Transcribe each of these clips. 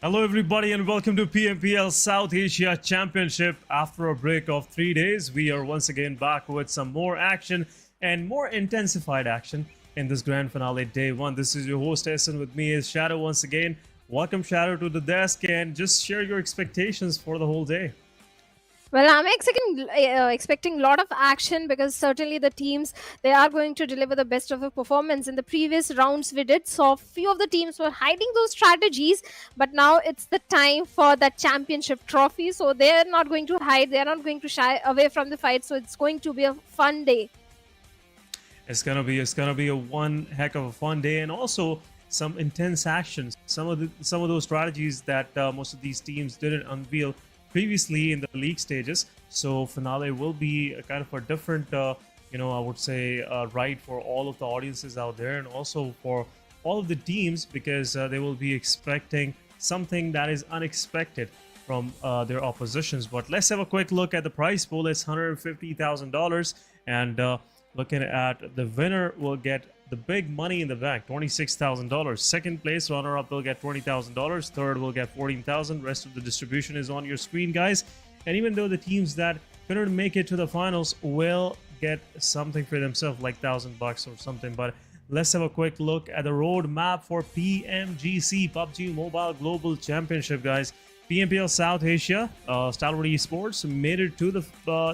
Hello everybody and welcome to PMPL South Asia Championship. After a break of 3 days, we are once again back with some more action and more intensified action in this grand finale day 1. This is your host Essen, with me is Shadow once again. Welcome Shadow to the desk and just share your expectations for the whole day. Well, I'm expecting a lot of action because certainly the teams, they are going to deliver the best of a performance. In the previous rounds we did saw few of the teams were hiding those strategies, but now it's the time for that championship trophy. So they're not going to hide, they're not going to shy away from the fight. So it's going to be a fun day. It's gonna be a one heck of a fun day, and also some intense actions. Some of those strategies that most of these teams didn't unveil previously in the league stages. So finale will be a kind of a different, I would say, ride for all of the audiences out there, and also for all of the teams, because they will be expecting something that is unexpected from their oppositions. But let's have a quick look at the prize pool. It's $150,000, and looking at the winner will get the big money in the bank, $26,000. Second place runner-up will get $20,000. Third will get $14,000. Rest of the distribution is on your screen, guys. And even though the teams that couldn't make it to the finals will get something for themselves, like $1,000 or something. But let's have a quick look at the roadmap for PMGC, PUBG Mobile Global Championship, guys. PMPL South Asia, Stalwart Esports made it to the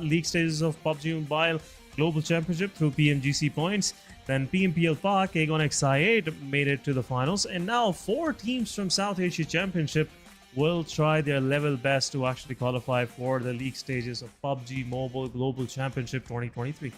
league stages of PUBG Mobile Global Championship through PMGC points. Then PMPL Park, Aegon XI8 made it to the finals. And now 4 teams from South Asia Championship will try their level best to actually qualify for the league stages of PUBG Mobile Global Championship 2023.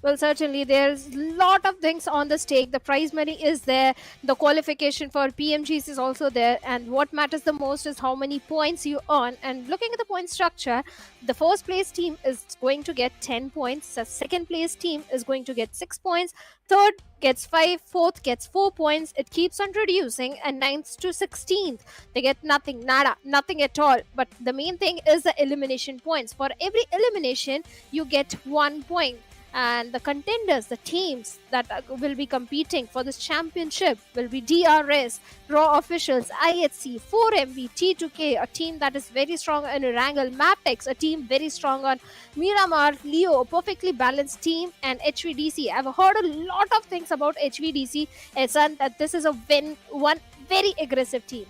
Well, certainly there's a lot of things on the stake. The prize money is there. The qualification for PMGs is also there. And what matters the most is how many points you earn. And looking at the point structure, the first place team is going to get 10 points. The second place team is going to get 6 points. Third gets 5. Fourth gets 4 points. It keeps on reducing. And 9th to 16th, they get nothing, nada, nothing at all. But the main thing is the elimination points. For every elimination, you get 1 point. And the contenders, the teams that will be competing for this championship will be DRS, Raw Officials, IHC, 4MV, T2K, a team that is very strong on Erangel, Mabetex, a team very strong on Miramar, Leo, a perfectly balanced team, and HVDC. I've heard a lot of things about HVDC, and that this is one very aggressive team.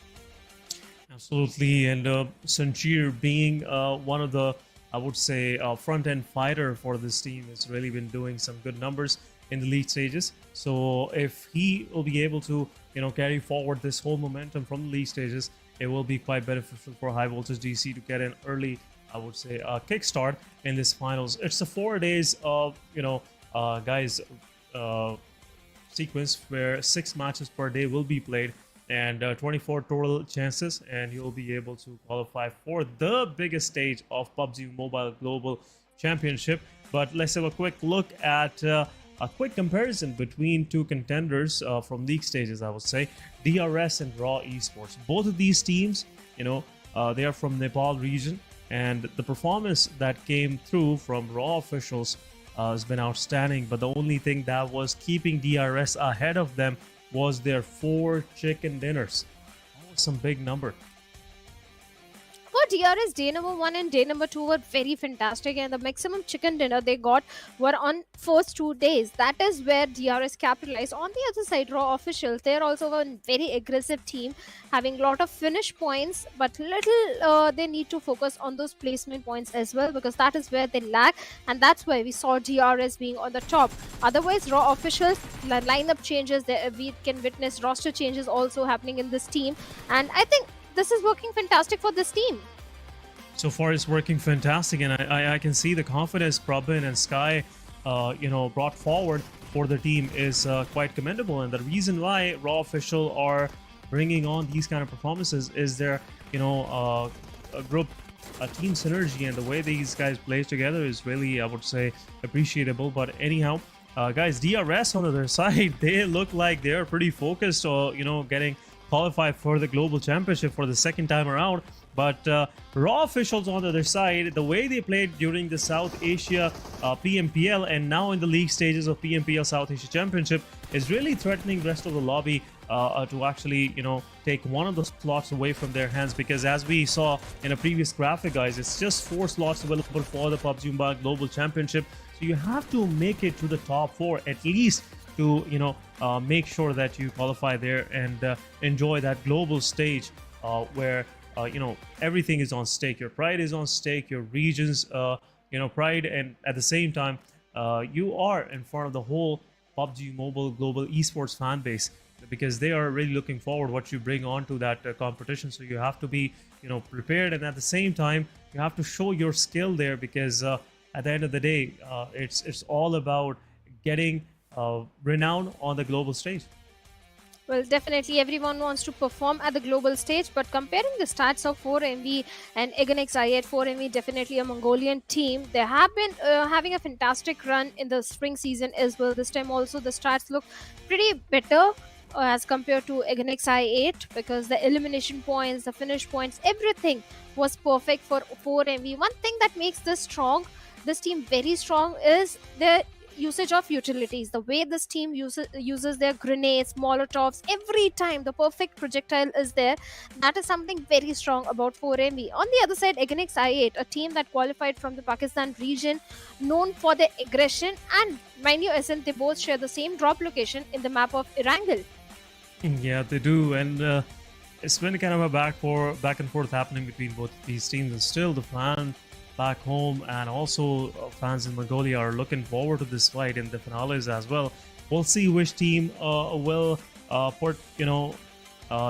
Absolutely, and Sanchir being one of the, I would say, front-end fighter for this team, has really been doing some good numbers in the league stages. So if he will be able to, carry forward this whole momentum from the league stages, it will be quite beneficial for High Voltage DC to get an early, I would say, kickstart in this finals. It's a 4 days of, sequence where 6 matches per day will be played, and 24 total chances, and you'll be able to qualify for the biggest stage of PUBG Mobile Global Championship. But let's have a quick look at a quick comparison between 2 contenders from league stages, I would say, DRS and Raw Esports. Both of these teams, they are from Nepal region, and the performance that came through from Raw Officials has been outstanding. But the only thing that was keeping DRS ahead of them was their 4 chicken dinners. That was some big number. For DRS, day number 1 and day number 2 were very fantastic, and the maximum chicken dinner they got were on first 2 days. That is where DRS capitalized. On the other side, Raw Officials, they're also a very aggressive team, having a lot of finish points, but little they need to focus on those placement points as well, because that is where they lack, and that's why we saw DRS being on the top. Otherwise, Raw Officials, lineup changes, we can witness roster changes also happening in this team, and I think this is working fantastic for this team. So far, it's working fantastic, and I can see the confidence PubgM and Sky, brought forward for the team is quite commendable. And the reason why Raw Official are bringing on these kind of performances is their, a team synergy, and the way these guys play together is really, I would say, appreciable. But anyhow, guys, DRS on the other side, they look like they're pretty focused on, getting qualified for the global championship for the second time around. But Raw Officials on the other side, the way they played during the South Asia PMPL and now in the league stages of PMPL South Asia Championship is really threatening the rest of the lobby to actually, take one of the slots away from their hands, because as we saw in a previous graphic, guys, it's just 4 slots available for the PUBG Mobile Global Championship. So you have to make it to the top 4 at least to, make sure that you qualify there and enjoy that global stage where, everything is on stake. Your pride is on stake, your region's, pride, and at the same time, you are in front of the whole PUBG Mobile Global Esports fan base, because they are really looking forward what you bring onto that competition. So you have to be, prepared, and at the same time, you have to show your skill there, because at the end of the day, it's all about getting renown on the global stage. Well, definitely everyone wants to perform at the global stage, but comparing the stats of 4MV and EganXI8, 4MV definitely a Mongolian team. They have been having a fantastic run in the spring season as well. This time also the stats look pretty better as compared to EganXI8, because the elimination points, the finish points, everything was perfect for 4MV. One thing that makes this team very strong, is the usage of utilities. The way this team uses their grenades, molotovs, every time the perfect projectile is there. That is something very strong about 4MV. On the other side, EganXI8, a team that qualified from the Pakistan region, known for their aggression, and mind you, they both share the same drop location in the map of Erangel. Yeah, they do, and it's been kind of a back and forth happening between both these teams, and still the fan back home and also fans in Mongolia are looking forward to this fight in the finales as well. We'll see which team will put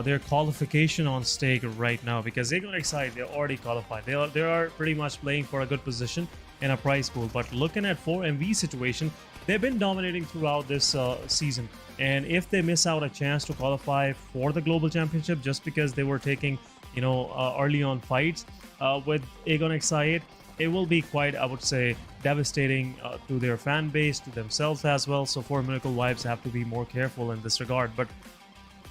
their qualification on stake right now, because EganXI, they're already qualified. They are pretty much playing for a good position in a prize pool. But looking at 4MV situation, they've been dominating throughout this season, and if they miss out a chance to qualify for the global championship just because they were taking early on fights with EganXI8, it will be quite, I would say, devastating to their fan base, to themselves as well. So 4 Miracle Vibes have to be more careful in this regard. But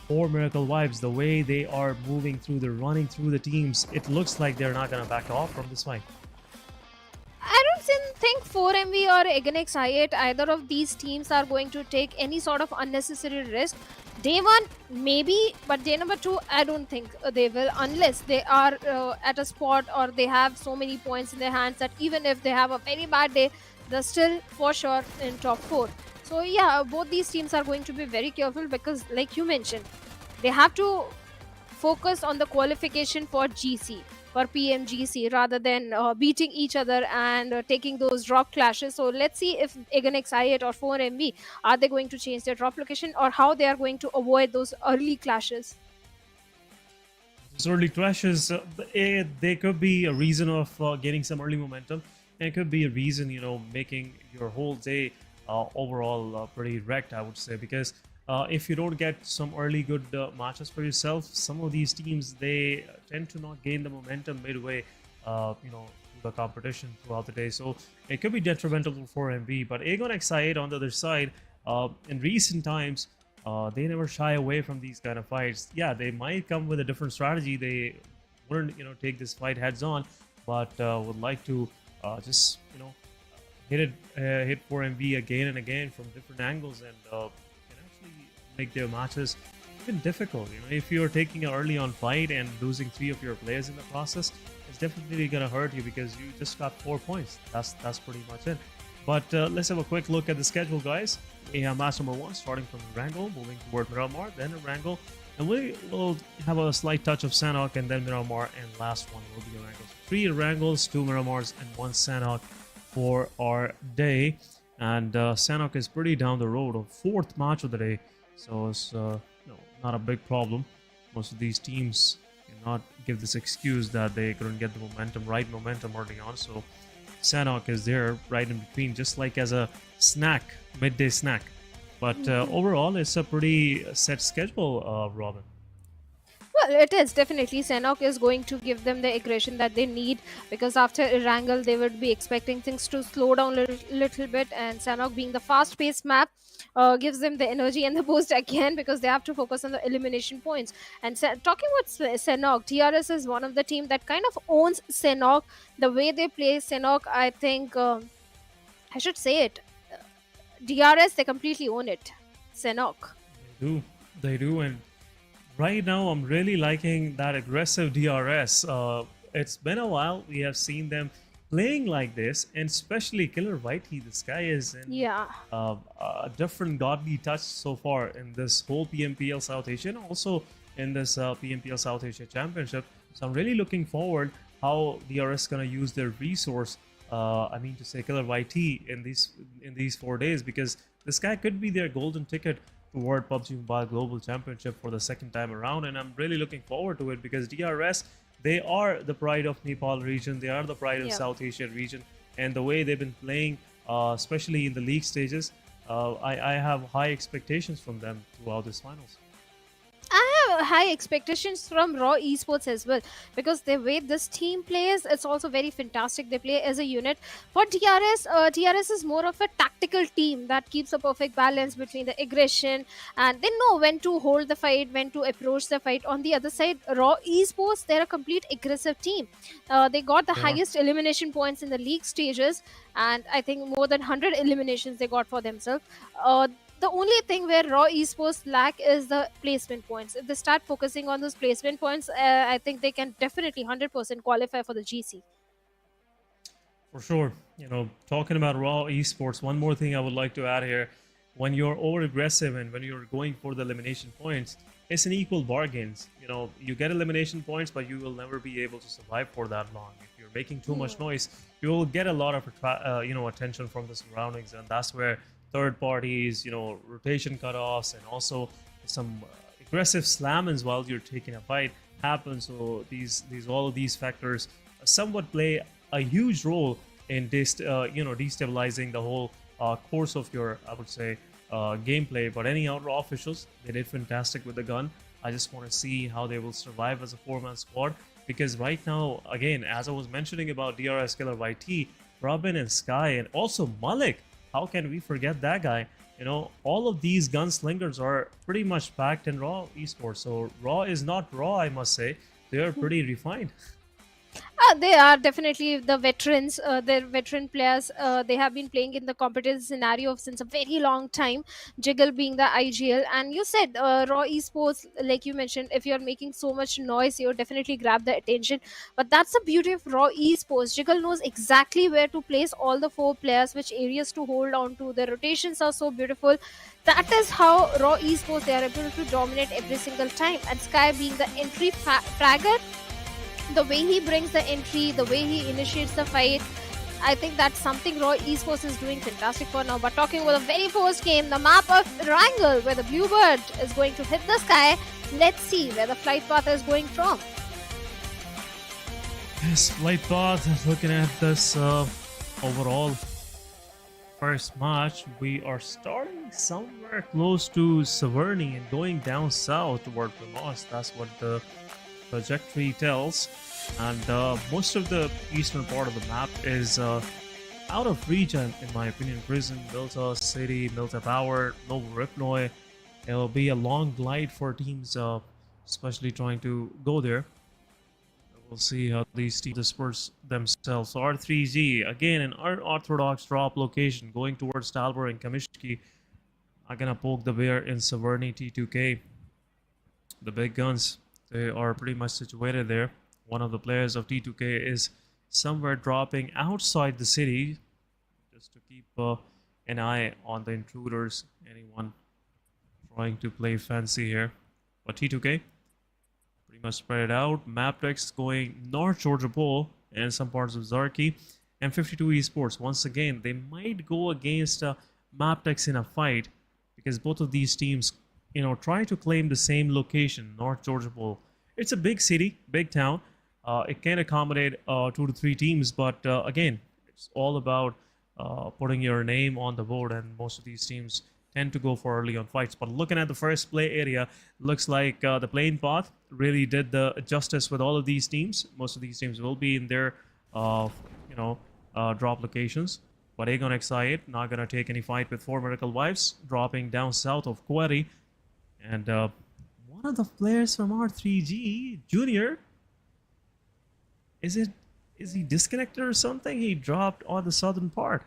4 Miracle Vibes, the way they are moving through, they're running through the teams, it looks like they're not going to back off from this fight. I don't think 4MV or EganXI8, either of these teams are going to take any sort of unnecessary risk. Day 1, maybe, but day number 2, I don't think they will, unless they are at a spot or they have so many points in their hands that even if they have a very bad day, they're still for sure in top 4. So yeah, both these teams are going to be very careful, because like you mentioned, they have to focus on the qualification for GC, for PMGC, rather than beating each other and taking those drop clashes. So let's see if EganXI8 or 4MV, are they going to change their drop location, or how they are going to avoid those early clashes. Those early clashes, they could be a reason of getting some early momentum, and it could be a reason, making your whole day overall pretty wrecked, I would say, because if you don't get some early good matches for yourself, some of these teams, they tend to not gain the momentum midway, through the competition throughout the day. So it could be detrimental for MV. But EganXI8 on the other side, in recent times, they never shy away from these kind of fights. Yeah, they might come with a different strategy. They wouldn't, take this fight heads on, but would like to just, hit 4MV again and again from different angles, and make their matches even difficult. If you're taking an early on fight and losing 3 of your players in the process, it's definitely gonna hurt you, because you just got 4 points. That's pretty much it. But let's have a quick look at the schedule, guys. We have match number 1 starting from Erangel, moving toward Miramar, then Erangel, and we will have a slight touch of Sanhok, and then Miramar, and last one will be Erangel. So 3 Erangels, 2 Miramars, and 1 Sanhok for our day. And Sanhok is pretty down the road, a 4th match of the day. So it's not a big problem. Most of these teams cannot give this excuse that they couldn't get the right momentum early on. So Sanhok is there right in between, just like as a snack, midday snack. But overall, it's a pretty set schedule, Robin. Well, it is definitely. Sanhok is going to give them the aggression that they need, because after Erangel, they would be expecting things to slow down a little bit, and Sanhok, being the fast-paced map, gives them the energy and the boost again, because they have to focus on the elimination points. And talking about Sanhok, DRS is one of the team that kind of owns Sanhok. The way they play Sanhok, I think, I should say it, DRS, they completely own it. Sanhok. They do. They do, and right now I'm really liking that aggressive DRS. It's been a while we have seen them playing like this, and especially Killer Whitey. This guy is in Yeah. a different godly touch so far in this whole PMPL South Asia, and also in this PMPL South Asia Championship. So I'm really looking forward how DRS gonna use their resource. I mean to say Killer YT in these 4 days, because this guy could be their golden ticket toward PUBG Mobile Global Championship for the second time around, and I'm really looking forward to it because DRS, they are the pride of Nepal region, they are the pride of Yeah. South Asia region, and the way they've been playing, especially in the league stages, I have high expectations from them throughout this finals. I have high expectations from Raw Esports as well, because the way this team plays, it's also very fantastic. They play as a unit. For DRS, DRS is more of a tactical team that keeps a perfect balance between the aggression, and they know when to hold the fight, when to approach the fight. On the other side, Raw Esports, they're a complete aggressive team. They got the They are. highest elimination points in the league stages, and I think more than 100 eliminations they got for themselves. The only thing where Raw Esports lack is the placement points. If they start focusing on those placement points, I think they can definitely 100% qualify for the GC. For sure. You know, talking about Raw Esports, one more thing I would like to add here. When you're over aggressive and when you're going for the elimination points, it's an equal bargains. You know, you get elimination points, but you will never be able to survive for that long. If you're making too much noise, you will get a lot of attention from the surroundings, and that's where third parties, rotation cutoffs, and also some aggressive slammings while you're taking a fight happen. So these all of these factors somewhat play a huge role in destabilizing the whole course of your, I would say, gameplay. But any Raw officials, they did fantastic with the gun. I just want to see how they will survive as a four-man squad, because right now, again, as I was mentioning about DRS Killer YT, Robin and Sky, and also Malik, how can we forget that guy? All of these gunslingers are pretty much packed in Raw Esports. So Raw is not Raw, I must say. They are pretty refined. They are definitely the veterans. They're veteran players. They have been playing in the competitive scenario since a very long time. Jiggle being the IGL, and you said Raw Esports, like you mentioned, if you're making so much noise, you definitely grab the attention. But that's the beauty of Raw Esports. Jiggle knows exactly where to place all the four players, which areas to hold on to. The rotations are so beautiful. That is how Raw Esports, they are able to dominate every single time. And Sky being the entry fragger, the way he brings the entry, the way he initiates the fight, I think that's something Raw Esports is doing fantastic for now. But talking about the very first game, the map of Erangel, where the Bluebird is going to hit the sky, let's see where the flight path is going from. Yes, flight path, looking at this overall first match, we are starting somewhere close to Severny and going down south toward Primoz. That's what the trajectory tells, and most of the eastern part of the map is out of reach, in my opinion. Prison, Milta City, Milta Power, Novo Ripnoy. It'll be a long glide for teams, especially trying to go there. We'll see how these teams disperse themselves. So R3G, again, an unorthodox drop location, going towards Stalwart and Kamishki. I'm gonna poke the bear in Severny T2K. The big guns, they are pretty much situated there. One of the players of T2K is somewhere dropping outside the city, just to keep an eye on the intruders, anyone trying to play fancy here. But T2K, pretty much spread it out. Mabetex going north Georgia Pole and some parts of Zarki. And 52 Esports, once again, they might go against Mabetex in a fight, because both of these teams try to claim the same location, North Georgia Pole. It's a big city, big town. It can accommodate 2 to 3 teams, but again, it's all about putting your name on the board, and most of these teams tend to go for early on fights. But looking at the first play area, looks like the plane path really did the justice with all of these teams. Most of these teams will be in their, drop locations. But Aegon X8 not gonna take any fight with 4 Miracle Wives, dropping down south of Query. And one of the players from R3G, Junior, is he disconnected or something? He dropped on the southern part.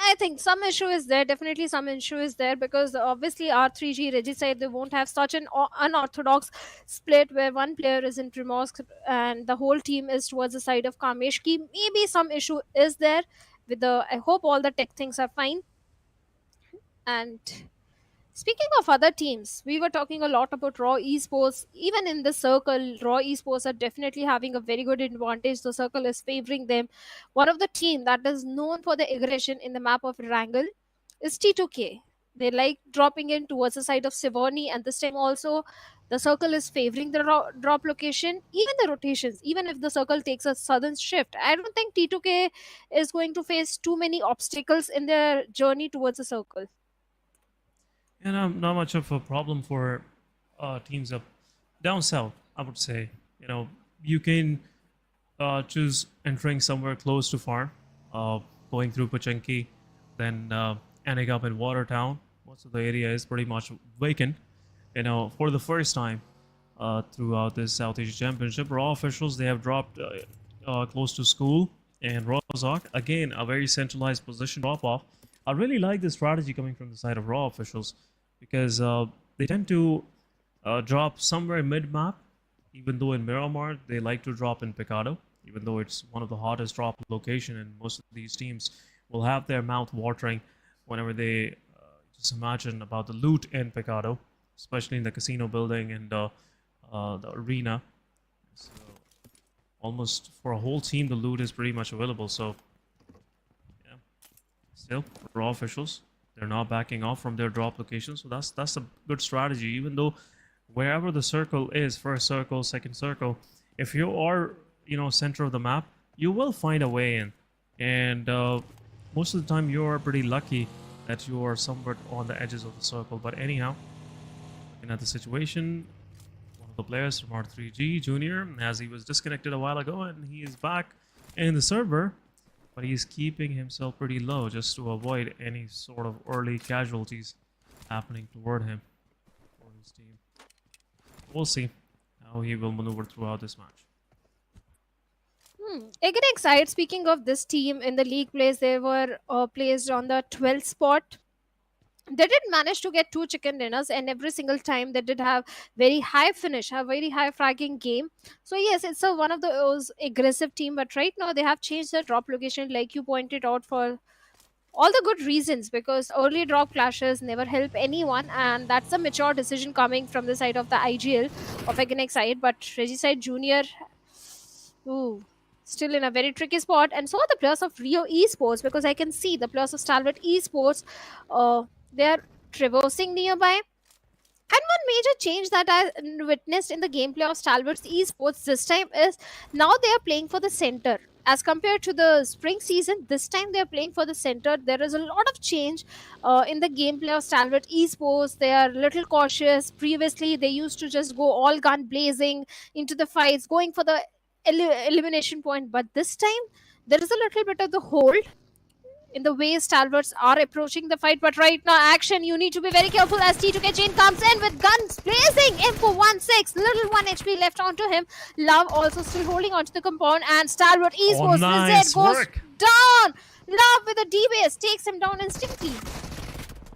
I think some issue is there. Definitely, some issue is there because obviously R3G Regicide they won't have such an unorthodox split where one player is in Primorsk and the whole team is towards the side of Kameshki. Maybe some issue is there with the. I hope all the tech things are fine. And speaking of other teams, we were talking a lot about Raw Esports. Even in the circle, Raw Esports are definitely having a very good advantage. The circle is favoring them. One of the team that is known for the aggression in the map of Erangel is T2K. They like dropping in towards the side of Sivoni, and this time also the circle is favoring the drop location. Even the rotations, even if the circle takes a sudden shift, I don't think T2K is going to face too many obstacles in their journey towards the circle. And not much of a problem for teams up down south, I would say. You can choose entering somewhere close to farm, going through Pachenki, then ending up in Watertown. Most of the area is pretty much vacant. For the first time throughout this South Asia Championship, Raw officials, they have dropped close to school and Rozhok. Again, a very centralized position drop-off. I really like the strategy coming from the side of Raw officials because they tend to drop somewhere mid-map, even though in Miramar, they like to drop in Picado, even though it's one of the hottest drop location, and most of these teams will have their mouth watering whenever they just imagine about the loot in Picado, especially in the casino building and the arena. So almost for a whole team, the loot is pretty much available. So yeah, still Raw officials, they're not backing off from their drop location. So that's a good strategy. Even though wherever the circle is, first circle, second circle, if you are center of the map, you will find a way in. And most of the time, you are pretty lucky that you are somewhat on the edges of the circle. But anyhow, looking at the situation, one of the players from R3G Junior, as he was disconnected a while ago, and he is back in the server, but he's keeping himself pretty low just to avoid any sort of early casualties happening toward him or his team. We'll see how he will maneuver throughout this match. Excited. Speaking of this team in the league plays, they were placed on the 12th spot. They did manage to get 2 chicken dinners, and every single time they did have very high finish, have very high fragging game. So yes, it's one of those aggressive team, but right now they have changed their drop location, like you pointed out, for all the good reasons, because early drop clashes never help anyone, and that's a mature decision coming from the side of the IGL of Exide. But Regicide Junior, still in a very tricky spot, and so are the players of Rio Esports, because I can see the players of Stalwart Esports, they are traversing nearby. And one major change that I witnessed in the gameplay of Stalwart Esports this time is now they are playing for the center. As compared to the spring season, this time they are playing for the center. There is a lot of change in the gameplay of Stalwart Esports. They are a little cautious. Previously, they used to just go all gun blazing into the fights, going for the elimination point. But this time, there is a little bit of the hold in the way Stalwarts are approaching the fight. But right now, action, you need to be very careful as T2K Chain comes in with guns blazing. M416, little 1 HP left onto him. Love also still holding onto the compound, and Stalwart Esports nice goes work. down. Love with a D-base takes him down instantly.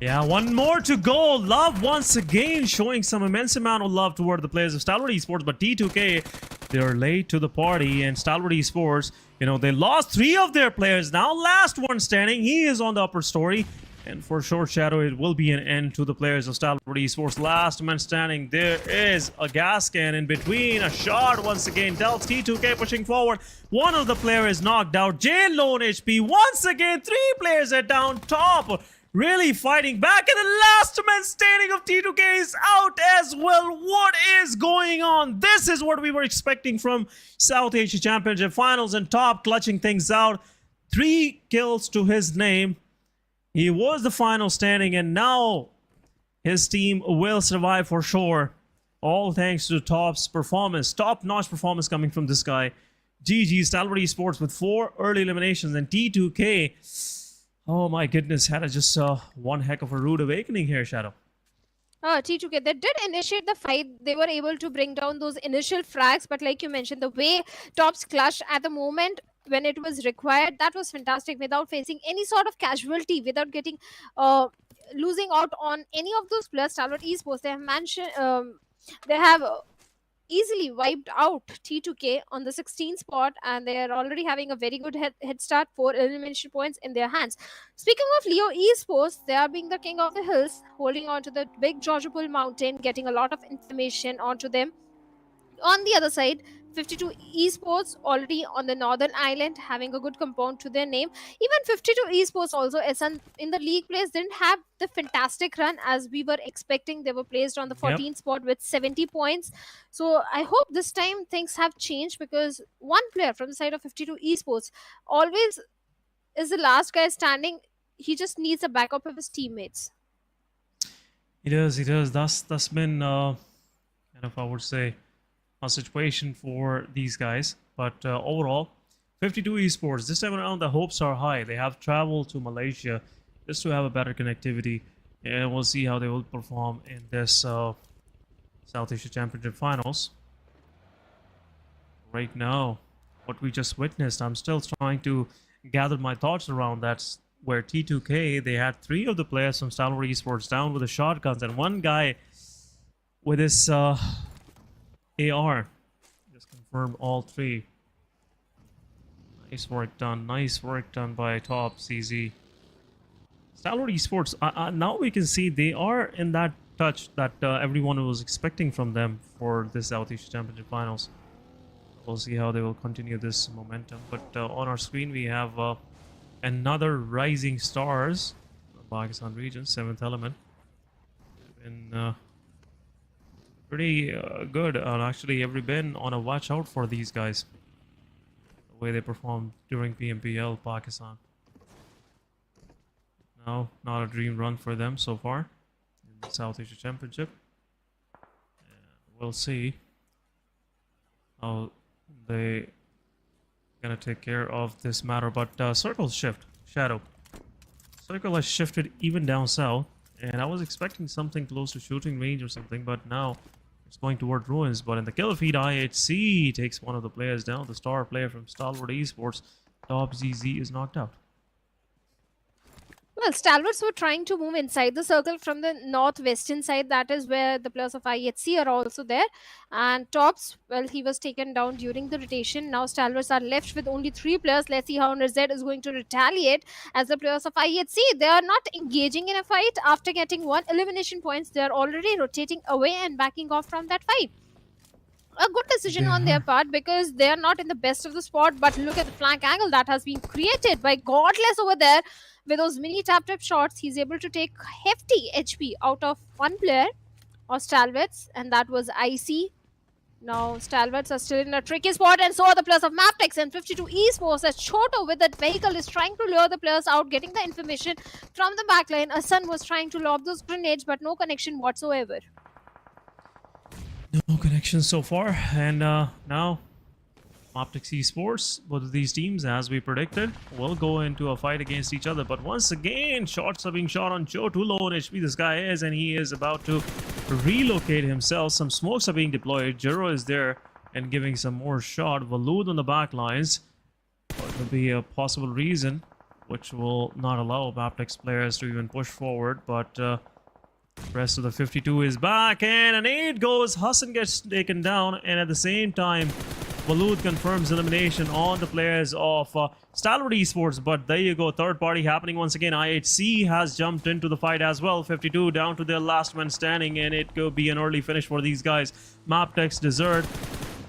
Yeah, one more to go. Love once again showing some immense amount of love toward the players of Stalwart Esports, but T2K, they're late to the party, and Stalwart Esports, they lost 3 of their players. Now last one standing, he is on the upper story, and for Short Shadow, it will be an end to the players of Stalwart Esports. Last man standing, there is a gas can in between, a shot once again dealt. T2K pushing forward. One of the players is knocked out. Jane low on HP. Once again, 3 players are down top. Really fighting back, and the last man standing of T2K is out as well. What is going on? This is what we were expecting from South Asia Championship Finals, and top clutching things out. 3 kills to his name. He was the final standing, and now his team will survive for sure. All thanks to Top's performance, top-notch performance coming from this guy. GG, Stalwart Esports with 4 early eliminations, and T2K, oh my goodness, had just one heck of a rude awakening here, Shadow. T2K, they did initiate the fight. They were able to bring down those initial frags, but like you mentioned, the way Top's clutch at the moment, when it was required, that was fantastic, without facing any sort of casualty, without getting losing out on any of those players. Stalwart Esports, they have mentioned they have easily wiped out T2K on the 16th spot, and they are already having a very good head start, 4 elimination points in their hands. Speaking of Leo Esports, they are being the king of the hills, holding on to the big Georgiapul mountain, getting a lot of information onto them. On the other side, 52 Esports already on the northern island, having a good compound to their name. Even 52 Esports also, in the league place, didn't have the fantastic run as we were expecting. They were placed on the 14th spot with 70 points. So I hope this time things have changed, because one player from the side of 52 Esports always is the last guy standing. He just needs a backup of his teammates. He does. That's been kind of, I would say, a situation for these guys. But overall, 52 Esports, this time around the hopes are high. They have traveled to Malaysia just to have a better connectivity, and we'll see how they will perform in this South Asia Championship Finals. Right now, what we just witnessed, I'm still trying to gather my thoughts around that, where T2K, they had 3 of the players from Stalwart Esports down with the shotguns, and one guy with his AR just confirmed all 3. Nice work done by Top CZ. Stalwart Esports, now we can see they are in that touch that everyone was expecting from them for this South Asia Championship Finals. We'll see how they will continue this momentum. But on our screen we have another Rising Stars, Pakistan region, 7th element. And pretty good, and actually every been on a watch out for these guys, the way they performed during PMPL Pakistan. No, not a dream run for them so far in the South Asia Championship. We'll see how they gonna take care of this matter. But Circle's shift, Shadow. Circle has shifted even down south, and I was expecting something close to shooting range or something, but now it's going toward Ruins. But in the kill feed, IHC takes one of the players down. The star player from Stalwart Esports, Top ZZ, is knocked out. Well, Stalwarts were trying to move inside the circle from the northwestern side. That is where the players of IHC are also there. And Tops, well, he was taken down during the rotation. Now Stalwarts are left with only 3 players. Let's see how NZ is going to retaliate, as the players of IHC, they are not engaging in a fight. After getting 1 elimination points, they are already rotating away and backing off from that fight. A good decision on their part, because they are not in the best of the spot. But look at the flank angle that has been created by Godless over there. With those mini tap shots, he's able to take hefty HP out of one player of Stalwarts, and that was Icy. Now Stalwarts are still in a tricky spot, and so are the players of Mabetex and 52 Esports, as Choto with that vehicle is trying to lure the players out, getting the information from the backline. Asan was trying to lob those grenades, but no connection whatsoever. No connection so far, and now Mabetex Esports, both of these teams, as we predicted, will go into a fight against each other. But once again, shots are being shot on Joe. Too low on HP this guy is, and he is about to relocate himself. Some smokes are being deployed. Jiro is there and giving some more shot. Valood on the back lines. That could be a possible reason, which will not allow Mabetex players to even push forward. But the rest of the 52 is back, and an 8 goes. Hassan gets taken down, and at the same time, Valood confirms elimination on the players of Stalwart Esports. But there you go, third party happening once again. IHC has jumped into the fight as well. 52 down to their last man standing, and it could be an early finish for these guys. Mabetex Desert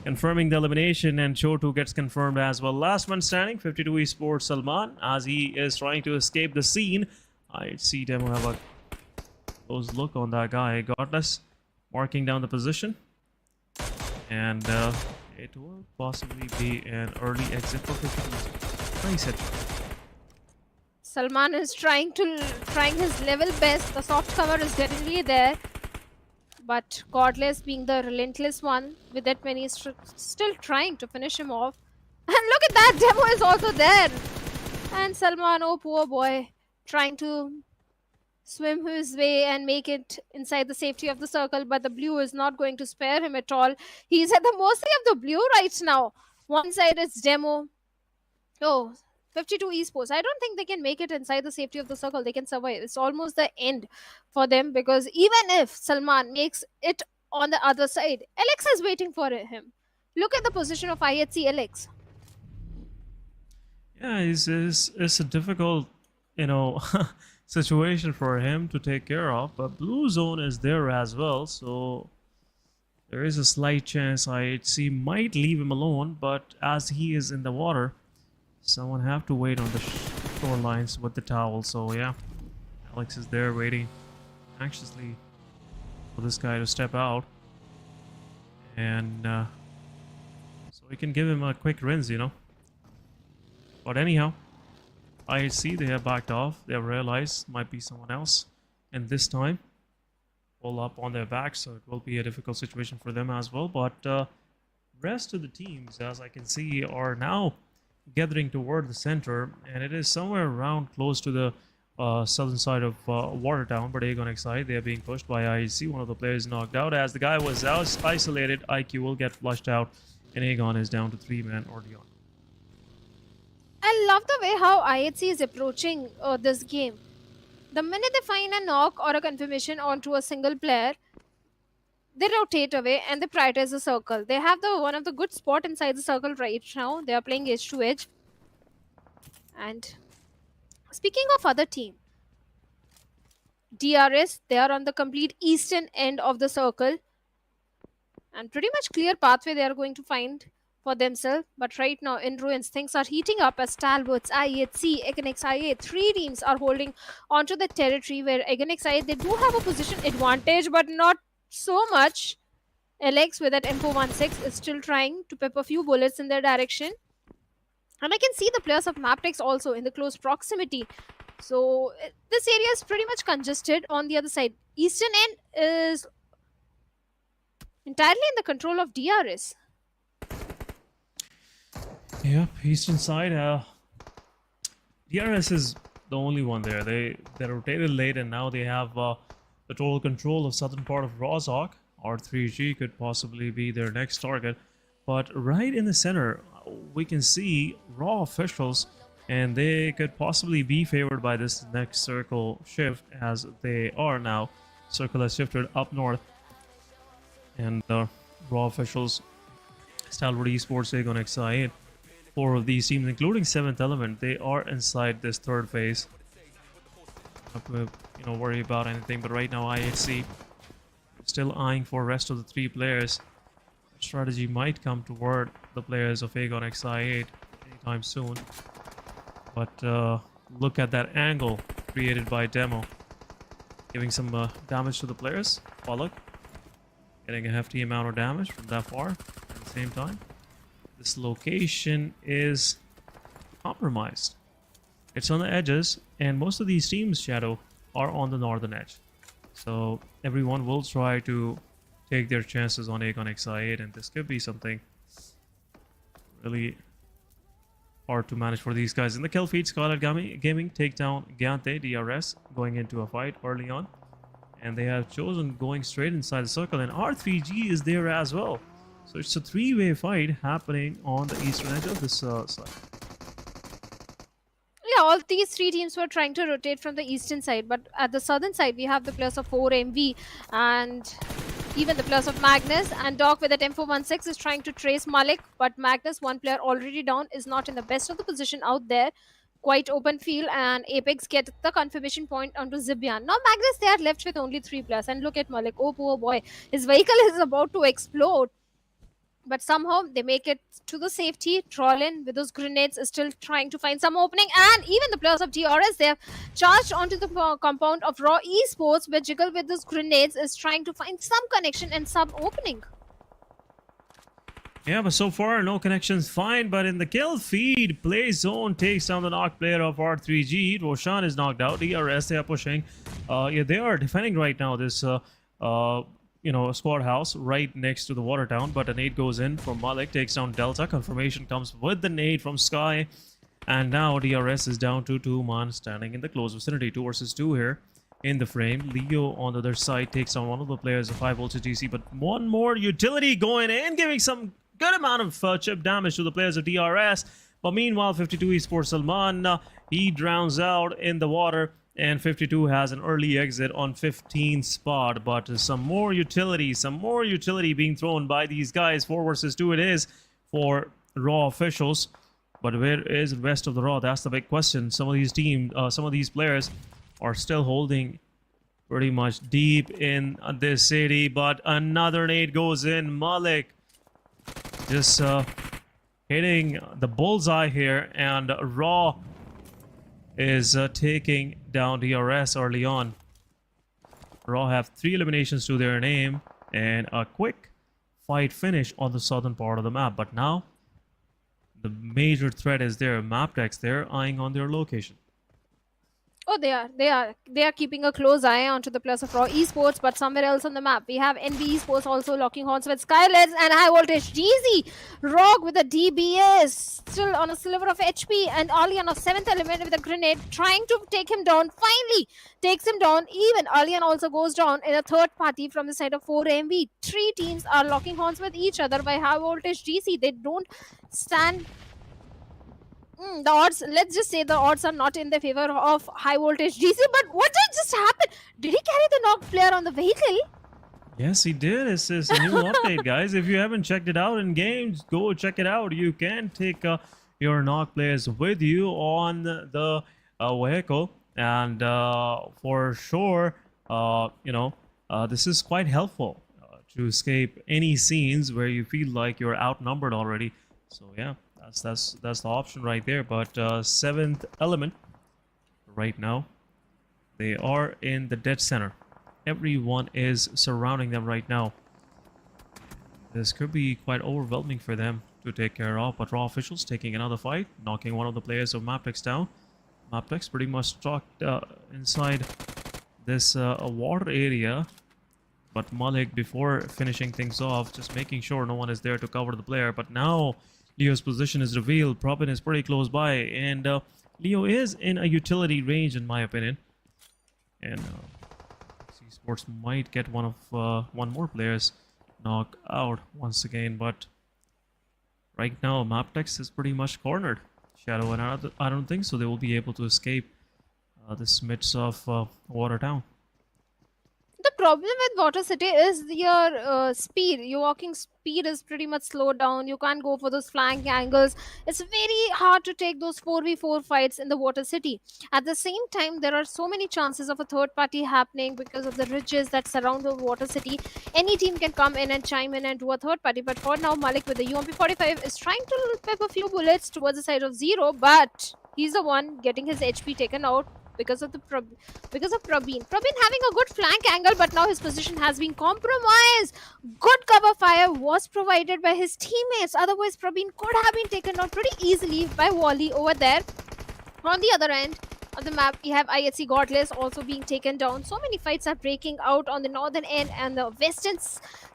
confirming the elimination, and Chotu gets confirmed as well. Last man standing, 52 Esports Salman, as he is trying to escape the scene. IHC demo have a close look on that guy. Godless marking down the position, and it will possibly be an early exit for 52. Nice hit. Salman is trying his level best. The soft cover is definitely there, but Godless, being the relentless one with that many, is still trying to finish him off. And look at that, demo is also there. And Salman, oh poor boy, trying to swim his way and make it inside the safety of the circle, but the blue is not going to spare him at all. He's at the mercy of the blue right now. One side is Demo, Oh, 52 esports. I don't think they can make it inside the safety of the circle. They can survive. It's almost the end for them because even if Salman makes it on the other side, Alex is waiting for him. Look at the position of IHC Alex. Yeah, it's a difficult, you know, situation for him to take care of. But blue zone is there as well, so there is a slight chance IHC might leave him alone. But as he is in the water, someone have to wait on the shorelines with the towel. So yeah, Alex is there waiting anxiously for this guy to step out, and so we can give him a quick rinse, you know. But anyhow, IHC, they have backed off. They have realized might be someone else, and this time pull up on their back, so it will be a difficult situation for them as well. But rest of the teams, as I can see, are now gathering toward the center, and it is somewhere around close to the southern side of Watertown. But Aegon XI, they are being pushed by IHC. One of the players knocked out. As the guy was isolated, IQ will get flushed out, and Aegon is down to 3-man Ordeon. I love the way how IHC is approaching this game. The minute they find a knock or a confirmation onto a single player, they rotate away and they prioritize the circle. They have the one of the good spot inside the circle right now. They are playing edge to edge. And speaking of other team, DRS, they are on the complete eastern end of the circle. And pretty much clear pathway they are going to find for themselves. But right now in ruins, things are heating up as Stalwarts, IHC, XIA, three teams are holding onto the territory where XIA, they do have a position advantage, but not so much. Alex with that M416 is still trying to pep a few bullets in their direction. And I can see the players of Mabetex also in the close proximity. So this area is pretty much congested on the other side. Eastern end is entirely in the control of DRS. Yep, eastern side. DRS is the only one there. They rotated late, and now they have the total control of southern part of Rozhok. R3G could possibly be their next target. But right in the center, we can see raw officials, and they could possibly be favored by this next circle shift, as they are now. Circle has shifted up north, and raw officials, Stalwart Esports, Aegon XI, 4 of these teams, including 7th Element, they are inside this third phase. Not to worry about anything, but right now IHC still eyeing for rest of the 3 players. Strategy might come toward the players of Aegon XI8 anytime soon. But look at that angle created by Demo, giving some damage to the players. Pollock getting a hefty amount of damage from that far. At the same time, this location is compromised. It's on the edges, and most of these teams, Shadow, are on the northern edge. So everyone will try to take their chances on Aegon XI8, and this could be something really hard to manage for these guys. In the kill feed, SKYLIGHTZ Gaming take down Gyante DRS going into a fight early on, and they have chosen going straight inside the circle, and R3G is there as well. So it's a 3-way fight happening on the eastern edge of this side. Yeah, all these 3 teams were trying to rotate from the eastern side, but at the southern side we have the players of 4MV and even the players of Magnus, and Doc with that M416 is trying to trace Malik, but Magnus, one player already down, is not in the best of the position out there. Quite open field, and Apex get the confirmation point onto Zibian. Now Magnus, they are left with only 3 players, and look at Malik. Oh poor boy, his vehicle is about to explode. But somehow they make it to the safety. Trollin with those grenades is still trying to find some opening. And even the players of DRS, they have charged onto the compound of Raw Esports, where Jiggle with those grenades is trying to find some connection and some opening. Yeah, but so far no connections fine. But in the kill feed, Play Zone takes down the knocked player of R3G. Roshan is knocked out. DRS, they are pushing. Yeah, they are defending right now this squad house right next to the Watertown, but a nade goes in from Malik, takes down Delta. Confirmation comes with the nade from Sky, and now DRS is down to 2 man standing in the close vicinity. 2 versus 2 here in the frame. Leo on the other side takes down one of the players of HIGHVOLTAGE DC, but one more utility going in, giving some good amount of chip damage to the players of DRS. But meanwhile, 52 Esports Salman, he drowns out in the water, and 52 has an early exit on 15th spot. But some more utility being thrown by these guys. 4 versus 2 it is for Raw officials. But where is the rest of the Raw? That's the big question. Some of these players are still holding pretty much deep in this city, but another nade goes in. Malik just hitting the bullseye here, and Raw is taking down DRS early on. Raw have 3 eliminations to their name and a quick fight finish on the southern part of the map. But now the major threat is there. Mabetex, they're eyeing on their location. Oh, they are keeping a close eye onto the plus of Raw Esports, but somewhere else on the map we have NBeSports also locking horns with SKYLIGHTZ and High Voltage GZ. Rogue with a DBS, still on a sliver of HP, and Alian of 7th element with a grenade, trying to take him down. Finally takes him down. Even Alian also goes down in a third party from the side of 4MV. 3 teams are locking horns with each other by High Voltage GC. They don't stand. The odds, let's just say the odds are not in the favor of High Voltage GC. But what did just happen? Did he carry the knocked player on the vehicle? Yes, he did. It's a new update, guys. If you haven't checked it out in games, go check it out. You can take your knock players with you on the vehicle, and for sure, this is quite helpful to escape any scenes where you feel like you're outnumbered already. So yeah. That's the option right there. But 7th element right now, they are in the dead center. Everyone is surrounding them right now. This could be quite overwhelming for them to take care of. But Raw officials taking another fight, knocking one of the players of Mabetex down. Mabetex pretty much stuck inside this water area. But Malik, before finishing things off, just making sure no one is there to cover the player. But now Leo's position is revealed. Probin is pretty close by, and Leo is in a utility range, in my opinion. And Esports might get one more player's knock out once again, but right now Mabetex is pretty much cornered. Shadow and I don't think so they will be able to escape this midst of Water Town. The problem with Water City is your speed. Your walking speed is pretty much slowed down. You can't go for those flank angles. It's very hard to take those 4v4 fights in the Water City. At the same time, there are so many chances of a third party happening because of the ridges that surround the Water City. Any team can come in and chime in and do a third party. But for now, Malik with the UMP45 is trying to pep a few bullets towards the side of Zero, but he's the one getting his HP taken out because of Probin. Probin having a good flank angle, but now his position has been compromised. Good cover fire was provided by his teammates. Otherwise, Probin could have been taken out pretty easily by Wally over there. On the other end of the map, we have IHC Godless also being taken down. So many fights are breaking out on the northern end and the western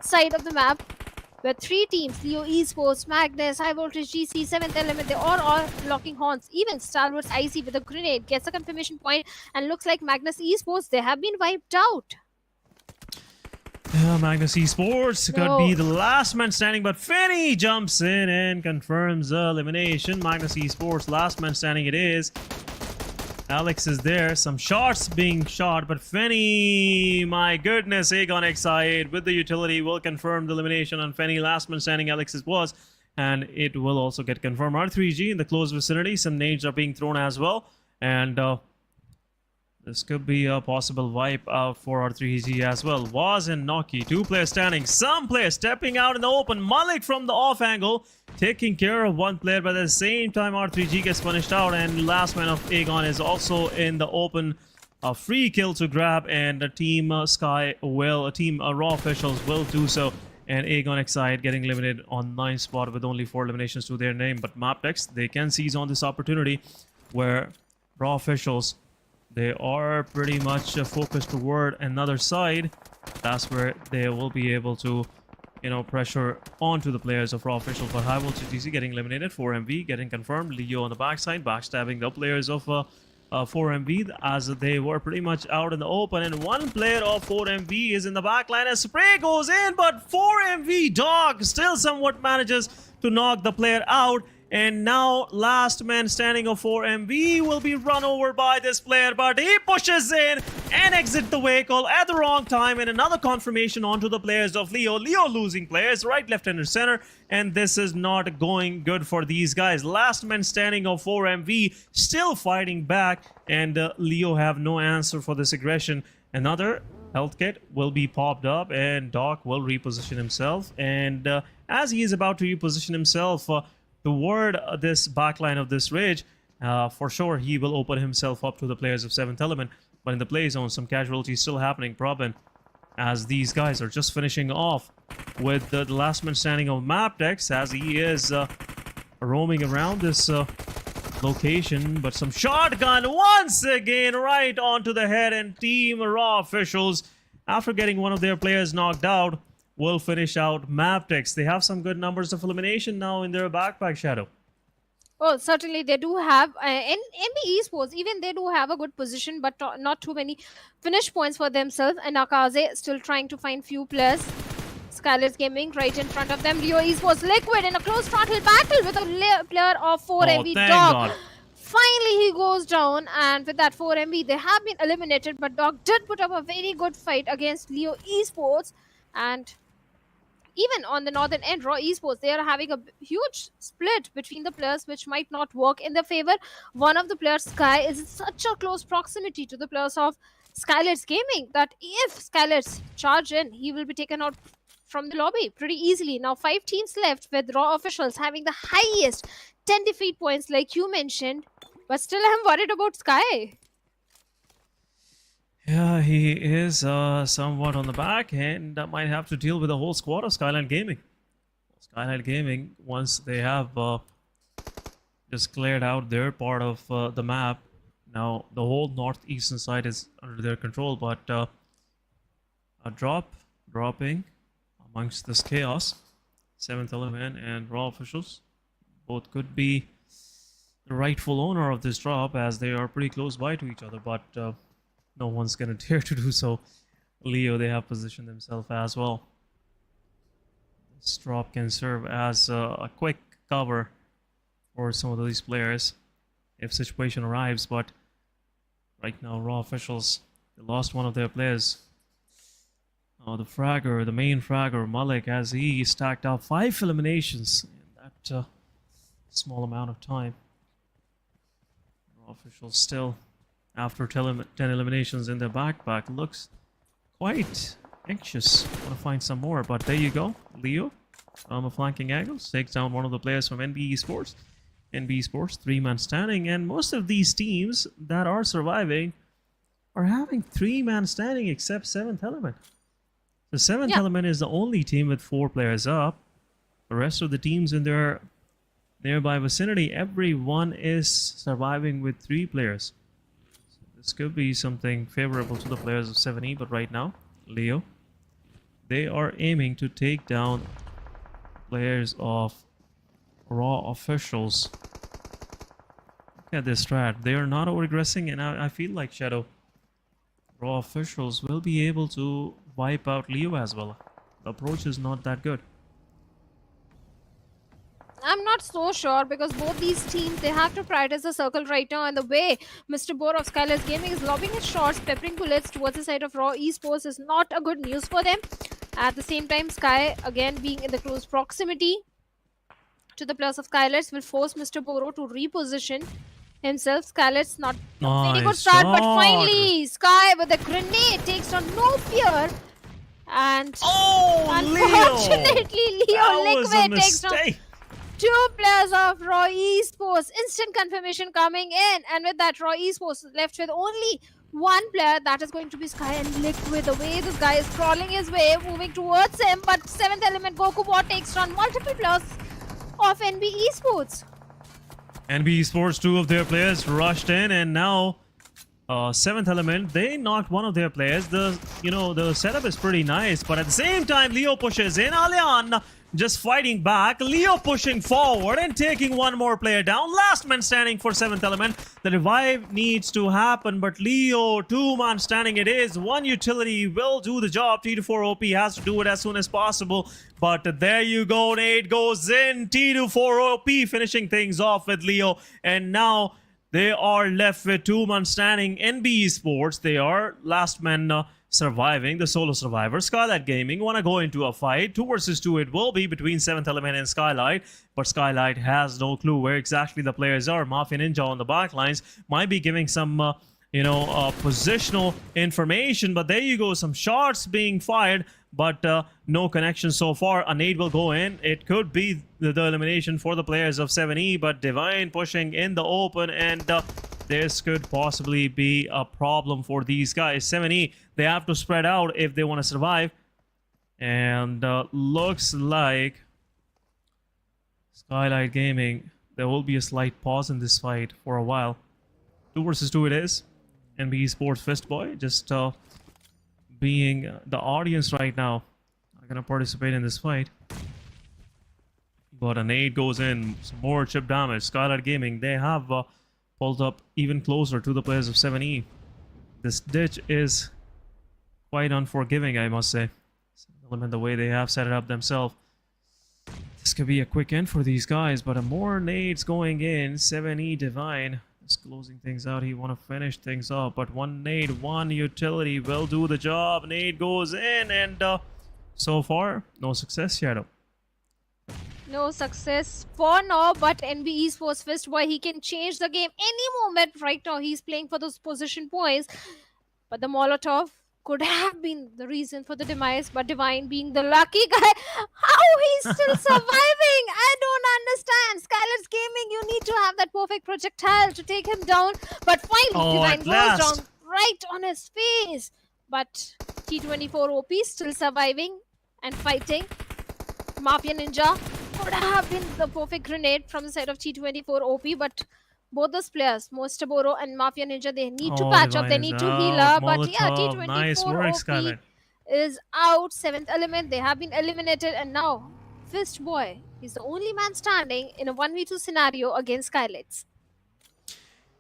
side of the map, where 3 teams, Leo Esports, Magnus, High Voltage GC, 7th element, they all are locking horns. Even Stalwart IC with a grenade gets a confirmation point, and looks like Magnus Esports, they have been wiped out. Yeah, Magnus Esports could be the last man standing, but Fenny jumps in and confirms the elimination. Magnus Esports, last man standing it is. Alex is there, some shots being shot, but Fenny, my goodness, Aegon Exide with the utility will confirm the elimination on Fenny. Last man standing Alex's was, and it will also get confirmed. R3G in the close vicinity, some nades are being thrown as well, and this could be a possible wipe out for R3G as well. Waz and Noki, 2 players standing, some players stepping out in the open. Malik from the off angle taking care of 1 player, but at the same time R3G gets punished out, and last man of Aegon is also in the open. A free kill to grab, and the team Raw officials will do so, and Aegon Exide getting eliminated on 9th spot with only 4 eliminations to their name. But Mabetex, they can seize on this opportunity where Raw officials, they are pretty much focused toward another side. That's where they will be able to, pressure onto the players of Raw officials. But High Voltage GC getting eliminated, 4MV getting confirmed. Leo on the backside, backstabbing the players of 4MV as they were pretty much out in the open. And 1 player of 4MV is in the backline as spray goes in, but 4MV Dog still somewhat manages to knock the player out. And now last man standing of 4MV will be run over by this player, but he pushes in and exit the vehicle at the wrong time, and another confirmation onto the players of Leo. Leo losing players right, left, and center, and this is not going good for these guys. Last man standing of 4MV still fighting back, and Leo have no answer for this aggression. Another health kit will be popped up, and Doc will reposition himself, and as he is about to reposition himself toward this backline of this ridge, for sure he will open himself up to the players of 7th Element. But in the play zone, some casualties still happening, PubgM, as these guys are just finishing off with the last man standing of Mabetex, as he is roaming around this location. But some shotgun once again right onto the head, and Team Raw officials, after getting one of their players knocked out, will finish out Mabetex. They have some good numbers of elimination now in their backpack, Shadow. Oh, certainly they do have, in NBeSports, even they do have a good position, but not too many finish points for themselves. And Akaze still trying to find few players. SKYLIGHTZ Gaming right in front of them. Leo Esports Liquid in a close frontal battle with a player of 4MB Dog. Finally, he goes down, and with that 4MB, they have been eliminated, but Dog did put up a very good fight against Leo Esports. And even on the northern end, Raw Esports, they are having a huge split between the players, which might not work in their favor. One of the players, Sky, is in such a close proximity to the players of SKYLIGHTZ Gaming that if SKYLIGHTZ charge in, he will be taken out from the lobby pretty easily. Now 5 teams left, with Raw officials having the highest 10 defeat points like you mentioned, but still I'm worried about Sky. Yeah, he is somewhat on the back, and that might have to deal with the whole squad of SKYLIGHTZ Gaming. SKYLIGHTZ Gaming, once they have just cleared out their part of the map, now the whole northeastern side is under their control, but a dropping amongst this chaos. 7th Element and Raw officials both could be the rightful owner of this drop, as they are pretty close by to each other, but no one's gonna dare to do so. Leo, they have positioned themselves as well. This drop can serve as a quick cover for some of these players if situation arrives, but right now Raw officials, they lost one of their players. The fragger, the main fragger, Malik, as he stacked up 5 eliminations in that small amount of time. Raw officials still, after 10 eliminations in their backpack, looks quite anxious. Want to find some more, but there you go. Leo, a flanking angle, takes down one of the players from NBeSports. NBeSports, 3-man standing, and most of these teams that are surviving are having 3-man standing except 7th Element. The 7th Element is the only team with 4 players up. The rest of the teams in their nearby vicinity, everyone is surviving with 3 players. This could be something favorable to the players of 7E, but right now, Leo, they are aiming to take down players of Raw officials. Look at this strat. They are not over-aggressing, and I feel like, Shadow, Raw officials will be able to wipe out Leo as well. The approach is not that good. I'm not so sure, because both these teams, they have to prioritize the circle right now, and the way Mr. Bore of SKYLIGHTZ Gaming is lobbing his shots, peppering bullets towards the side of Raw Esports is not a good news for them. At the same time, Sky, again being in the close proximity to the players of SKYLIGHTZ, will force Mr. Boro to reposition himself. SKYLIGHTZ not a very good start, but finally Sky with a grenade takes on No Fear. And unfortunately, Leo Liquid takes on 2 players of Raw Esports. Instant confirmation coming in, and with that, Raw Esports left with only 1 player, that is going to be Sky. And Liquid, the way this guy is crawling his way, moving towards him, but 7th Element Goku Bot takes on multiple players of NBeSports. NBeSports, 2 of their players rushed in, and now Seventh Element, they knocked one of their players. The setup is pretty nice, but at the same time, Leo pushes in. Alian just fighting back. Leo pushing forward and taking one more player down. Last man standing for Seventh Element. The revive needs to happen, but Leo, two-man standing it is. One utility will do the job. T24 OP has to do it as soon as possible. But there you go. Nade goes in. T24 OP finishing things off with Leo. And now they are left with two-man standing. NBeSports, they are last man surviving, the solo survivor. SKYLIGHTZ Gaming want to go into a fight. 2 versus 2 it will be between 7th Element and SKYLIGHTZ. But SKYLIGHTZ has no clue where exactly the players are. Mafia Ninja on the back lines might be giving some, positional information. But there you go, some shots being fired. But no connection so far. A nade will go in. It could be the elimination for the players of 7E. But Divine pushing in the open. And this could possibly be a problem for these guys. 7E, they have to spread out if they want to survive. And looks like SKYLIGHTZ Gaming, there will be a slight pause in this fight for a while. 2 versus 2 it is. NBeSports Fistboy just being the audience right now. I'm gonna participate in this fight. But a nade goes in, some more chip damage. SKYLIGHTZ Gaming, they have pulled up even closer to the players of 7E. This ditch is quite unforgiving, I must say. The way they have set it up themselves. This could be a quick end for these guys, but a more nades going in. 7E Divine is closing things out. He want to finish things up, but one nade, one utility will do the job. Nade goes in, and so far, no success, Shadow. No success for now, but NBeSports Fistboy, he can change the game any moment. Right now, he's playing for those position points. But the Molotov could have been the reason for the demise, but Divine being the lucky guy, how he's still surviving? I don't understand. SKYLIGHTZ Gaming, you need to have that perfect projectile to take him down. But finally, Divine goes down right on his face. But T24 OP still surviving and fighting. Mafia Ninja could have been the perfect grenade from the side of T24 OP, but both those players, Mostaboro and Mafia Ninja, they need to patch up, they need to heal up. But yeah, T24 nice work, OP is out. 7th Element, they have been eliminated, and now Fistboy, he's the only man standing in a 1v2 scenario against SKYLIGHTZ.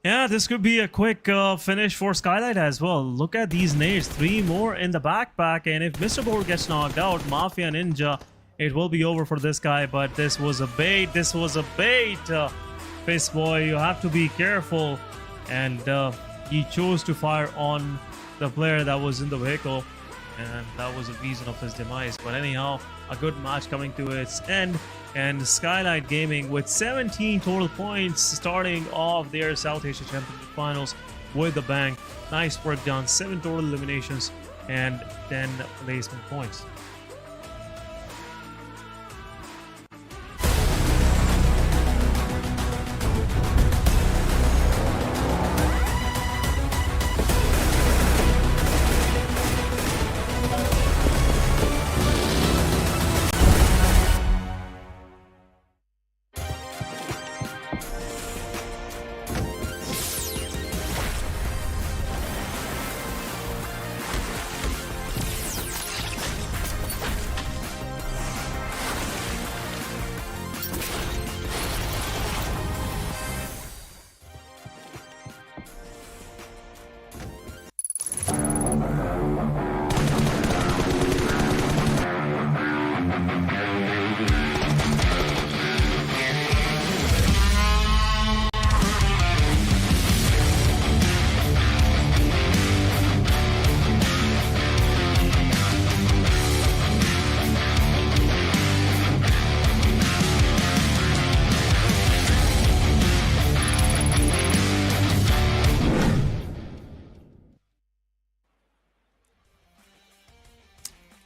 Yeah, this could be a quick finish for SKYLIGHTZ as well. Look at these nades, 3 more in the backpack, and if Mr. Board gets knocked out, Mafia Ninja, it will be over for this guy. But this was a bait, this was a bait. Fistboy, you have to be careful. And he chose to fire on the player that was in the vehicle, and that was the reason of his demise. But anyhow, a good match coming to its end, and SKYLIGHTZ Gaming with 17 total points starting off their South Asia Championship Finals with a bang. Nice work done. 7 total eliminations and 10 placement points.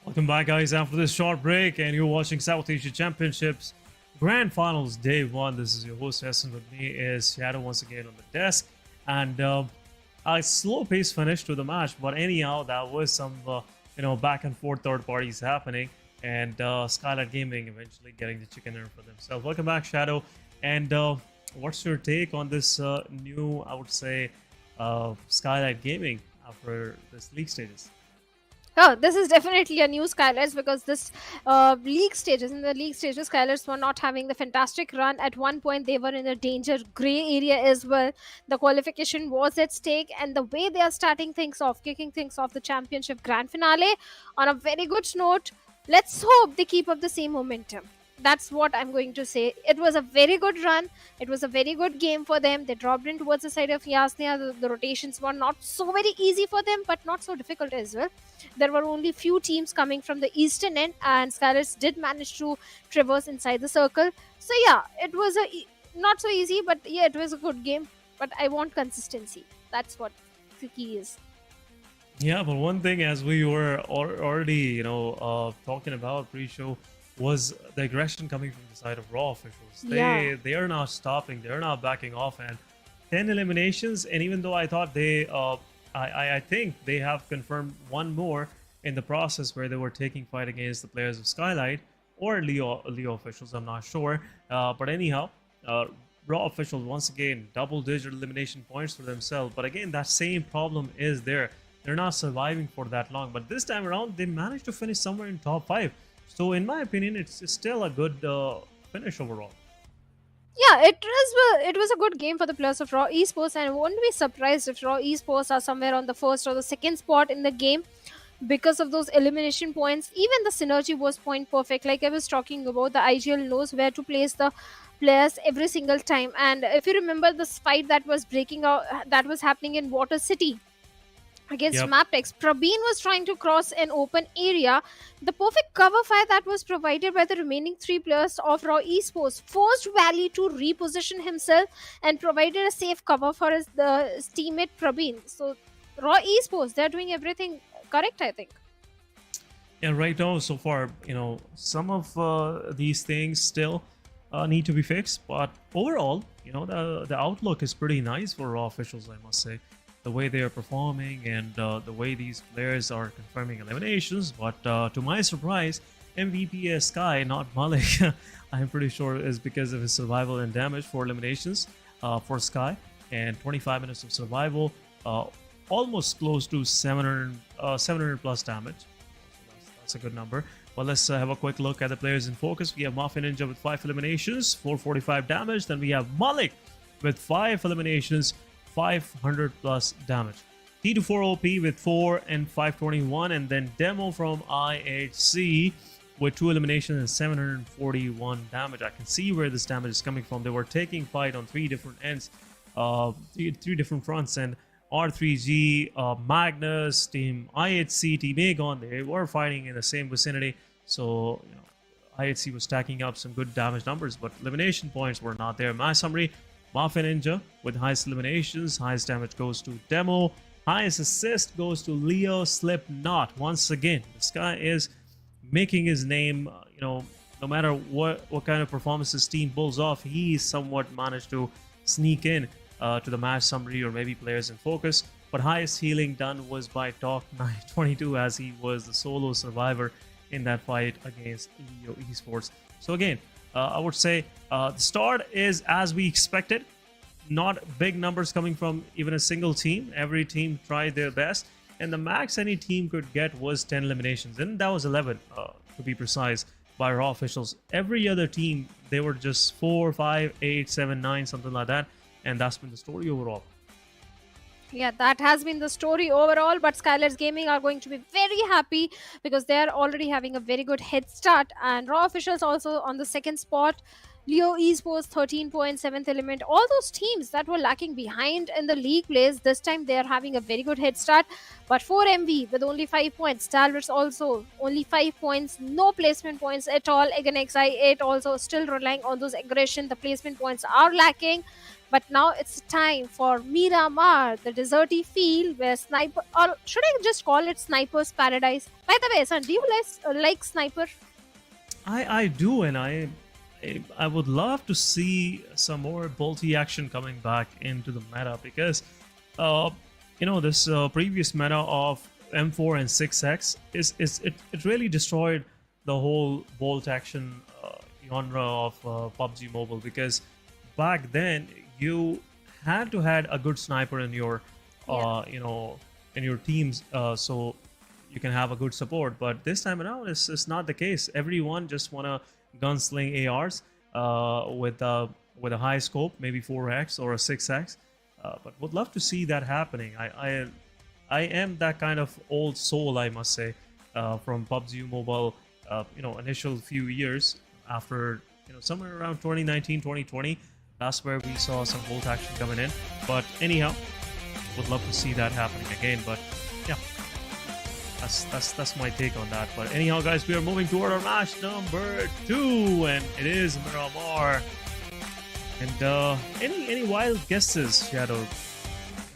Welcome back, guys, after this short break, and you're watching South Asia Championships Grand Finals Day 1. This is your host, Essen. With me is Shadow once again on the desk. And a slow-paced finish to the match, but anyhow, that was some, back and forth third parties happening, and SKYLIGHTZ Gaming eventually getting the chicken dinner for themselves. Welcome back, Shadow. And what's your take on this new, I would say, Skylight Gaming after this league stages. Oh, this is definitely a new SKYLIGHTZ because this league stages, in the league stages, SKYLIGHTZ were not having the fantastic run. At one point, they were in a danger gray area as well. The qualification was at stake, and the way they are starting things off, kicking things off the championship grand finale on a very good note. Let's hope they keep up the same momentum. That's what I'm going to say. It was a very good run. It was a very good game for them. They dropped in towards the side of Yasnia. The rotations were not so very easy for them, but not so difficult as well. There were only few teams coming from the eastern end, and SKYLIGHTZ did manage to traverse inside the circle. So yeah, it was not so easy, but yeah, it was a good game. But I want consistency. That's what the key is. Yeah, but one thing, as we were already, talking about pre-show, was the aggression coming from the side of Raw officials. They are not stopping. They are not backing off. And 10 eliminations. And even though I thought I think they have confirmed one more in the process where they were taking fight against the players of Skylight or Leo officials. I'm not sure. But anyhow, Raw officials once again double-digit elimination points for themselves. But again, that same problem is there. They're not surviving for that long. But this time around, they managed to finish somewhere in top 5. So in my opinion, it's still a good finish overall. Yeah, it was a good game for the players of Raw Esports, and I won't be surprised if Raw Esports are somewhere on the first or the second spot in the game because of those elimination points. Even the synergy was point perfect. Like I was talking about, the IGL knows where to place the players every single time. And if you remember this fight that was breaking out, that was happening in Water City against Mabetex, PubgM was trying to cross an open area. The perfect cover fire that was provided by the remaining 3 players of Raw Esports forced Valley to reposition himself and provided a safe cover for his teammate PubgM. So Raw Esports, they're doing everything correct, I think. Yeah, right now, so far, some of these things still need to be fixed. But overall, the outlook is pretty nice for Raw officials, I must say. The way they are performing and the way these players are confirming eliminations. But to my surprise, MVP is Sky, not Malik. I'm pretty sure is because of his survival and damage for eliminations for Sky. And 25 minutes of survival, almost close to 700 plus damage. So that's a good number. Well, let's have a quick look at the players in focus. We have Mafia Ninja with 5 eliminations, 445 damage. Then we have Malik with 5 eliminations, 500 plus damage. T24 OP with 4 and 521, and then Demo from IHC with 2 eliminations and 741 damage. I can see where this damage is coming from. They were taking fight on 3 different ends, 3 different fronts, and R3G, Magnus, Team IHC, Team Aegon, they were fighting in the same vicinity. So IHC was stacking up some good damage numbers, but elimination points were not there. My summary: Mafia Ninja with highest eliminations, highest damage goes to Demo, highest assist goes to Leo Slipknot. Once again, this guy is making his name, no matter what kind of performance his team pulls off, he somewhat managed to sneak in to the match summary or maybe players in focus. But highest healing done was by Talk922, as he was the solo survivor in that fight against Leo Esports. So again, I would say the start is as we expected. Not big numbers coming from even a single team. Every team tried their best, and the max any team could get was 10 eliminations, and that was 11 to be precise by Raw officials. Every other team, they were just 4, 5, 8, 7, 9, something like that, and that's been the story overall. Yeah, that has been the story overall, but SKYLIGHTZ Gaming are going to be very happy because they are already having a very good head start, and Raw officials also on the second spot. Leo Esports 13 points, 7th element. All those teams that were lacking behind in the league plays, this time they are having a very good head start. But for MV with only 5 points, Stalwart also only 5 points, no placement points at all. Again, XI8 also still relying on those aggression. The placement points are lacking. But now it's time for Miramar, the deserty field where Sniper, or should I just call it Sniper's Paradise? By the way, son, do you like Sniper? I do, and I would love to see some more bolty action coming back into the meta, because this previous meta of M4 and 6X it really destroyed the whole bolt action genre of PUBG Mobile, because back then you had to had a good sniper in your you know, in your teams, so you can have a good support. But this time around, it's not the case. Everyone just wanna gunsling ARs with a high scope, maybe 4x or a 6x. But would love to see that happening. I am that kind of old soul, I must say, from PUBG Mobile. You know, initial few years after, you know, somewhere around 2019, 2020. That's where we saw some Volt action coming in. But anyhow, would love to see that happening again. But yeah, that's my take on that. But anyhow, guys, we are moving toward our match number 2, and it is Miramar. And any wild guesses, Shadow,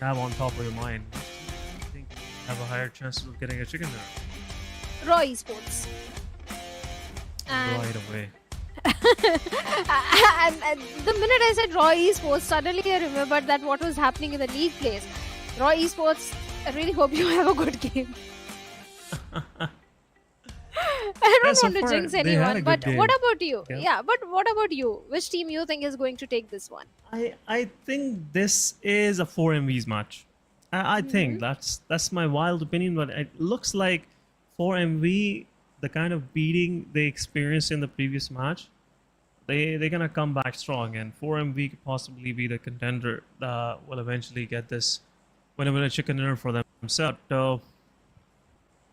have on top of your mind? I think you have a higher chance of getting a chicken there. Raw Esports. Right away. And the minute I said Raw Esports, suddenly I remembered that what was happening in the league plays. Raw Esports, I really hope you have a good game. I don't want to jinx anyone, but what about you? Yeah, but what about you? Which team you think is going to take this one? I think this is a 4MV's match. I think that's my wild opinion, but it looks like 4MV, the kind of beating they experienced in the previous match, they're gonna come back strong, and 4MV could possibly be the contender that will eventually get this win a chicken dinner for themselves.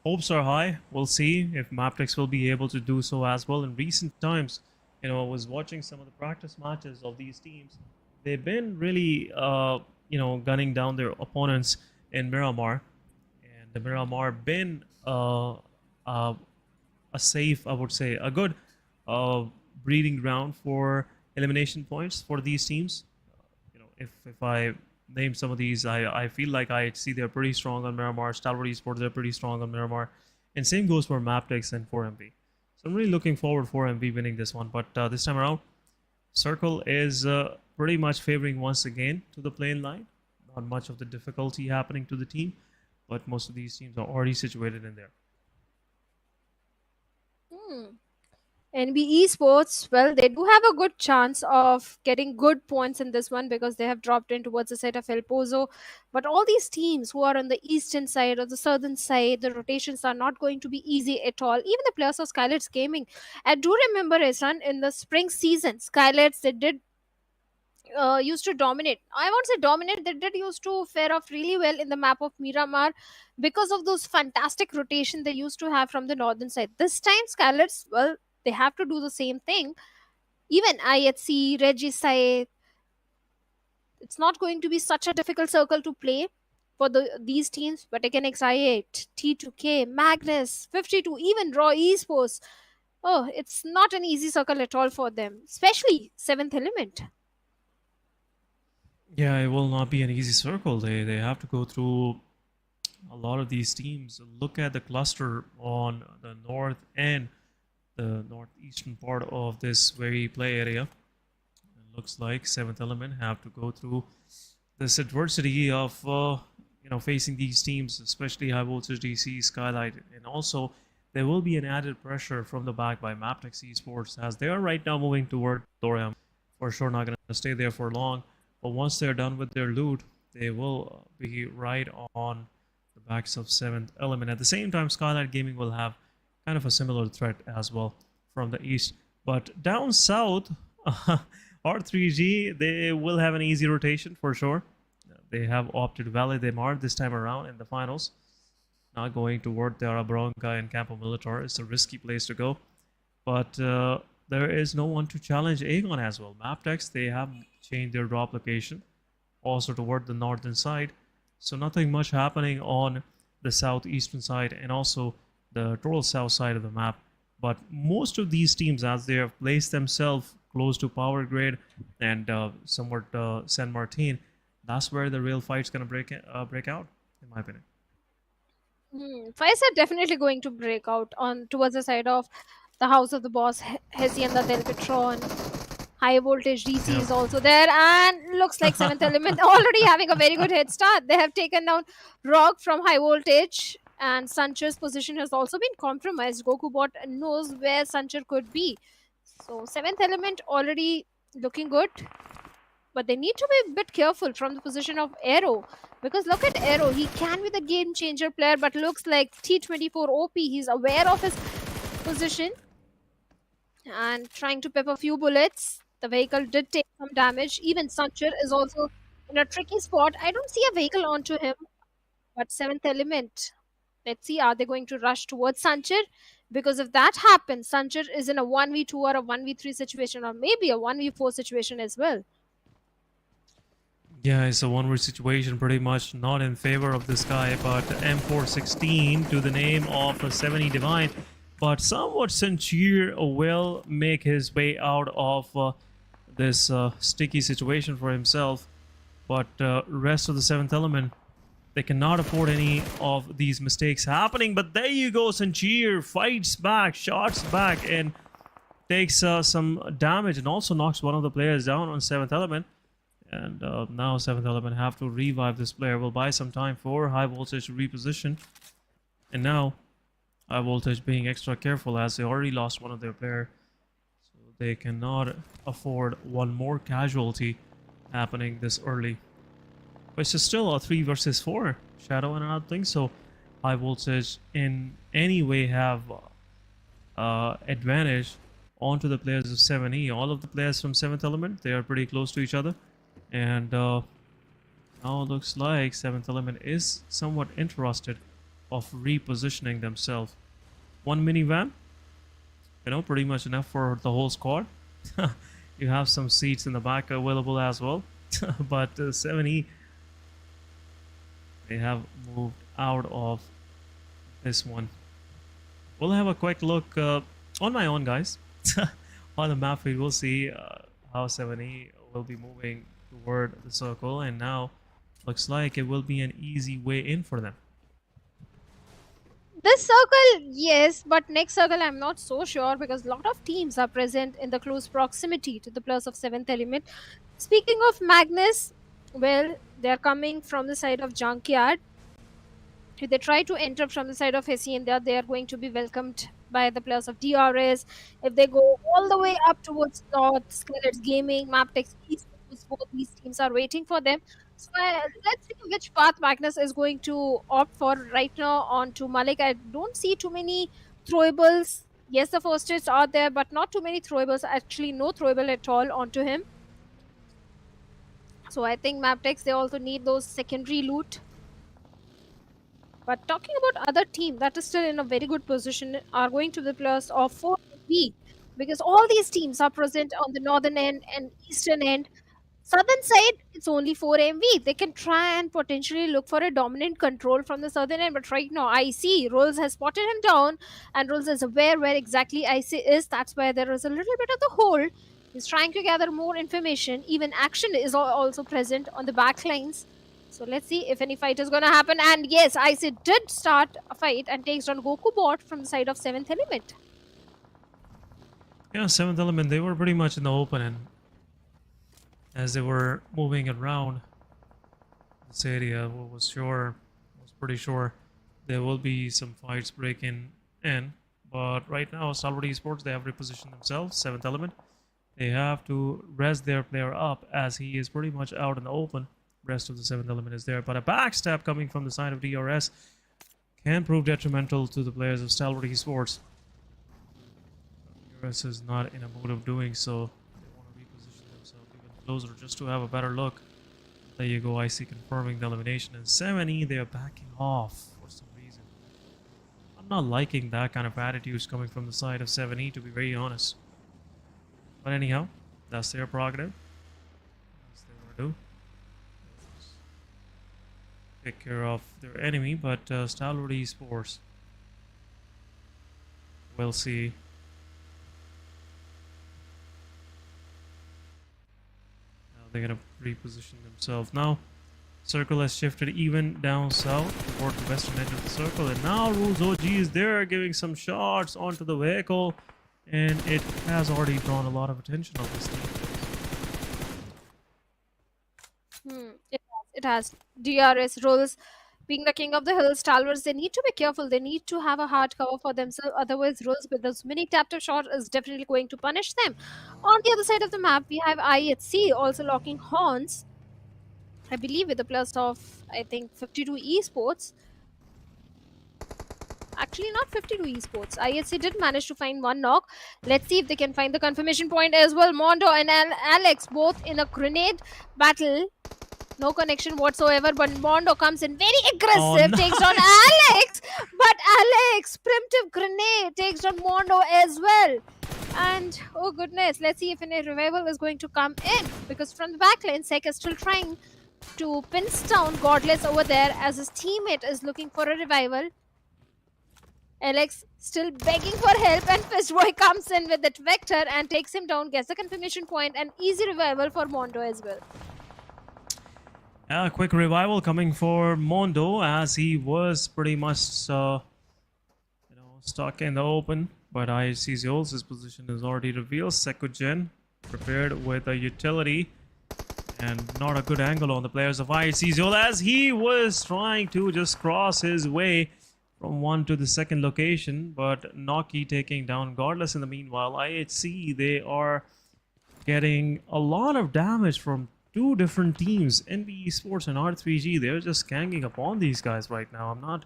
Hopes are high. We'll see if Mabetex will be able to do so as well. In recent times, you know, I was watching some of the practice matches of these teams. They've been really, you know, gunning down their opponents in Miramar, and the Miramar been a safe, I would say, a good breeding ground for elimination points for these teams. You know, if I name some of these, I feel like I see they're pretty strong on Miramar. Stalwart Esports, they're pretty strong on Miramar, and same goes for Mabetex and 4MV. So I'm really looking forward to 4MV winning this one. But this time around, Circle is pretty much favoring once again to the playing line. Not much of the difficulty happening to the team, but most of these teams are already situated in there. NBeSports, well, they do have a good chance of getting good points in this one because they have dropped in towards the side of El Pozo. But all these teams who are on the eastern side or the southern side, the rotations are not going to be easy at all. Even the players of SKYLIGHTZ Gaming. I do remember, Ehsan, in the spring season, SKYLIGHTZ, they did used to dominate. I won't say dominate, they did used to fare off really well in the map of Miramar because of those fantastic rotation they used to have from the northern side. This time, SKYLIGHTZ, well, they have to do the same thing. Even IHC, Regicide, it's not going to be such a difficult circle to play for these teams. But again, XI8, T2K, Magnus, 52, even Raw Esports. Oh, it's not an easy circle at all for them, especially 7th Element. Yeah, it will not be an easy circle. They have to go through a lot of these teams. Look at the cluster on the north and the northeastern part of this very play area. It looks like 7th Element have to go through this adversity of you know, facing these teams, especially High Voltage DC, SKYLIGHTZ, and also there will be an added pressure from the back by Magnus Esports as they are right now moving toward Thorium. For sure, not going to stay there for long, but once they're done with their loot, they will be right on the backs of 7th Element. At the same time, SKYLIGHTZ Gaming will have kind of a similar threat as well from the east. But down south, R3G, they will have an easy rotation for sure. They have opted Valle de Mar this time around in the finals. Not going toward Terra Bronca and Campo Militar. It's a risky place to go. But there is no one to challenge Aegon as well. Mabetex, they have changed their drop location also toward the northern side. So nothing much happening on the southeastern side and also the total south side of the map. But most of these teams, as they have placed themselves close to Power Grid and somewhat San Martin, that's where the real fight's going to break out, in my opinion. Fights are definitely going to break out on towards the side of the House of the Boss, Hacienda del Petron. High Voltage DC is also there, and looks like 7th Element already having a very good head start. They have taken down Rock from High Voltage, and Sancher's position has also been compromised. GokuBot knows where Sancher could be. So 7th Element already looking good. but they need to be a bit careful from the position of Aero, because look at Aero, he can be the game changer player, but looks like T24 OP. He's aware of his position and trying to pep a few bullets. The vehicle did take some damage. Even Sanchar is also in a tricky spot. I don't see a vehicle onto him, but 7th element. Let's see, are they going to rush towards Sanchar? Because if that happens, Sanchar is in a 1v2 or a 1v3 situation, or maybe a 1v4 situation as well. Yeah, it's a one-word situation, pretty much not in favor of this guy, but M416 to the name of a 70 Divine. But somewhat Sanchar will make his way out of this sticky situation for himself. But rest of the 7th element, they cannot afford any of these mistakes happening. But there you go, Sanchar fights back, shots back, and takes some damage, and also knocks one of the players down on 7th element. And now 7th element have to revive this player. Will buy some time for High Voltage to reposition. And now High Voltage being extra careful, as they already lost one of their players, so they cannot afford one more casualty happening this early. But it's still a 3 versus 4 Shadow, and I don't think so High Voltage in any way have advantage onto the players of 7E. All of the players from 7th element, they are pretty close to each other. And now looks like 7th element is somewhat interested of repositioning themselves. One minivan, you know, pretty much enough for the whole squad. You have some seats in the back available as well. But 7E, they have moved out of this one. We'll have a quick look on my own, guys. On the map feed, we'll see how 7E will be moving toward the circle, and now looks like it will be an easy way in for them. This circle, yes, but next circle I'm not so sure, because a lot of teams are present in the close proximity to the players of 7th element. Speaking of Magnus, well, they're coming from the side of Junkyard. If they try to enter from the side of Hacienda, they are going to be welcomed by the players of DRS. If they go all the way up towards North, SKYLIGHTZ Gaming, Mabetex, both these teams are waiting for them. So let's see which path Magnus is going to opt for right now on to Malik. I don't see too many throwables. Yes, the first hits are there, but not too many throwables. Actually, no throwable at all onto him. So I think Mabetex, they also need those secondary loot. But talking about other team that is still in a very good position are going to the players of 4B, because all these teams are present on the northern end and eastern end. Southern side, it's only 4 MV. They can try and potentially look for a dominant control from the southern end. But right now, IC, Rolls has spotted him down, and Rolls is aware where exactly IC is. That's why there is a little bit of the hole. He's trying to gather more information. Even action is also present on the back lines. So let's see if any fight is going to happen. And yes, IC did start a fight and takes down Goku Bot from the side of 7th element. Yeah, 7th element, they were pretty much in the open, and as they were moving around this area, was pretty sure there will be some fights breaking in. But right now, Stalwart Esports, they have repositioned themselves. 7th element, they have to res their player up, as he is pretty much out in the open. Rest of the 7th element is there, but a backstab coming from the side of DRS can prove detrimental to the players of Stalwart Esports. DRS is not in a mood of doing so. Closer just to have a better look. There you go, IC confirming the elimination, and 7E, they are backing off for some reason. I'm not liking that kind of attitudes coming from the side of 7E, to be very honest. But anyhow, that's their prerogative. As they want to do. Take care of their enemy, but Stalwart Esports, we'll see. They're going to reposition themselves. Now, circle has shifted even down south toward the western edge of the circle. And now Rules OG is there, giving some shots onto the vehicle. And it has already drawn a lot of attention of this team. It has. DRS Rules being the king of the hill, Stalwarts, they need to be careful. They need to have a hard cover for themselves. Otherwise, rules with this mini tap-tap shot is definitely going to punish them. On the other side of the map, we have IHC also locking horns. I believe with the plus of, I think, 52 Esports. Actually, not 52 Esports. IHC did manage to find one knock. Let's see if they can find the confirmation point as well. Mondo and Alex both in a grenade battle. No connection whatsoever, but Mondo comes in very aggressive, takes down Alex. But Alex, primitive grenade, takes down Mondo as well. And oh goodness, let's see if any revival is going to come in. Because from the backline, Sek is still trying to pin down Godless over there as his teammate is looking for a revival. Alex still begging for help, and Fistboy comes in with that Vector and takes him down, gets the confirmation point, and easy revival for Mondo as well. A quick revival coming for Mondo as he was pretty much stuck in the open. But IHC Zeus, his position is already revealed. Sekugen prepared with a utility. And not a good angle on the players of IHC Zeus as he was trying to just cross his way from one to the second location. But Noki taking down Godless in the meanwhile. IHC, they are getting a lot of damage from two different teams. NBeSports and R3G, they're just ganging upon these guys right now. I'm not,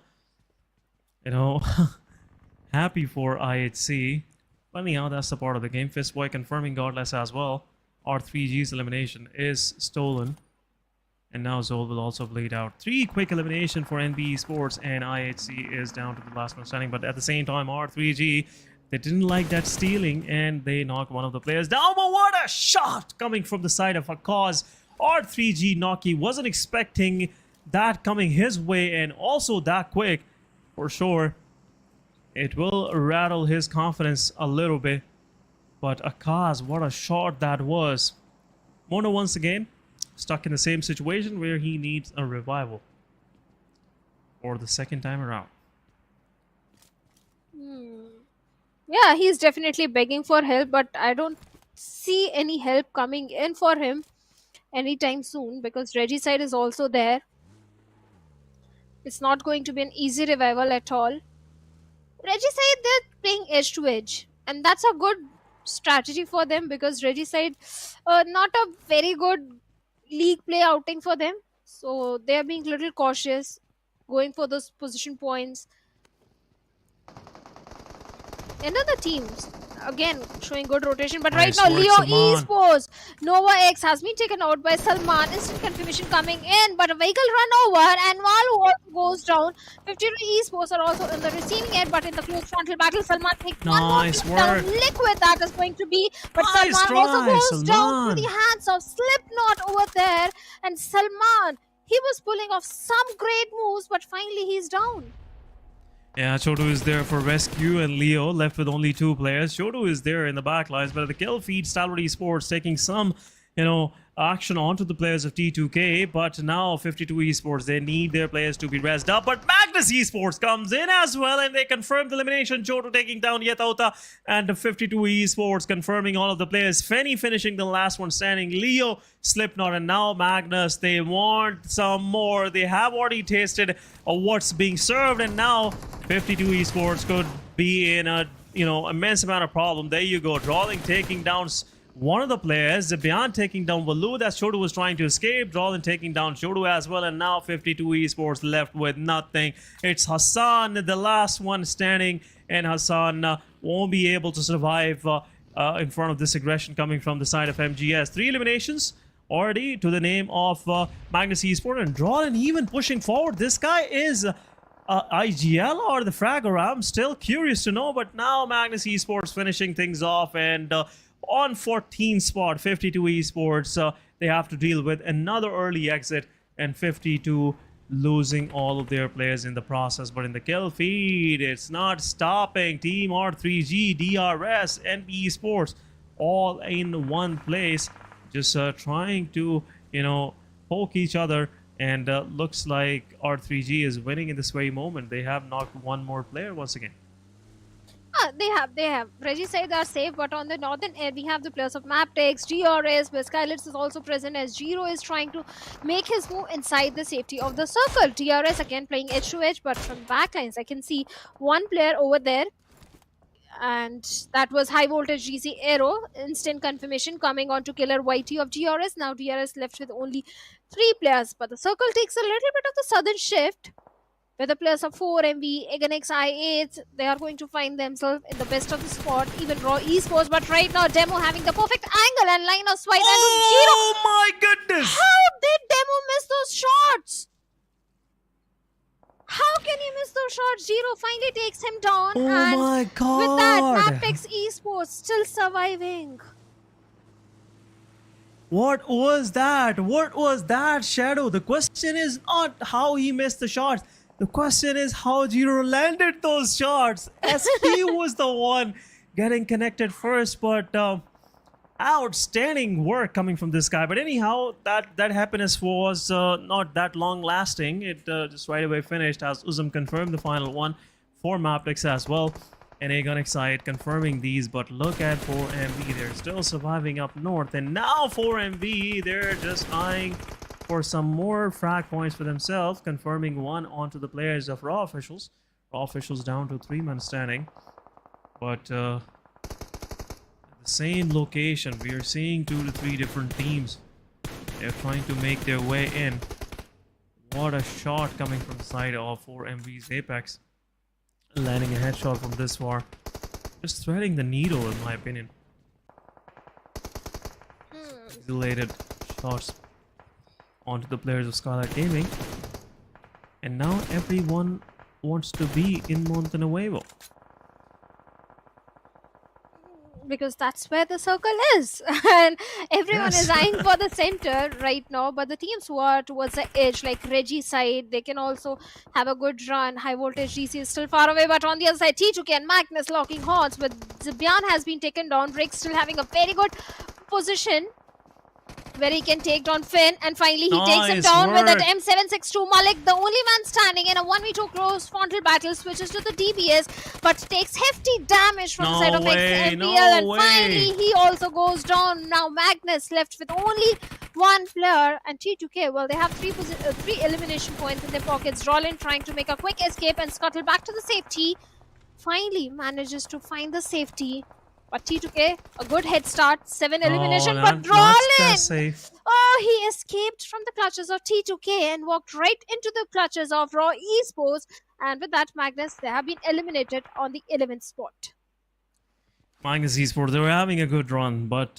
happy for IHC. But anyhow, that's the part of the game. Fistboy confirming Godless as well. R3G's elimination is stolen. And now Zol will also bleed out. 3 quick elimination for NBeSports, and IHC is down to the last man standing. But at the same time, R3G, they didn't like that stealing, and they knocked one of the players down. But what a shot coming from the side of Akaz. R3G Noki wasn't expecting that coming his way, and also that quick. For sure, it will rattle his confidence a little bit. But Akaz, what a shot that was. Mono once again stuck in the same situation where he needs a revival for the second time around. Yeah, he's definitely begging for help, but I don't see any help coming in for him anytime soon because Regicide is also there. It's not going to be an easy revival at all. Regicide, they're playing edge to edge, and that's a good strategy for them because Regicide, not a very good league play outing for them, so they are being a little cautious, going for those position points. Another teams again showing good rotation, but Nice right now work, Leo Salman. Esports Nova X has been taken out by Salman. Instant confirmation coming in, but a vehicle run over and Walu also goes down. 52 Esports are also in the receiving end, but in the close frontal battle, Salman takes one more Nice hit down. work. Liquid that is going to be, but Nice Salman also try, goes down Salman. to the hands of Slipknot over there, and Salman, he was pulling off some great moves, but finally he's down. Yeah, Chotu is there for rescue, and Leo left with only 2 players. Chotu is there in the back lines, but at the kill feed, Stalwart Esports taking some, action onto the players of T2K. But now 52 Esports, they need their players to be rezzed up. But Magnus Esports comes in as well, and they confirm the elimination. Chotu taking down Yetauta, and 52 Esports confirming all of the players. Fenny finishing the last one standing. Leo, Slipknot, and now Magnus. They want some more. They have already tasted what's being served, and now 52 Esports could be in a immense amount of problem. There you go. Drawling taking down one of the players. Beyond taking down Valu, that Shodu was trying to escape. Drawling taking down Shodu as well, and now 52 Esports left with nothing. It's Hassan, the last one standing, and Hassan won't be able to survive in front of this aggression coming from the side of MGS. 3 eliminations already to the name of Magnus Esports, and Drawling even pushing forward. This guy is IGL or the Fragger? I'm still curious to know, but now Magnus Esports finishing things off, and on 14th spot, 52 Esports, they have to deal with another early exit, and 52 losing all of their players in the process. But in the kill feed, it's not stopping. Team R3G, DRS, NBeSports, all in one place, just trying to, poke each other. And looks like R3G is winning in this very moment. They have knocked one more player once again. They have. Reggie said they are safe, but on the northern air, we have the players of Mabetex, DRS, where SKYLIGHTZ is also present as Giro is trying to make his move inside the safety of the circle. DRS again playing edge to edge, but from backlines, I can see one player over there, and that was high voltage GC Aero. Instant confirmation coming on to killer YT of DRS. Now DRS left with only 3 players, but the circle takes a little bit of the southern shift, where the players of 4MV, Aganex I8, they are going to find themselves in the best of the spot, even Raw Esports. But right now, Demo having the perfect angle and line of sight. Oh my goodness! How did Demo miss those shots? How can he miss those shots? Giro finally takes him down. Oh and my god! with that, Mabetex Esports still surviving. What was that? What was that, Shadow? The question is not how he missed the shots. The question is how Giro landed those shots. As he was the one getting connected first, but outstanding work coming from this guy. But anyhow, that happiness was not that long lasting. It just right away finished as Uzum confirmed the final one for Mabetex as well. And Aegon Excite confirming these, but look at 4MV, they're still surviving up north, and now 4MV, they're just eyeing for some more frag points for themselves, confirming one onto the players of Raw Officials. Raw Officials down to 3-man standing, but at the same location, we are seeing 2 to 3 different teams. They're trying to make their way in. What a shot coming from the side of 4MV's Apex. Landing a headshot from this far. Just threading the needle, in my opinion. Exhilarated shots onto the players of SKYLIGHTZ Gaming. And now everyone wants to be in Montenuevo. Because that's where the circle is. And everyone Yes. is eyeing for the center right now. But the teams who are towards the edge, like Reggie's side, they can also have a good run. High voltage GC is still far away. But on the other side, T2K and Magnus locking horns. But Zibian has been taken down. Rick still having a very good position, where he can take down Finn, and finally he takes him Nice down with that work. M762. Malik, the only man standing in a 1v2 close frontal battle, switches to the DBS, but takes hefty damage from the side of PMPL, and finally he also goes down. Now Magnus left with only 1 player, and T2K, well, they have 3 elimination points in their pockets. Rollin trying to make a quick escape and scuttle back to the safety. Finally manages to find the safety. But T2K, a good head start, 7 elimination, but Rollin! Oh, he escaped from the clutches of T2K and walked right into the clutches of Raw Esports. And with that, Magnus, they have been eliminated on the 11th spot. Magnus Esports, they were having a good run, but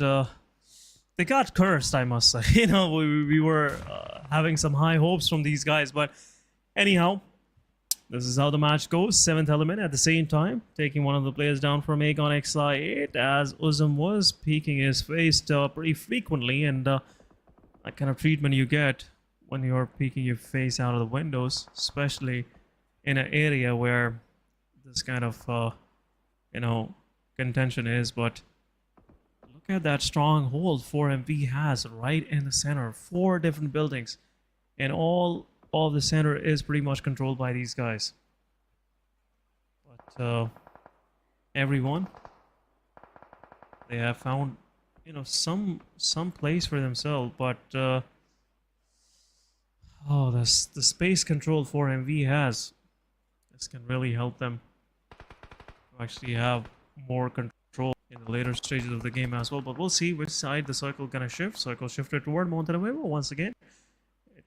they got cursed, I must say. You know, we were having some high hopes from these guys, but anyhow, this is how the match goes. 7th element at the same time, taking one of the players down from Aegon XI8, as Uzum was peeking his face pretty frequently, and that kind of treatment you get when you're peeking your face out of the windows, especially in an area where this kind of, you know, contention is. But look at that stronghold 4MV has right in the center. 4 different buildings, and all of the center is pretty much controlled by these guys. But everyone, they have found, you know, some place for themselves. But oh, the space control 4MV has, this can really help them to actually have more control in the later stages of the game as well. But we'll see which side the circle gonna shift. Circle shifted toward Montenuevo once again.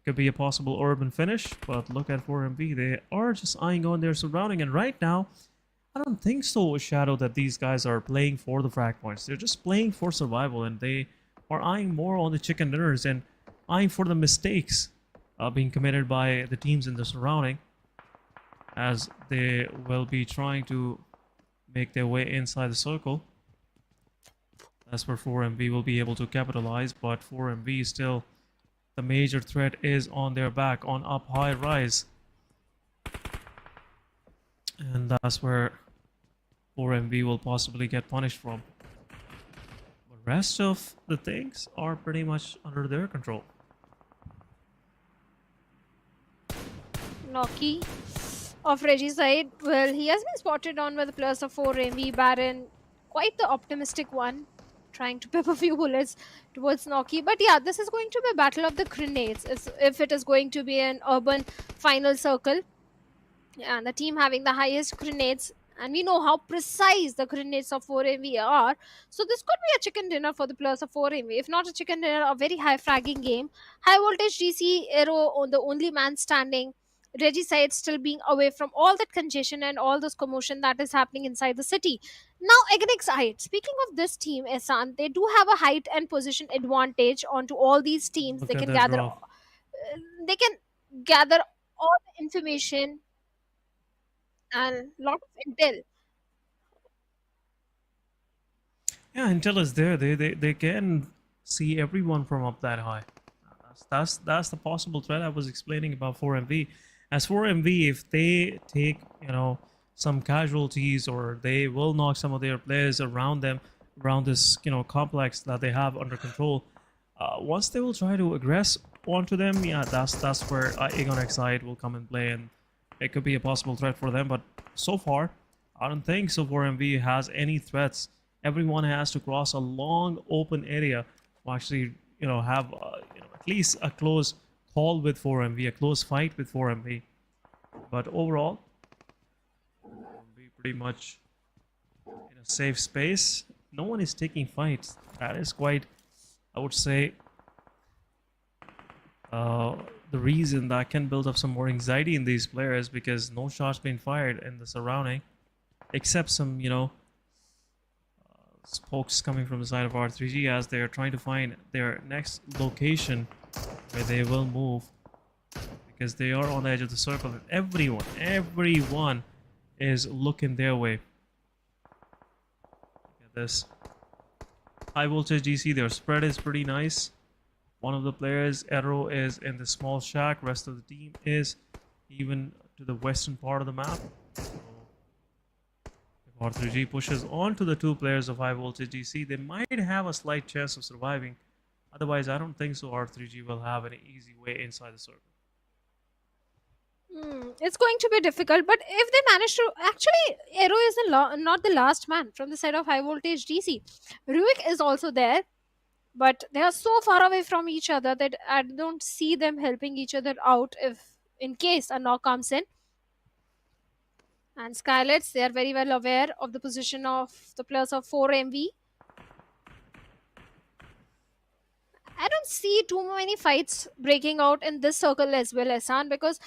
Could be a possible urban finish, but look at 4MV. They are just eyeing on their surrounding, and right now, I don't think so, Shadow, that these guys are playing for the frag points. They're just playing for survival, and they are eyeing more on the chicken dinners and eyeing for the mistakes being committed by the teams in the surrounding, as they will be trying to make their way inside the circle. That's where 4MV will be able to capitalize, but 4MV still, the major threat is on their back, on up high rise. And that's where 4MV will possibly get punished from. The rest of the things are pretty much under their control. Noki of Regicide. Well, he has been spotted on with a plus of 4 MV Baron. Quite the optimistic one, trying to pep a few bullets towards Noki. But yeah, this is going to be a battle of the grenades. If it is going to be an urban final circle, and the team having the highest grenades, and we know how precise the grenades of 4MV are, so this could be a chicken dinner for the players of 4MV. If not a chicken dinner, a very high fragging game. High voltage DC Aero on the only man standing, Regicide still being away from all that congestion and all this commotion that is happening inside the city. Now Exide, speaking of this team, Esan, they do have a height and position advantage onto all these teams. Look at that draw. They can gather all the information and lot of intel. Yeah, intel is there. They can see everyone from up that high. That's the possible threat I was explaining about 4MV. As 4MV, if they take some casualties, or they will knock some of their players around them, around this complex that they have under control, once they will try to aggress onto them, yeah, that's where Aegon Exide will come and play, and it could be a possible threat for them. But so far, I don't think so 4MV has any threats. Everyone has to cross a long open area to actually have at least a close call with 4MV, a close fight with 4MV. But overall, be pretty much in a safe space. No one is taking fights. That is quite, I would say, the reason that can build up some more anxiety in these players, because no shots being fired in the surrounding, except some spokes coming from the side of R3G as they are trying to find their next location where they will move, because they are on the edge of the circle and everyone is looking their way. Look at this. High voltage DC, their spread is pretty nice. One of the players, Arrow, is in the small shack. Rest of the team is even to the western part of the map. So if R3G pushes on to the two players of high voltage DC, they might have a slight chance of surviving. Otherwise, I don't think so R3G will have an easy way inside the circle. It's going to be difficult, but if they manage to... Actually, Aero is not the last man from the side of high voltage DC. Ruik is also there, but they are so far away from each other that I don't see them helping each other out if in case a knock comes in. And SKYLIGHTZ, they are very well aware of the position of the players of 4MV. I don't see too many fights breaking out in this circle as well, Ehsan, because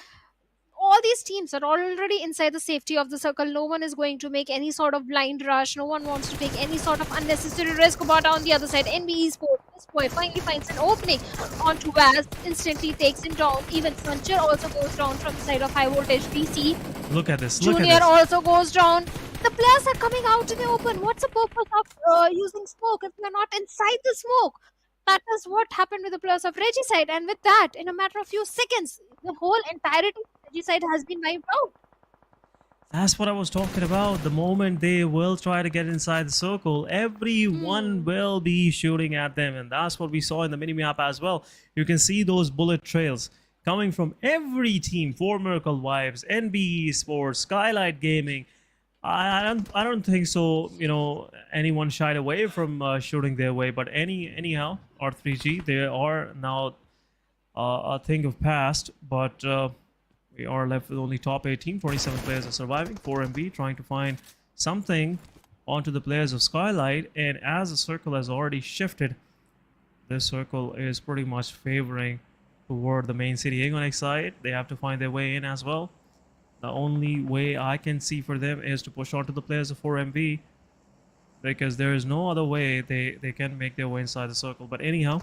all these teams are already inside the safety of the circle. No one is going to make any sort of blind rush. No one wants to take any sort of unnecessary risk. But on the other side, NBeSports, this boy finally finds an opening onto Vaz, instantly takes him down. Even Sancher also goes down from the side of high voltage DC. Look at this. Junior also goes down. The players are coming out in the open. What's the purpose of using smoke if they're not inside the smoke? That is what happened with the players of Regicide, and with that, in a matter of few seconds, the whole entirety of Regicide has been wiped out. That's what I was talking about. The moment they will try to get inside the circle, everyone will be shooting at them, and that's what we saw in the minimap as well. You can see those bullet trails coming from every team. 4 Miracle Wives, NBeSports, SKYLIGHTZ Gaming. I don't think so. Anyone shied away from shooting their way, but anyhow, R3G, they are now a thing of past. But we are left with only top 18. 47 players are surviving. 4MV trying to find something onto the players of SKYLIGHTZ, and as the circle has already shifted, this circle is pretty much favoring toward the main city. Aegon Exide, they have to find their way in as well. The only way I can see for them is to push on to the players of 4MV, because there is no other way they can make their way inside the circle. But anyhow,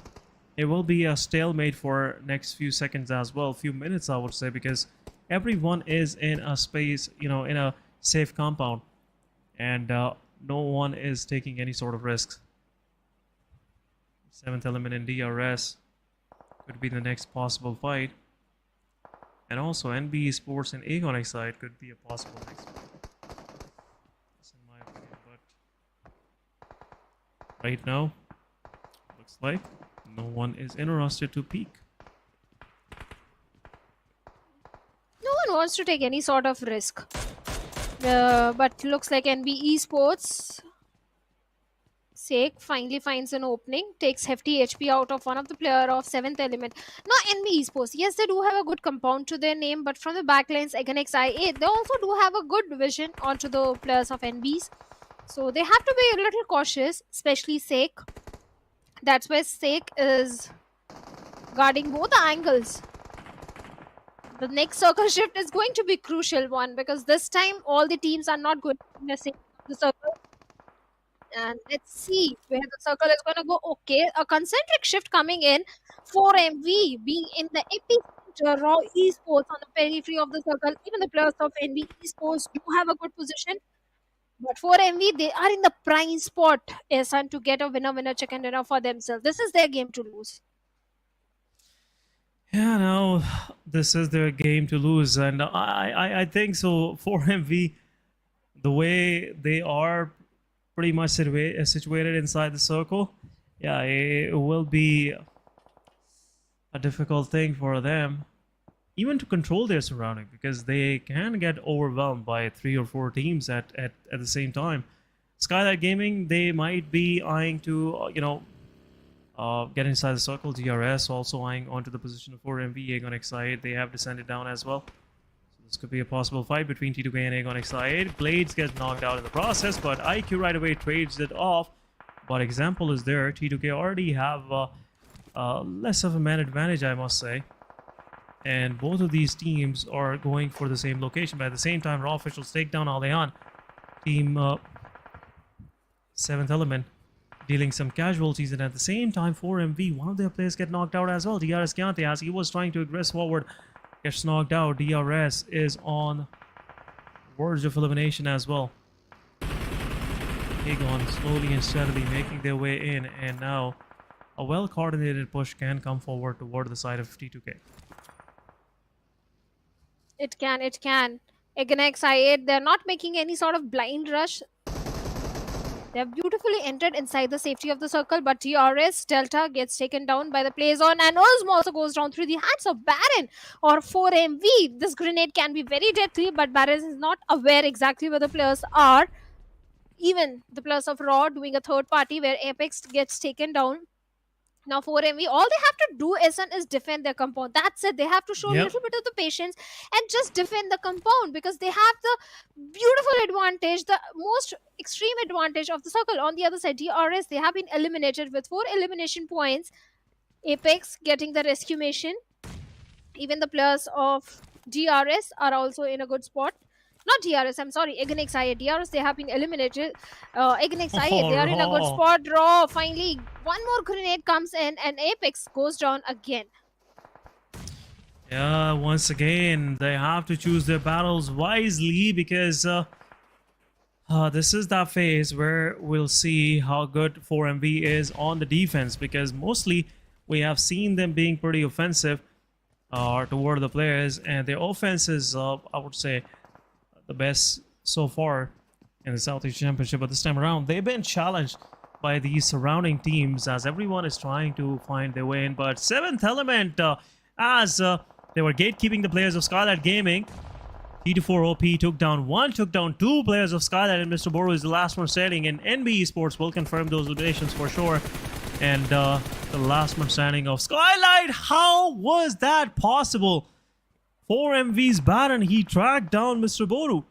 it will be a stalemate for next few seconds as well, few minutes I would say, because everyone is in a space, in a safe compound, and no one is taking any sort of risks. 7th element in DRS could be the next possible fight. And also, NBeSports and Aegon Exide could be a possible next one. That's in my opinion, but right now, looks like no one is interested to peek. No one wants to take any sort of risk. But looks like NBeSports SAC finally finds an opening, takes hefty HP out of one of the player of 7th element. Now NBeSports, yes, they do have a good compound to their name, but from the backlines against XIA, they also do have a good vision onto the players of NBs. So they have to be a little cautious, especially SAC. That's why SAC is guarding both angles. The next circle shift is going to be crucial one, because this time all the teams are not going to messing the circle. And let's see where the circle is going to go. Okay, a concentric shift coming in. 4MV being in the epicenter, Raw Esports on the periphery of the circle. Even the players of NBeSports do have a good position. But 4MV, they are in the prime spot, Ehsan, to get a winner chicken dinner for themselves. This is their game to lose. Yeah, no, this is their game to lose, and I think so. 4MV, the way they are pretty much situated inside the circle, yeah, it will be a difficult thing for them, even to control their surrounding, because they can get overwhelmed by 3 or 4 teams at the same time. SKYLIGHTZ Gaming, they might be eyeing to, get inside the circle. DRS also eyeing onto the position of 4MV. Aegon Excited, they have descended down as well. So this could be a possible fight between T2K and Aegon Excited. Blades gets knocked out in the process, but IQ right away trades it off. But example is there. T2K already have less of a man advantage, I must say. And both of these teams are going for the same location. But at the same time, Raw officials take down Aleon. Team 7th element dealing some casualties, and at the same time 4MV, one of their players get knocked out as well. DRS Kyante, as he was trying to aggress forward, gets knocked out. DRS is on verge of elimination as well. Aegon slowly and steadily making their way in, and now a well-coordinated push can come forward toward the side of T2K. It can. Aegon Excited, they're not making any sort of blind rush. They have beautifully entered inside the safety of the circle, but DRS Delta gets taken down by the plays on, and Osmo also goes down through the hands of Baron or 4MV. This grenade can be very deadly, but Baron is not aware exactly where the players are. Even the players of Raw doing a third party where Apex gets taken down. Now 4MV, all they have to do is defend their compound. That's it. They have to show a little bit of the patience and just defend the compound, because they have the beautiful advantage, the most extreme advantage of the circle. On the other side, DRS, they have been eliminated with 4 elimination points. Apex getting the rescue mission. Even the players of DRS are also in a good spot. Not DRS, I'm sorry, Aegon Excited. DRS, they have been eliminated. Aegon Excited, they are in a good spot. Raw, finally, one more grenade comes in, and Apex goes down again. Yeah, once again, they have to choose their battles wisely, because this is that phase where we'll see how good 4MV is on the defense, because mostly we have seen them being pretty offensive toward the players, and their offense is, I would say, the best so far in the Southeast Championship. But this time around, they've been challenged by these surrounding teams, as everyone is trying to find their way in. But 7th element, as they were gatekeeping the players of SKYLIGHTZ Gaming, T24 OP took down 1, took down 2 players of SKYLIGHTZ, and Mr. Boru is the last one standing, and NBeSports will confirm those eliminations for sure. And the last one standing of SKYLIGHTZ, how was that possible? 4MV's Baron, he tracked down Mr. Boru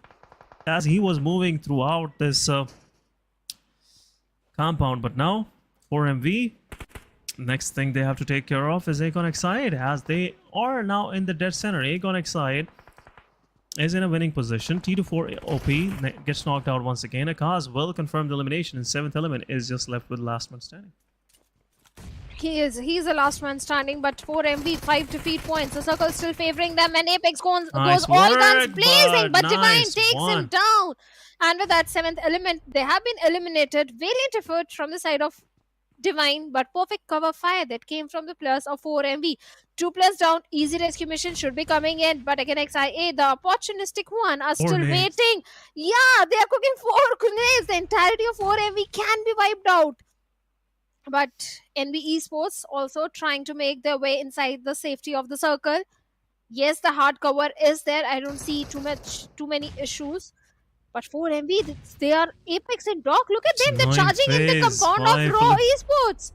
as he was moving throughout this compound. But now 4MV, next thing they have to take care of is Aegon Excited, as they are now in the dead center. Aegon Excited is in a winning position. T24 OP gets knocked out once again. Akaz will confirm the elimination, and 7th element is just left with last man standing. He's the last man standing, but 4MV 5 defeat points. The circle still favoring them, and Apex goes all guns blazing, but Divine takes him down. And with that 7th element, they have been eliminated. Valiant effort from the side of Divine, but perfect cover fire that came from the players of 4MV. 2 players down, easy rescue mission should be coming in, but again XIA, the opportunistic one, are still waiting. Yeah, they are cooking 4 grenades. The entirety of 4MV can be wiped out. But NBeSports also trying to make their way inside the safety of the circle. Yes, the hard cover is there. I don't see too many issues. But 4MB, they are apex in block. Look at It's them. They're ninth charging in the phase. compound of Raw Esports.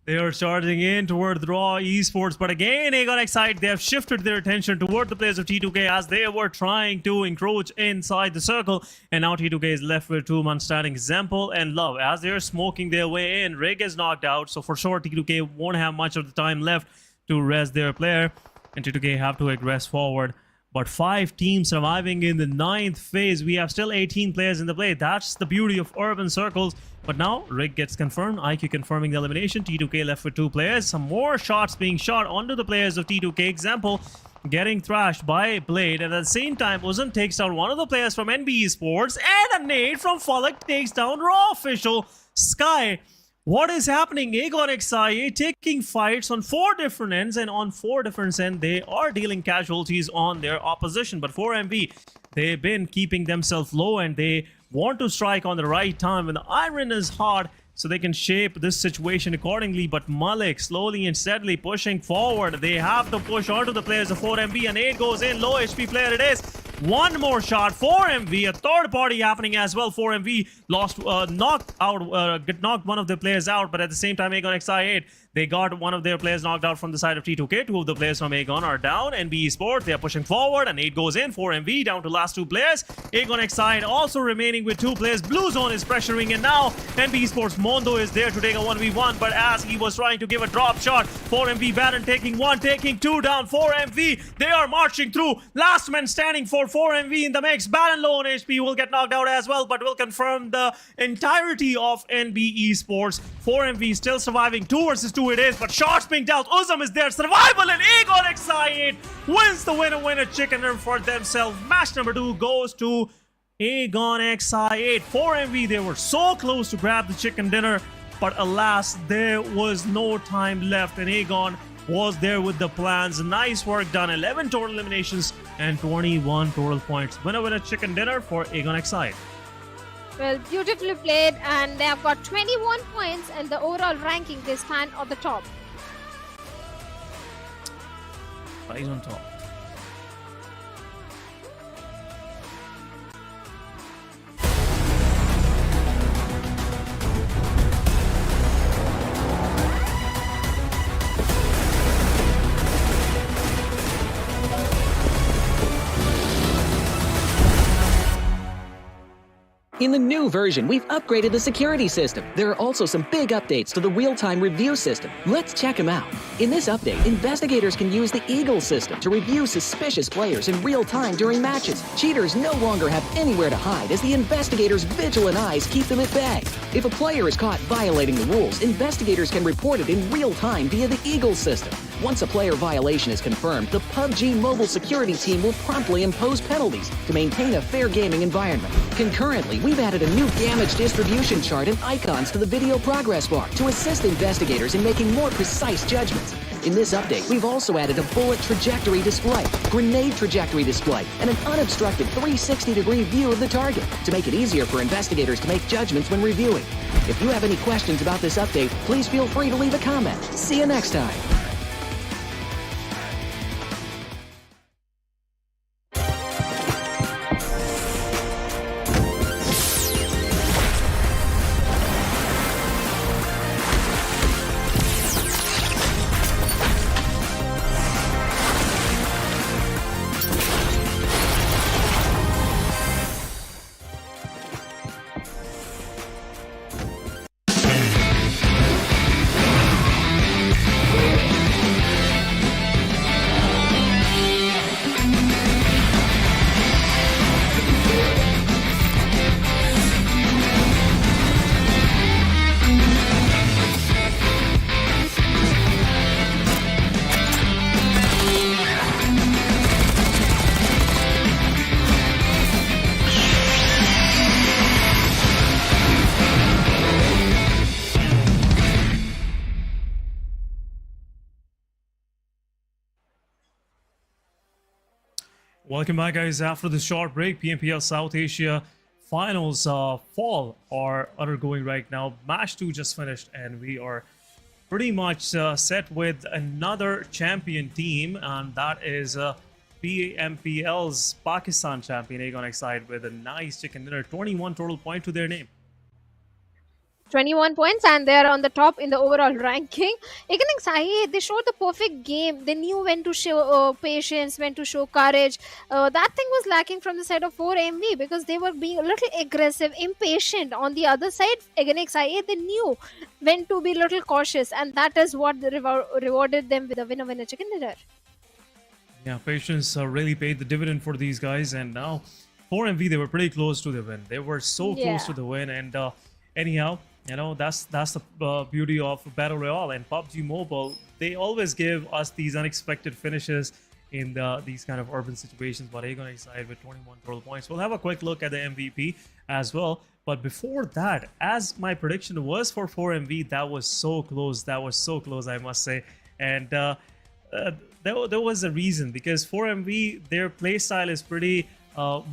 They are charging in toward Raw Esports, but again, AgonXide, they have shifted their attention toward the players of T2K as they were trying to encroach inside the circle, and now T2K is left with two men standing, Zemple and Love, as they are smoking their way in. Rig is knocked out, so for sure T2K won't have much of the time left to rest their player, and T2K have to aggress forward. But 5 teams surviving in the 9th phase. We have still 18 players in the play. That's the beauty of urban circles. But now, Rig gets confirmed. IQ confirming the elimination. T2K left with 2 players. Some more shots being shot onto the players of T2K. Example, getting thrashed by Blade. And at the same time, Uzum takes down one of the players from NBeSports. And a nade from Falak takes down Raw official Sky. What is happening? AgonXI taking fights on 4 different ends, and on 4 different ends, they are dealing casualties on their opposition. But 4MV, they've been keeping themselves low, and they want to strike on the right time when the iron is hot, so they can shape this situation accordingly. But Malik slowly and steadily pushing forward. They have to push onto the players of 4MV, and 8 goes in. Low HP player it is. One more shot. 4MV, a third party happening as well. 4MV lost, knocked one of their players out, but at the same time, AgonXI8, they got one of their players knocked out from the side of T2K. 2 of the players from Agon are down. NBeSports, they are pushing forward, and 8 goes in. 4MV down to last 2 players. AgonXI also remaining with 2 players. Blue Zone is pressuring, and now NBeSports Mondo is there to take a 1v1, but as he was trying to give a drop shot, 4MV Baron taking 1, taking 2 down. 4MV, they are marching through. Last man standing for 4MV in the mix. Baron low on HP will get knocked out as well, but will confirm the entirety of NBeSports. 4MV still surviving. 2 versus 2 it is, but shots being dealt. Uzum is there. Survival, and AgonXI8 wins the winner chicken dinner for themselves. Match number 2 goes to AgonXI8. 4MV, they were so close to grab the chicken dinner, but alas, there was no time left, and Agon was there with the plans. Nice work done. 11 total eliminations and 21 total points. Winner chicken dinner for AgonXI8. Well, beautifully played, and they have got 21 points, and the overall ranking, they stand at the top. Right on top. In the new version, we've upgraded the security system. There are also some big updates to the real-time review system. Let's check them out. In this update, investigators can use the Eagle system to review suspicious players in real time during matches. Cheaters no longer have anywhere to hide as the investigators' vigilant eyes keep them at bay. If a player is caught violating the rules, investigators can report it in real time via the Eagle system. Once a player violation is confirmed, the PUBG Mobile security team will promptly impose penalties to maintain a fair gaming environment. Concurrently, we've added a new damage distribution chart and icons to the video progress bar to assist investigators in making more precise judgments. In this update, we've also added a bullet trajectory display, grenade trajectory display, and an unobstructed 360-degree view of the target to make it easier for investigators to make judgments when reviewing. If you have any questions about this update, please feel free to leave a comment. See you next time. Welcome back, guys. After the short break, PMPL South Asia finals fall are undergoing right now. Match 2 just finished, and we are pretty much set with another champion team, and that is PMPL's Pakistan champion Erangel with a nice chicken dinner, 21 total point to their name. 21 points, and they're on the top in the overall ranking. HIGHVOLTAGE, they showed the perfect game. They knew when to show patience, when to show courage. That thing was lacking from the side of 4MV because they were being a little aggressive, impatient. On the other side, HIGHVOLTAGE, they knew when to be a little cautious, and that is what rewarded them with a winner chicken dinner. Yeah, patience really paid the dividend for these guys, and now 4MV, they were pretty close to the win. They were so close to the win, and anyhow, you know, that's the beauty of Battle Royale and PUBG Mobile. They always give us these unexpected finishes in these kind of urban situations. But HIGHVOLTAGE with 21 total points. We'll have a quick look at the MVP as well. But before that, as my prediction was for 4MV, that was so close. That was so close, I must say. And there was a reason, because 4MV, their playstyle is pretty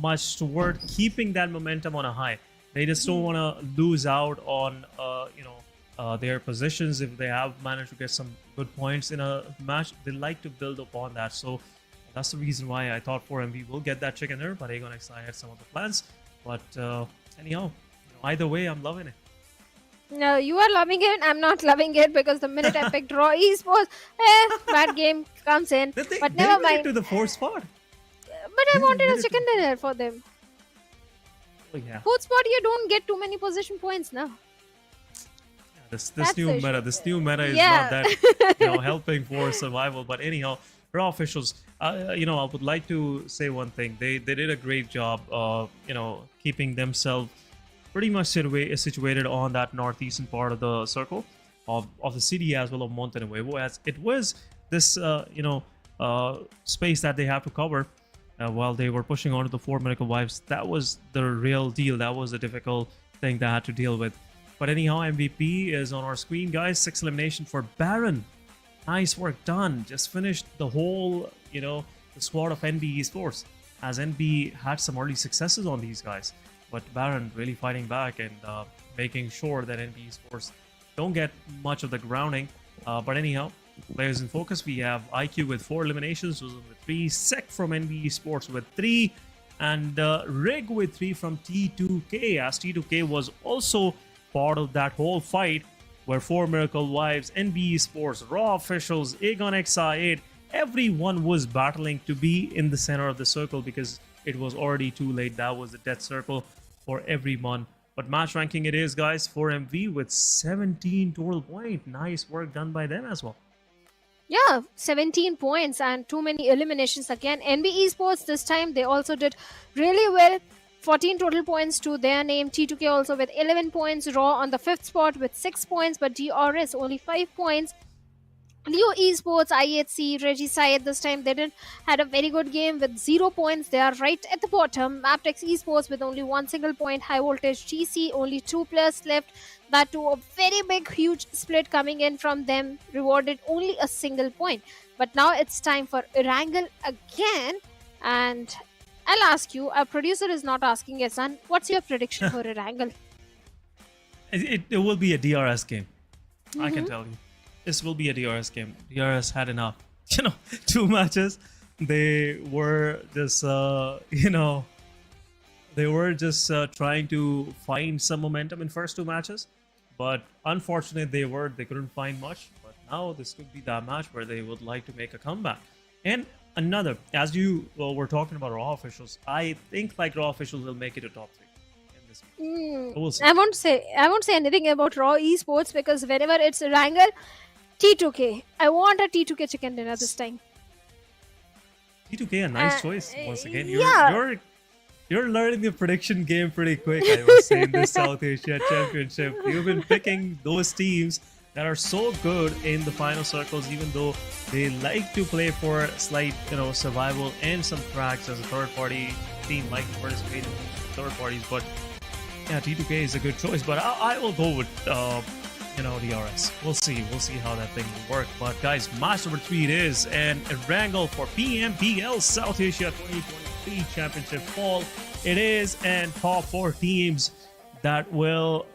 much toward keeping that momentum on a high. They just don't want to lose out on their positions. If they have managed to get some good points in a match, they like to build upon that. So that's the reason why I thought 4MV will get that chicken dinner, but HIGHVOLTAGE had some of the plans. But anyhow, either way, I'm loving it. No, you are loving it. I'm not loving it, because the minute I picked Raw Esports, bad game comes in. But never mind. To the 4th spot. But I wanted a chicken dinner for them. Oh, yeah. 4th spot, you don't get too many position points now. Yeah, this new meta is not that helping for survival. But anyhow, Raw officials, I would like to say one thing. They did a great job, keeping themselves pretty much situated on that northeastern part of the circle of the city, as well of Montenuevo, as it was this space that they have to cover while they were pushing onto the 4 medical wives. That was the real deal. That was the difficult thing they had to deal with. But anyhow, MVP is on our screen, guys. 6 elimination for Baron. Nice work done. Just finished the whole the squad of NBeSports, as NB had some early successes on these guys. But Baron really fighting back and making sure that NBeSports don't get much of the grounding. But anyhow, players in focus, we have IQ with 4 eliminations, with 3, Sept from NBeSports with 3, and Rig with 3 from T2K, as T2K was also part of that whole fight where 4 Miracle Wives, NBeSports, Raw officials, HIGHVOLTAGE, everyone was battling to be in the center of the circle, because it was already too late. That was the death circle for everyone. But match ranking it is, guys. 4MV with 17 total points. Nice work done by them as well. Yeah, 17 points and too many eliminations again. NBeSports this time, they also did really well. 14 total points to their name. T2K also with 11 points. Raw on the 5th spot with 6 points, but DRS only 5 points. Leo Esports, IHC, Regicide, this time they didn't had a very good game with 0 points. They are right at the bottom. Mabetex Esports with only 1 single point. HIGHVOLTAGE GC, only 2 players left. That too, a very big, huge split coming in from them, rewarded only a single point. But now it's time for Erangel again. And I'll ask you, our producer is not asking your son, what's your prediction for Erangel? It will be a DRS game. I can tell you. This will be a DRS game. DRS had enough. 2 matches. They were just, they were just trying to find some momentum in first 2 matches. But unfortunately, they couldn't find much. But now this could be that match where they would like to make a comeback. And another, as you were talking about Raw officials, I think Raw officials will make it a top 3. We'll see. I won't say anything about Raw Esports, because whenever it's Erangel, T2K. I want a T2K chicken dinner this time. T2K, a nice choice once again. Yeah. You're learning the prediction game pretty quick, I must say, in this South Asia Championship. You've been picking those teams that are so good in the final circles, even though they like to play for slight, survival and some cracks as a third-party team, like to participate in third parties. But yeah, T2K is a good choice. But I will go with DRS. We'll see how that thing will work. But guys, match number 3 it is, and Erangel for PMPL South Asia 2023 Championship Fall it is, and top 4 teams that will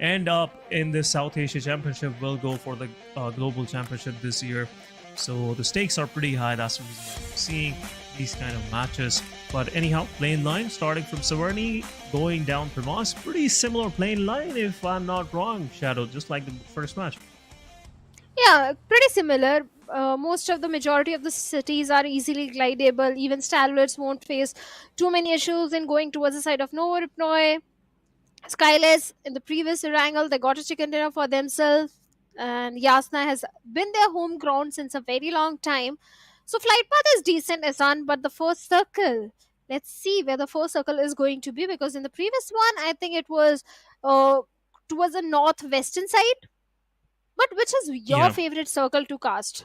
end up in the South Asia Championship will go for the Global Championship this year. So the stakes are pretty high. That's the reason why we're seeing these kind of matches. But anyhow, plane line starting from Savarni, going down Primas. Pretty similar plane line, if I'm not wrong, Shadow, just like the first match. Yeah, pretty similar. Most of the majority of the cities are easily glidable. Even Stalwarts won't face too many issues in going towards the side of Novoripnoi. SKYLIGHTZ in the previous Erangel, they got a chicken dinner for themselves. And Yasna has been their home ground since a very long time. So flight path is decent, Isan, but the first circle. Let's see where the first circle is going to be, because in the previous one, I think it was towards the northwestern side. But which is your Yeah. favorite circle to cast?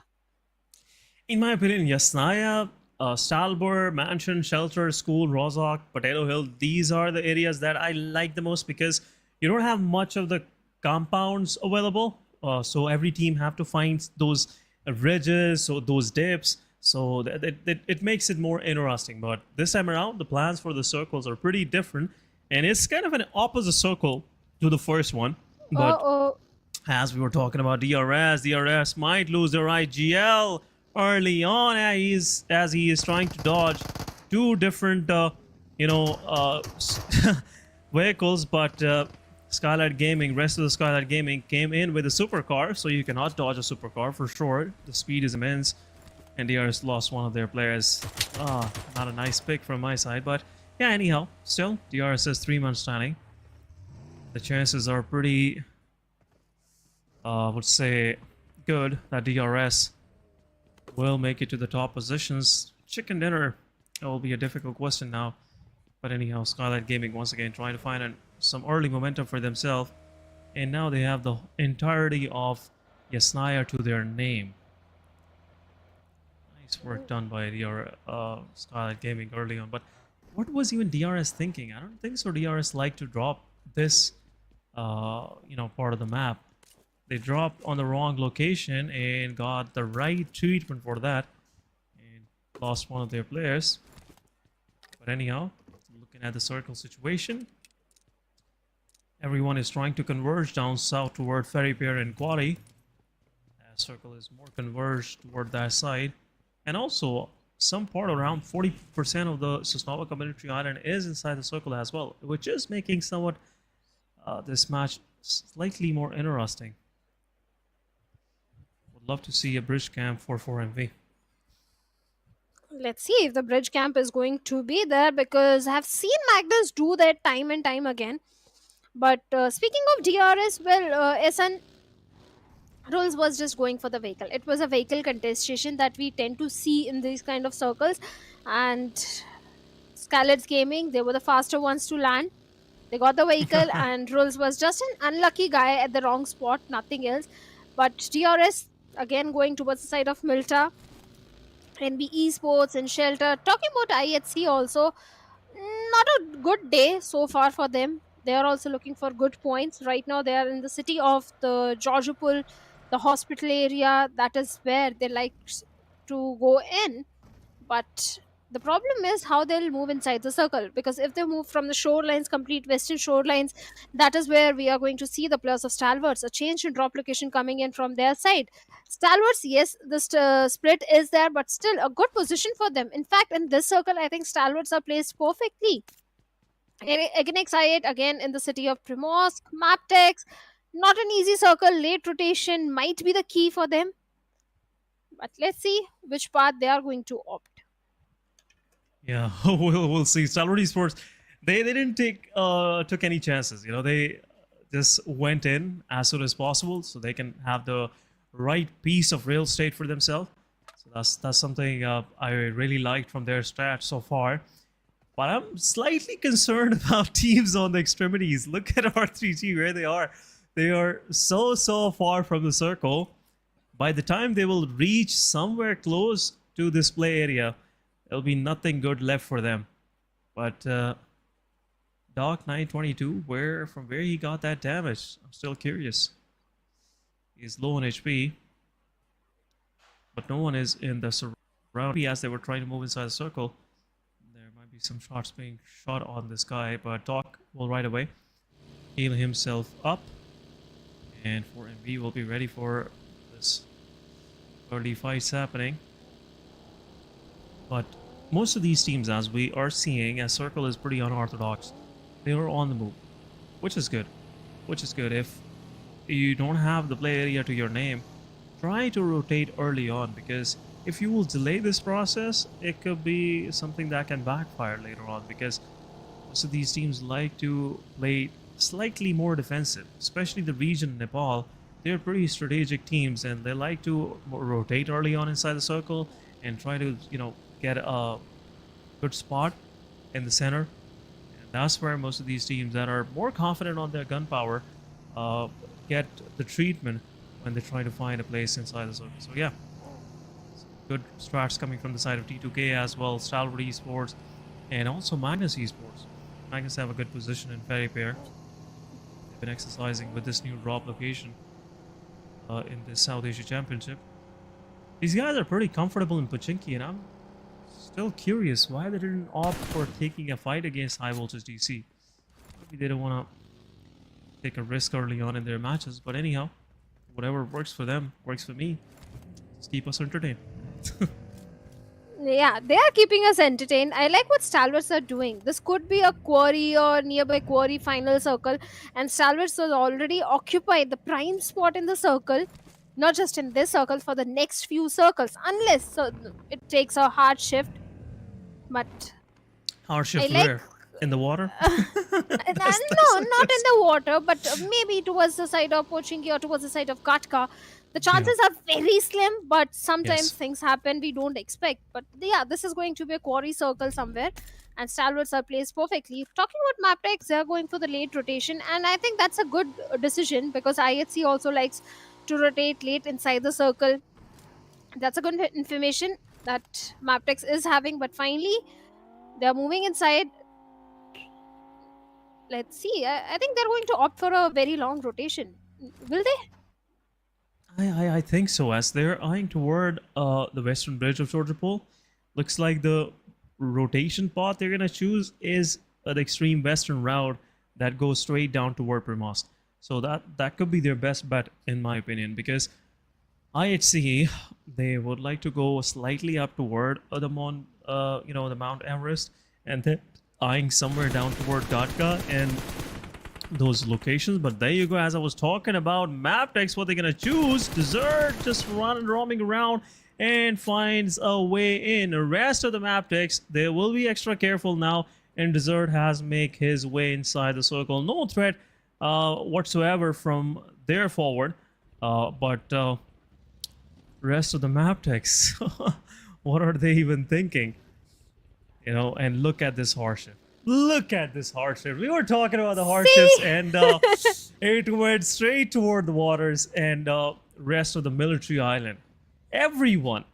In my opinion, Yasnaya, Stalbor, Mansion, Shelter, School, Rozhok, Potato Hill, these are the areas that I like the most because you don't have much of the compounds available. So every team have to find those ridges or those dips. So it makes it more interesting. But this time around, the plans for the circles are pretty different. And it's kind of an opposite circle to the first one. But Uh-oh. as we were talking about DRS might lose their IGL early on as he is trying to dodge two different vehicles, but Skylight Gaming, rest of the Skylight Gaming came in with a supercar, so you cannot dodge a supercar for sure. The speed is immense, and DRS lost one of their players. Not a nice pick from my side, but yeah, anyhow, still DRS is 3 months standing. The chances are pretty would say good that DRS will make it to the top positions. Chicken dinner, that will be a difficult question now. But anyhow, Skylight Gaming once again trying to find some early momentum for themselves. And now they have the entirety of Yasnaya to their name. Nice work done by Skylight Gaming early on. But what was even DRS thinking? I don't think so. DRS like to drop this part of the map. They dropped on the wrong location and got the right treatment for that and lost one of their players. But anyhow, looking at the circle situation, everyone is trying to converge down south toward Ferry Pier and Quadi. That circle is more converged toward that side. And also, some part around 40% of the Sosnova Community Island is inside the circle as well, which is making somewhat this match slightly more interesting. Love to see a bridge camp for 4MV. Let's see if the bridge camp is going to be there, because I have seen Magnus do that time and time again. But speaking of DRS, well, SN Rules was just going for the vehicle. It was a vehicle contestation that we tend to see in these kind of circles. And SKYLIGHTZ Gaming, they were the faster ones to land. They got the vehicle and Rules was just an unlucky guy at the wrong spot, nothing else. But DRS, again going towards the side of Milta, NBeSports and Shelter. Talking about IHC also, not a good day so far for them. They are also looking for good points. Right now they are in the city of the Georgopol, the hospital area. That is where they like to go in. But the problem is how they'll move inside the circle, because if they move from the shorelines, complete western shorelines, that is where we are going to see the players of Stalwarts, a change in drop location coming in from their side. Stalwarts, yes, the split is there, but still a good position for them. In fact, in this circle, I think Stalwarts are placed perfectly. Against I8, again in the city of Primorsk, Mabetex, not an easy circle. Late rotation might be the key for them. But let's see which path they are going to opt. Yeah, we'll see. Stalwart Esports, they didn't took any chances. They just went in as soon as possible so they can have the right piece of real estate for themselves. So that's something I really liked from their strat so far. But I'm slightly concerned about teams on the extremities. Look at R3G where they are. They are so far from the circle. By the time they will reach somewhere close to this play area, there'll be nothing good left for them. But Doc 922, from where he got that damage? I'm still curious. He's low on HP, but no one is in the surround. As they were trying to move inside the circle, there might be some shots being shot on this guy, but Doc will right away heal himself up. And 4MV will be ready for this early fights happening. But most of these teams, as we are seeing, as Circle is pretty unorthodox. They are on the move, which is good. Which is good. If you don't have the play area to your name, try to rotate early on, because if you will delay this process, it could be something that can backfire later on, because most of these teams like to play slightly more defensive, especially the region Nepal. They're pretty strategic teams, and they like to rotate early on inside the circle and try to, get a good spot in the center. And that's where most of these teams that are more confident on their gun power get the treatment when they try to find a place inside the circle. So yeah, good strats coming from the side of T2K as well, Stalwart Esports, and also Magnus Esports. Magnus have a good position in Ferry Pair. They've been exercising with this new drop location in the South Asia Championship. These guys are pretty comfortable in Pochinki, and I'm still curious why they didn't opt for taking a fight against High Voltage DC. Maybe they don't want to take a risk early on in their matches, but anyhow, whatever works for them works for me. Just keep us entertained. Yeah, they are keeping us entertained. I like what Stalwarts are doing. This could be a quarry or nearby quarry final circle, and Stalwarts has already occupied the prime spot in the circle, not just in this circle, for the next few circles, unless it takes a hard shift. But Hard shift like, where? In the water? no, not in the water, but maybe towards the side of Pochinki or towards the side of Katka. The chances are very slim, but sometimes things happen we don't expect. But yeah, this is going to be a quarry circle somewhere, and Stalwarts are placed perfectly. Talking about Mabetex, they are going for the late rotation, and I think that's a good decision, because IHC also likes to rotate late inside the circle. That's a good information that Mabetex is having, but finally, they are moving inside. Let's see. I think they're going to opt for a very long rotation. Will they? I think so, as they're eyeing toward the western bridge of Georgia Pole. Looks like the rotation path they're going to choose is the extreme western route that goes straight down toward Primosk. So that could be their best bet, in my opinion, because IHC, they would like to go slightly up toward the Mount Everest, and then eyeing somewhere down toward Gatka and those locations. But there you go, as I was talking about, Mabetex, what they're gonna choose. Desert just roaming around and finds a way in. The rest of the Mabetex, they will be extra careful now, and Desert has make his way inside the circle. No threat whatsoever from there forward, but rest of the Mabetex, what are they even thinking? And look at this hardship. Look at this hardship. We were talking about the hardships, and it went straight toward the waters and rest of the military island. Everyone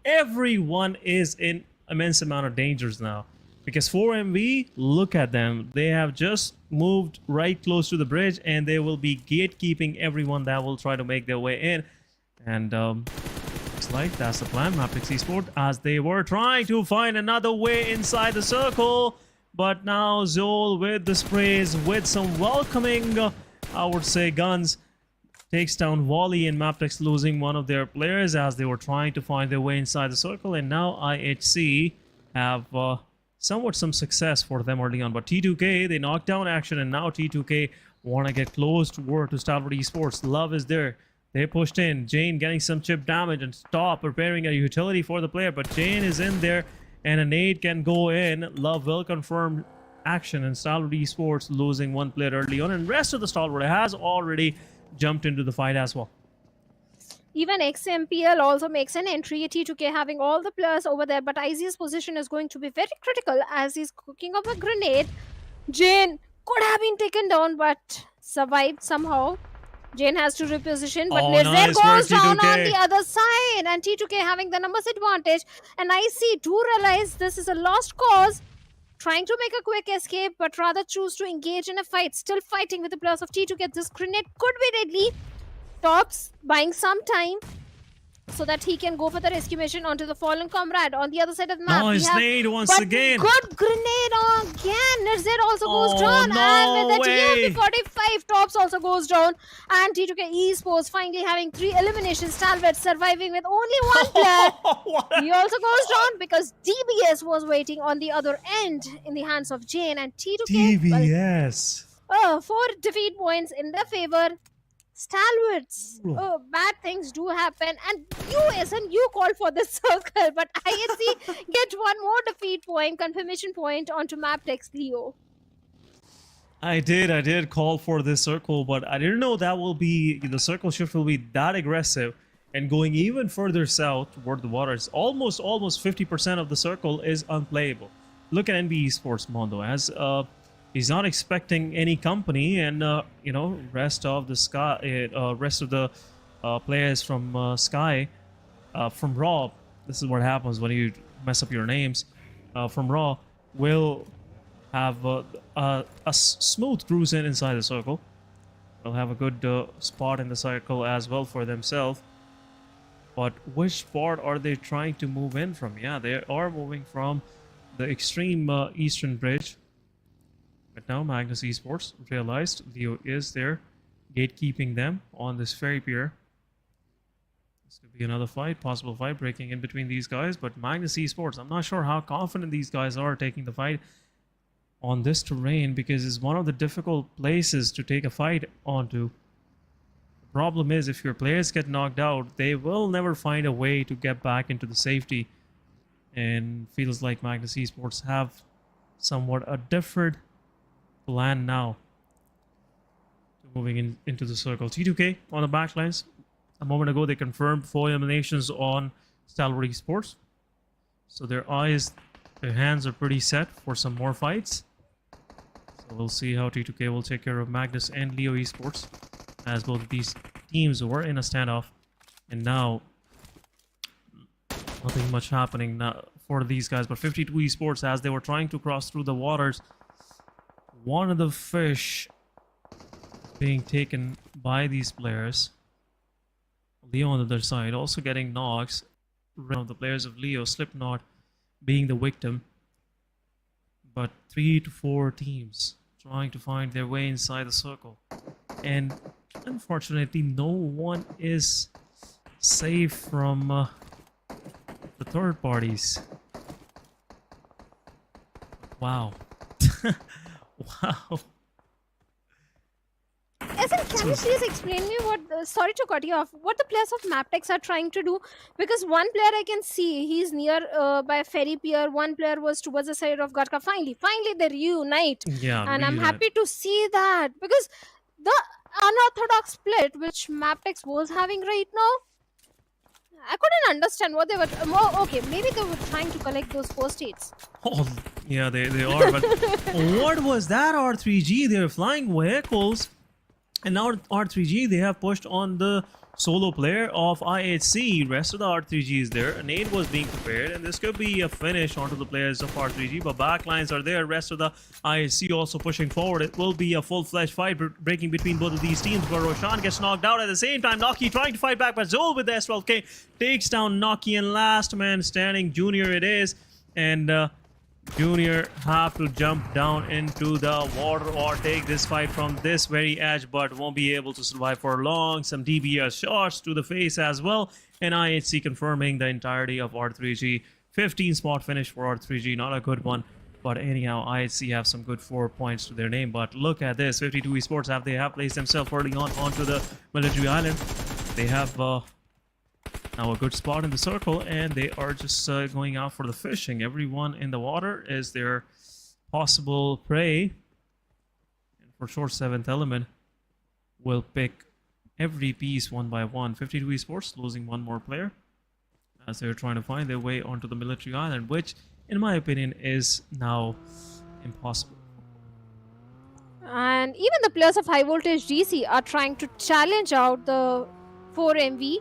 is in immense amount of dangers now, because 4MV, look at them. They have just moved right close to the bridge, and they will be gatekeeping everyone that will try to make their way in. And looks like that's the plan, Magnus Esports, as they were trying to find another way inside the circle. But now Zol with the sprays, with some welcoming, I would say, guns, takes down Wally, and Mabetex losing one of their players as they were trying to find their way inside the circle. And now IHC have somewhat some success for them early on. But T2K, they knocked down action, and now T2K want to get close to Stalwart Esports. Love is there. They pushed in. Jane getting some chip damage and stop preparing a utility for the player. But Jane is in there, and a nade can go in. Love will confirm action, and Stalwart Esports losing one player early on, and rest of the Stalwart has already jumped into the fight as well. Even XMPL also makes an entry. T2K having all the players over there, but IZ's position is going to be very critical as he's cooking up a grenade. Jane could have been taken down, but survived somehow. Jane has to reposition, but Nizar goes down on the other side, and T2K having the numbers advantage. And IC do realize this is a lost cause, trying to make a quick escape, but rather choose to engage in a fight. Still fighting with the players of T2K. This grenade could be deadly. Tops buying some time. so that he can go for the rescue mission onto the fallen comrade. On the other side of the map, Nice nade once but again. good grenade again. Nirzid also goes Oh, down, no and with the way. TMP45, Tops also goes down, and T2K Esports finally having 3 eliminations. Stalwart surviving with only 1 player. He also goes down because DBS was waiting on the other end in the hands of Jane, and T2K. DBS. 4 defeat points in their favor. Stalwarts, bad things do happen, and you called for this circle, but ISC get 1 more defeat point, confirmation point onto Mabetex Leo. I did call for this circle, but I didn't know that will be, the circle shift will be that aggressive and going even further south toward the waters. Almost 50% of the circle is unplayable. Look at NBeSports Mondo, as he's not expecting any company, and you know, rest of the players from Sky, from Raw. This is what happens when you mess up your names. From Raw will have a smooth cruise inside the circle. They'll have a good spot in the circle as well for themselves. But which part are they trying to move in from? Yeah, they are moving from the extreme eastern bridge. But now Magnus Esports realized Leo is there, gatekeeping them on this ferry pier. This could be another fight, possible fight breaking in between these guys. But Magnus Esports, I'm not sure how confident these guys are taking the fight on this terrain, because it's one of the difficult places to take a fight onto. The problem is, if your players get knocked out, they will never find a way to get back into the safety. And feels like Magnus Esports have somewhat a different plan now. Moving into the circle. T2K on the backlines. A moment ago, they confirmed 4 eliminations on Stalwart Esports. So their hands are pretty set for some more fights. So we'll see how T2K will take care of Magnus and Leo Esports, as both of these teams were in a standoff. And now, nothing much happening now for these guys. But 52 Esports, as they were trying to cross through the waters, one of the fish being taken by these players. Leo on the other side also getting knocks. One of the players of Leo, Slipknot, being the victim. But 3 to 4 teams trying to find their way inside the circle. And unfortunately, no one is safe from the third parties. Wow. Wow. Can you please explain me what, sorry to cut you off, what the players of Mabetex are trying to do? Because one player I can see, he's near by ferry pier, one player was towards the side of Gatka. Finally they reunite. Yeah, and I'm happy to see that, because the unorthodox split which Mabetex was having right now, I couldn't understand what they were. Okay, maybe they were trying to collect those post-its. Oh, yeah, they are. But what was that R3G? They're flying vehicles. And now R3G, they have pushed on the solo player of IHC. Rest of the R3G is there. An aid was being prepared, and this could be a finish onto the players of R3G. But backlines are there. Rest of the IHC also pushing forward. It will be a full-fledged fight breaking between both of these teams. But Roshan gets knocked out at the same time. Noki trying to fight back, but Zol with the S12K takes down Noki, and last man standing, Junior it is. And Junior have to jump down into the water or take this fight from this very edge, but won't be able to survive for long. Some DBS shots to the face as well, and IHC confirming the entirety of R3G. 15 spot finish for R3G, not a good one, but anyhow, IHC have some good 4 points to their name. But look at this, 52 Esports they have placed themselves early on onto the military island. They have now a good spot in the circle, and they are just going out for the fishing. Everyone in the water is their possible prey. And for sure, 7th Element will pick every piece one by one. 52 Esports losing 1 more player as they're trying to find their way onto the military island, which, in my opinion, is now impossible. And even the players of High Voltage DC are trying to challenge out the 4MV.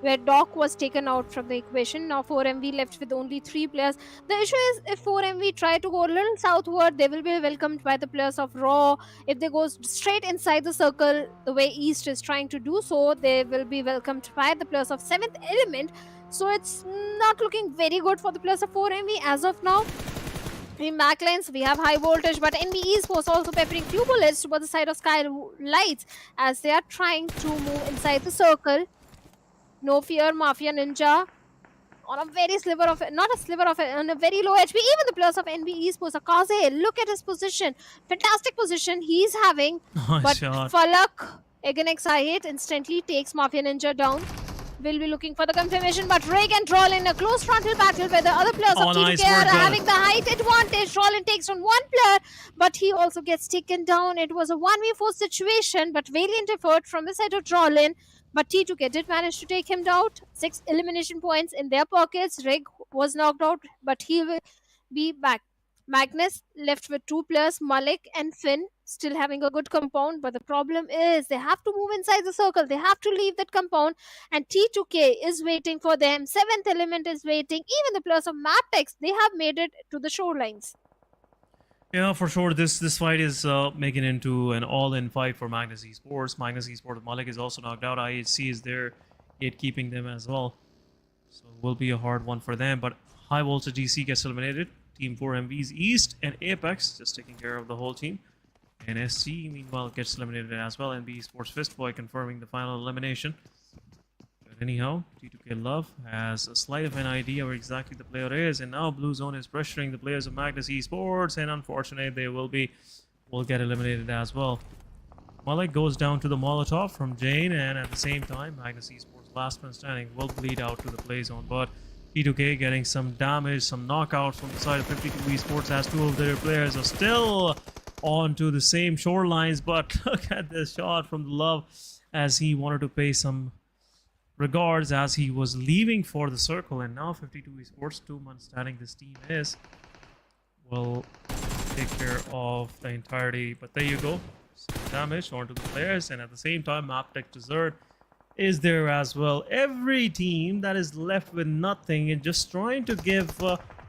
where Doc was taken out from the equation. Now 4MV left with only 3 players. The issue is if 4MV try to go a little southward, they will be welcomed by the players of Raw. If they go straight inside the circle, the way East is trying to do so, they will be welcomed by the players of 7th Element. So it's not looking very good for the players of 4MV as of now. In backlines, we have high voltage, but NBeSports also peppering few bullets toward the side of SKYLIGHTZ as they are trying to move inside the circle. No fear, Mafia Ninja on a very sliver of, not a sliver of, on a very low HP. Even the players of NBeSports, Akaze, look at his position. Fantastic position he's having. But Shot. Falak, again XI8, instantly takes Mafia Ninja down. Will be looking for the confirmation, but Rig and Trollin, a close frontal battle where the other players of Nice T2K work, are having the height advantage. Trollin takes on one player, but he also gets taken down. It was a 1v4 situation, but valiant effort from the side of Trollin. But T2K did manage to take him down. 6 elimination points in their pockets. Rig was knocked out, but he will be back. Magnus left with 2 players, Malik and Finn, still having a good compound. But the problem is they have to move inside the circle. They have to leave that compound. And T2K is waiting for them. 7th Element is waiting. Even the players of Mabetex, they have made it to the shorelines. Yeah, for sure. This fight is making into an all-in fight for Magnus Esports. Magnus Esports Malik is also knocked out. IHC is there, gatekeeping them as well. So it will be a hard one for them. But High Voltage DC gets eliminated. Team 4MV's East and Apex just taking care of the whole team. And SC, meanwhile, gets eliminated as well. NBeSports Fistboy confirming the final elimination. But anyhow, T2K Love has a slight of an idea where exactly the player is. And now Blue Zone is pressuring the players of Magnus Esports. And unfortunately, they will get eliminated as well. Malik goes down to the Molotov from Jane. And at the same time, Magnus Esports last man standing will bleed out to the play zone. But T2K getting some damage, some knockouts from the side of 52 Esports as 2 of their players are still onto the same shorelines. But look at this shot from the Love as he wanted to pay some regards as he was leaving for the circle. And now 52 Esports, 2 months standing this team is, will take care of the entirety. But there you go, some damage onto the players. And at the same time, Mabetex Desert is there as well. Every team that is left with nothing and just trying to give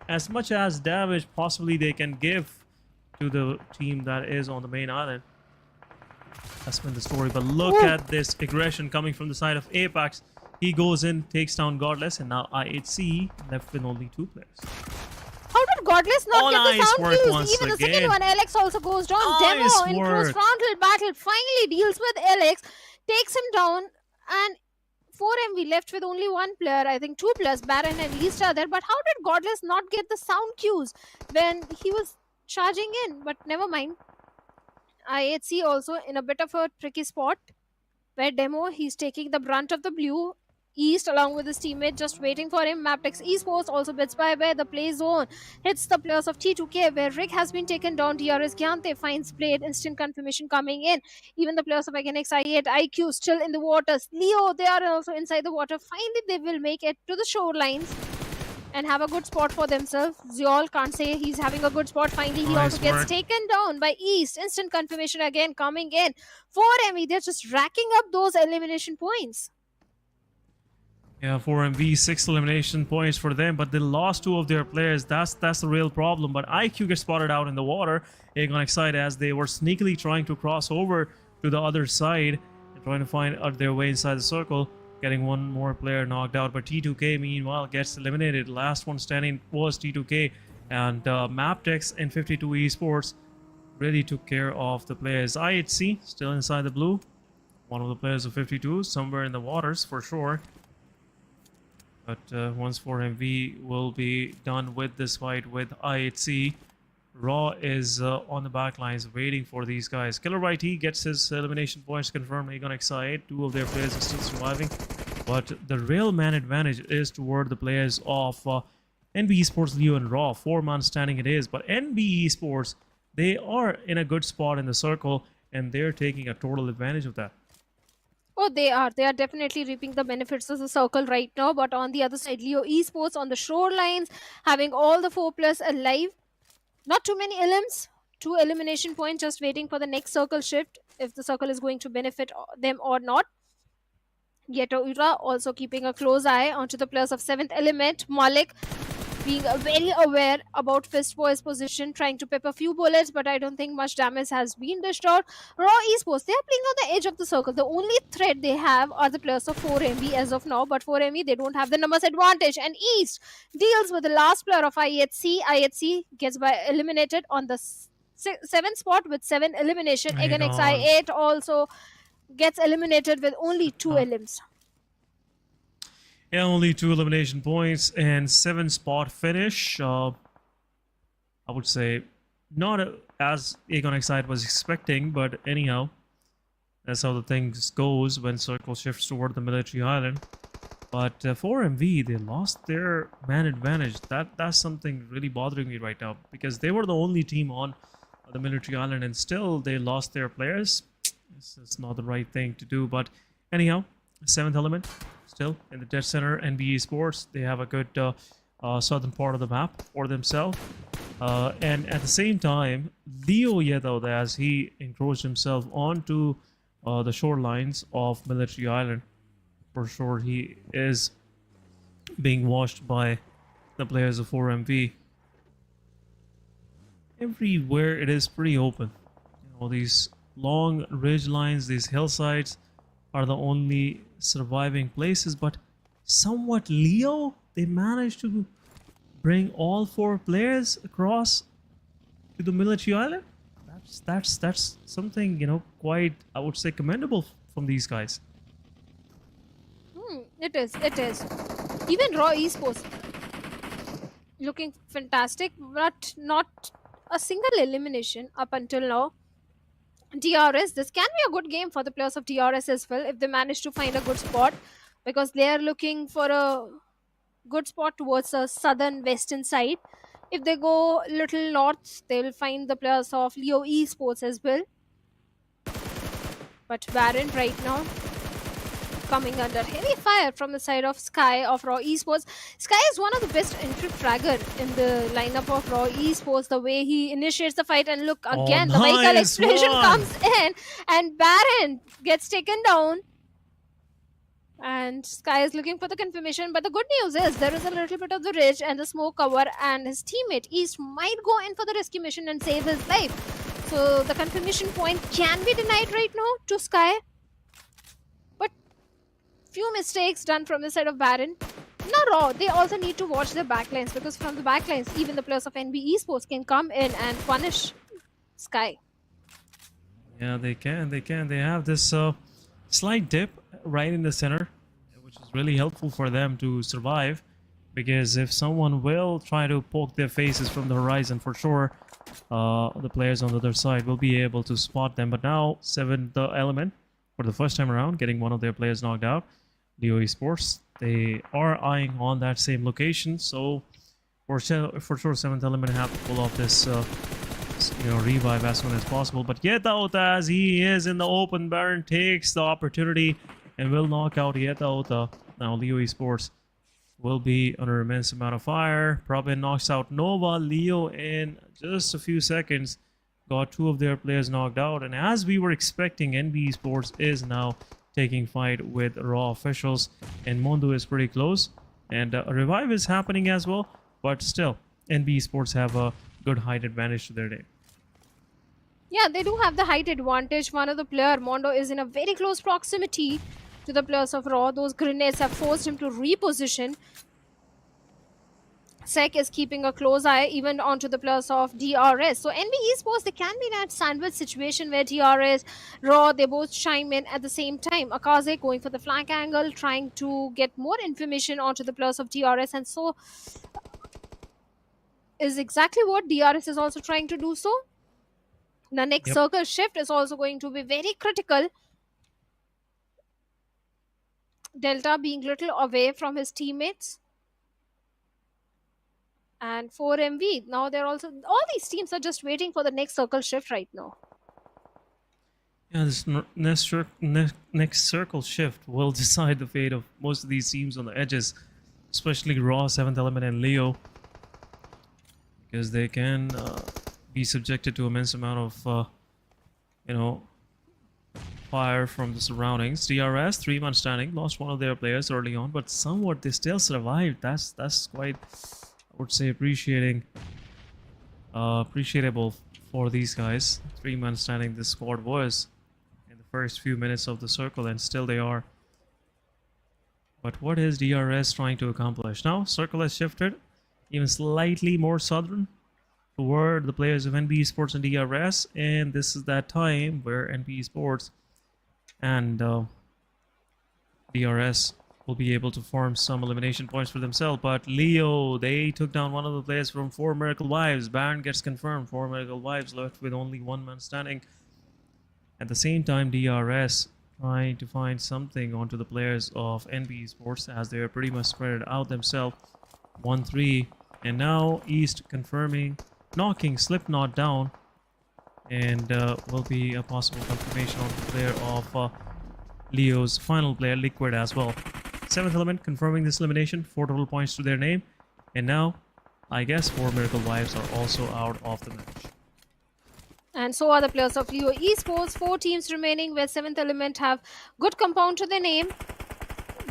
as much as damage possibly they can give to the team that is on the main island. That's been the story. But look at this aggression coming from the side of Apex. He goes in, takes down Godless, and now IHC left with only 2 players. How did Godless not get the sound cues? Even the second one, Alex also goes down. Demo in close frontal battle finally deals with Alex, takes him down. And 4MV left with only 1 player. I think 2 players, Baron and East are there. But how did Godless not get the sound cues when he was charging in? But never mind. IHC also in a bit of a tricky spot where Demo, he's taking the brunt of the blue. East along with his teammate just waiting for him. Mabetex Esports also bits by where the play zone hits the players of T2K where Rick has been taken down. DRS Gaming finds played, instant confirmation coming in. Even the players of again XI8, IQ still in the waters. Leo, they are also inside the water. Finally, they will make it to the shorelines and have a good spot for themselves. Ziol can't say he's having a good spot. Finally, he also gets taken down by East. Instant confirmation again coming in. 4ME, they're just racking up those elimination points. Yeah, 4MV, 6 elimination points for them, but they lost 2 of their players. That's the real problem. But IQ gets spotted out in the water. Aegon Excite as they were sneakily trying to cross over to the other side and trying to find their way inside the circle, getting 1 more player knocked out. But T2K, meanwhile, gets eliminated. Last one standing was T2K, and Mabetex and 52 Esports really took care of the players. IHC still inside the blue. One of the players of 52 somewhere in the waters for sure. But once 4MV will be done with this fight with IHC, Raw is on the back lines waiting for these guys. Killer YT gets his elimination points confirmed. Aegon XI8, 2 of their players are still surviving. But the real man advantage is toward the players of NBeSports, Leo, and Raw. 4-man standing it is. But NBeSports, they are in a good spot in the circle, and they're taking a total advantage of that. Oh, they are. They are definitely reaping the benefits of the circle right now. But on the other side, Leo Esports on the shorelines, having all the 4 players alive. Not too many elims. 2 elimination points just waiting for the next circle shift, if the circle is going to benefit them or not. Yetoura also keeping a close eye onto the players of 7th Element. Malik being very aware about Fistboy's position, trying to pep a few bullets, but I don't think much damage has been dished out. Raw Esports, they are playing on the edge of the circle. The only threat they have are the players of 4MB as of now, but 4MB, they don't have the numbers advantage. And East deals with the last player of IHC. IHC gets eliminated on the 7th spot with 7 elimination. Right Again, on. XI8 also gets eliminated with only 2 elims. Yeah, only 2 elimination points and 7 spot finish. I would say not as Aegon Excite was expecting, but anyhow, that's how the things goes when circle shifts toward the military island. But for MV, they lost their man advantage. That's something really bothering me right now, because they were the only team on the military island and still they lost their players. It's not the right thing to do, but anyhow, 7th Element still in the dead center. NBeSports, they have a good southern part of the map for themselves, and at the same time, Leo Yedo, as he encroached himself onto the shorelines of military island, for sure he is being watched by the players of 4MV. Everywhere it is pretty open. You know, these long ridge lines, these hillsides are the only surviving places, but somewhat Leo, they managed to bring all 4 players across to the military island. That's something, you know, quite, I would say, commendable from these guys. It is. Even Raw Esports looking fantastic, but not a single elimination up until now. DRS, this can be a good game for the players of DRS as well if they manage to find a good spot, because they are looking for a good spot towards the southern western side. If they go little north, they will find the players of Leo Esports as well. But Baron right now coming under heavy fire from the side of Sky of Raw Esports. Sky is one of the best entry fragger in the lineup of Raw Esports. The way he initiates the fight, and look again, the vehicle nice explosion one. comes in and Baron gets taken down. And Sky is looking for the confirmation, but the good news is there is a little bit of the ridge and the smoke cover, and his teammate East might go in for the rescue mission and save his life. So the confirmation point can be denied right now to Sky. But few mistakes done from the side of Baron. Not Raw, they also need to watch their backlines, because from the backlines, even the players of NBeSports can come in and punish Sky. Yeah, they can. They have this slight dip right in the center, which is really helpful for them to survive, because if someone will try to poke their faces from the horizon, for sure the players on the other side will be able to spot them. But now 7th Element, for the first time around, getting one of their players knocked out. Leo Esports, they are eyeing on that same location, so for sure 7th Element have to pull off this revive as soon as possible. But Yetaota, as he is in the open, Baron takes the opportunity and will knock out Yetaota. Now Leo Esports will be under immense amount of fire. PubgM knocks out Nova. Leo, in just a few seconds, got 2 of their players knocked out, and as we were expecting, NBeSports is now taking fight with Raw officials, and Mondo is pretty close, and a revive is happening as well, but still NBeSports have a good height advantage to their name. Yeah, they do have the height advantage. One of the player, Mondo, is in a very close proximity to the players of Raw. Those grenades have forced him to reposition. SEC is keeping a close eye even onto the players of DRS. So NBeSports, they can be in that sandwich situation where DRS, Raw, they both chime in at the same time. Akaze going for the flank angle, trying to get more information onto the players of DRS, and so is exactly what DRS is also trying to do so. The next circle shift is also going to be very critical. Delta being little away from his teammates. And 4MV, now they're also, all these teams are just waiting for the next circle shift right now. Yeah, this next circle shift will decide the fate of most of these teams on the edges, especially Raw, 7th Element, and Leo, because they can be subjected to immense amount of fire from the surroundings. DRS, 3-man standing, lost one of their players early on, but somewhat they still survived. That's quite, I would say, appreciable for these guys. 3-man standing this squad was in the first few minutes of the circle, and still they are. But what is DRS trying to accomplish? Now, circle has shifted even slightly more southern toward the players of NBeSports and DRS, and this is that time where NBeSports and DRS will be able to form some elimination points for themselves. But Leo, they took down one of the players from 4 Miracle Wives. Baron gets confirmed. 4 Miracle Wives left with only 1 man standing. At the same time, DRS trying to find something onto the players of NBeSports as they are pretty much spread out themselves. 1-3, and now East confirming, knocking Slipknot down, and will be a possible confirmation on the player of Leo's final player, Liquid, as well. 7th Element confirming this elimination, 4 total points to their name, and now I guess 4 Miracle Wives are also out of the match. And so are the players of Leo Esports. 4 teams remaining where 7th Element have good compound to their name,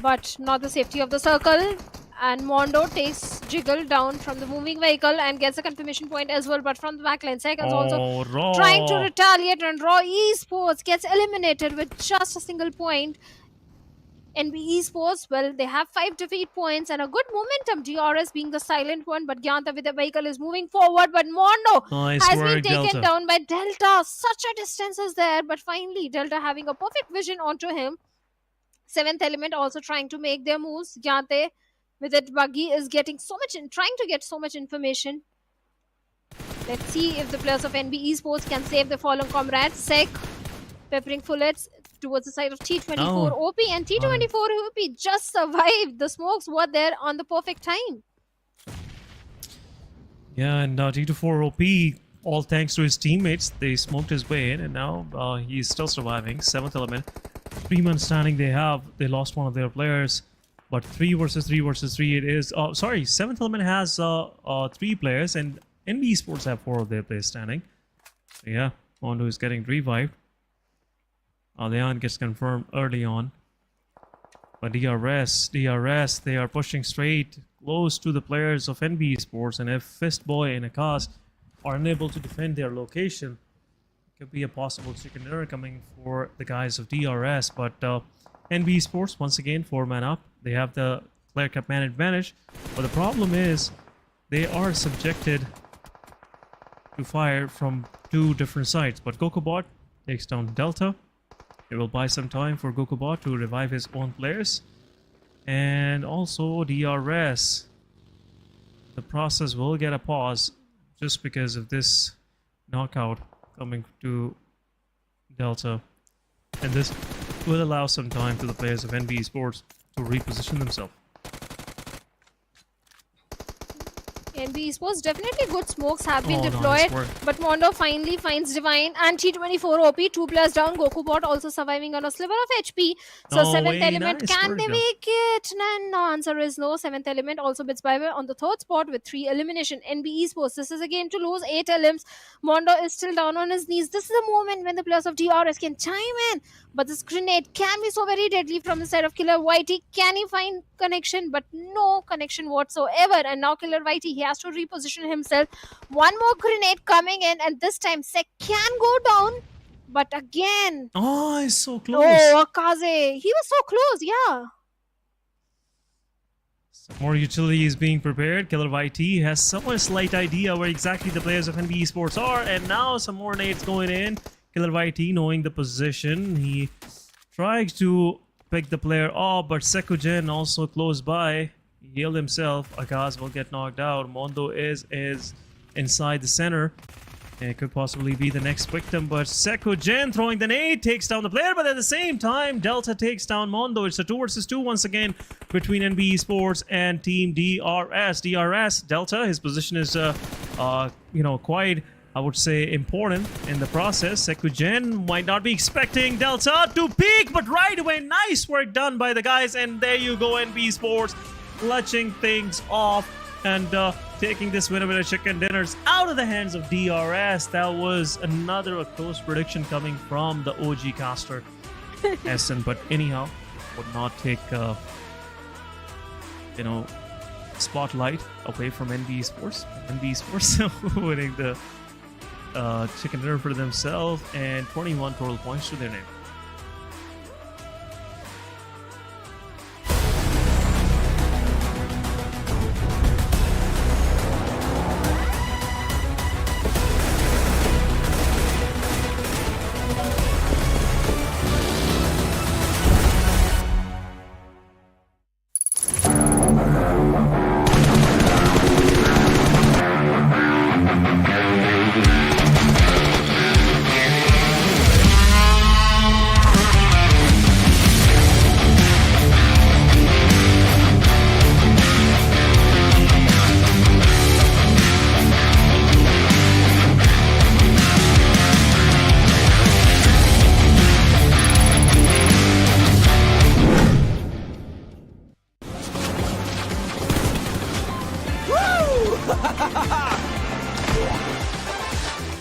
but not the safety of the circle. And Mondo takes Jiggle down from the moving vehicle and gets a confirmation point as well, but from the backline. Seconds also Raw trying to retaliate, and Raw Esports gets eliminated with just a single point. NBeSports, well, they have 5 defeat points and a good momentum. DRS being the silent one, but Gyanta with the vehicle is moving forward, but Mondo has been taken down by Delta. Such a distance is there, but finally Delta having a perfect vision onto him. 7th Element also trying to make their moves. Gyante with it buggy is getting so much trying to get so much information. Let's see if the players of NBeSports can save the fallen comrades. Sec peppering bullets towards the side of T24 OP, and T24 OP just survived. The smokes were there on the perfect time. Yeah, and T24 OP, all thanks to his teammates, they smoked his way in, and now he's still surviving. 7th Element, 3-man standing. They lost one of their players, but 3 versus 3 versus 3 it is. Sorry, 7th Element has 3 players, and NBeSports have 4 of their players standing. So yeah, Mondo is getting revived. Leon gets confirmed early on. But DRS, they are pushing straight close to the players of NBeSports, and if Fistboy and Akas are unable to defend their location, it could be a possible chicken dinner coming for the guys of DRS. But NBeSports, once again, 4-man up. They have the player cap man advantage, but the problem is they are subjected to fire from 2 different sides. But GokuBot takes down Delta. It will buy some time for GokuBot to revive his own players. And also DRS. The process will get a pause just because of this knockout coming to Delta. And this will allow some time to the players of NBeSports to reposition themselves. NBeSports, definitely good smokes have been deployed, but Mondo finally finds Divine and T24 OP, 2 players down. GokuBot also surviving on a sliver of HP. So 7th Element, can they make it? No, answer is no. 7th Element also bits by way on the 3rd spot with 3 elimination. NBeSports, this is a game to lose. 8 elims. Mondo is still down on his knees. This is a moment when the players of DRS can chime in, but this grenade can be so very deadly from the side of Killer Whitey. Can he find connection? But no connection whatsoever. And now Killer Whitey, he has to reposition himself. One more grenade coming in, and this time Sek can go down, but again, he's so close. Oh, Akaze, he was so close. Yeah, some more utility is being prepared. Killer YT has somewhat slight idea where exactly the players of NBeSports are, and now some more nades going in. Killer YT knowing the position, he tries to pick the player off, but Sekujen also close by. He healed himself. Akaz will get knocked out. Mondo is inside the center. And it could possibly be the next victim, but Sekujen throwing the nade takes down the player, but at the same time, Delta takes down Mondo. It's a 2 versus 2 once again between NBeSports and Team DRS. Delta, his position is, quite, I would say, important in the process. Sekujen might not be expecting Delta to peak, but right away, nice work done by the guys, and there you go, NBeSports clutching things off and taking this winner chicken dinners out of the hands of DRS. That was another close prediction coming from the OG caster. Essen, but anyhow, would not take spotlight away from NBeSports. NBeSports winning the chicken dinner for themselves and 21 total points to their name.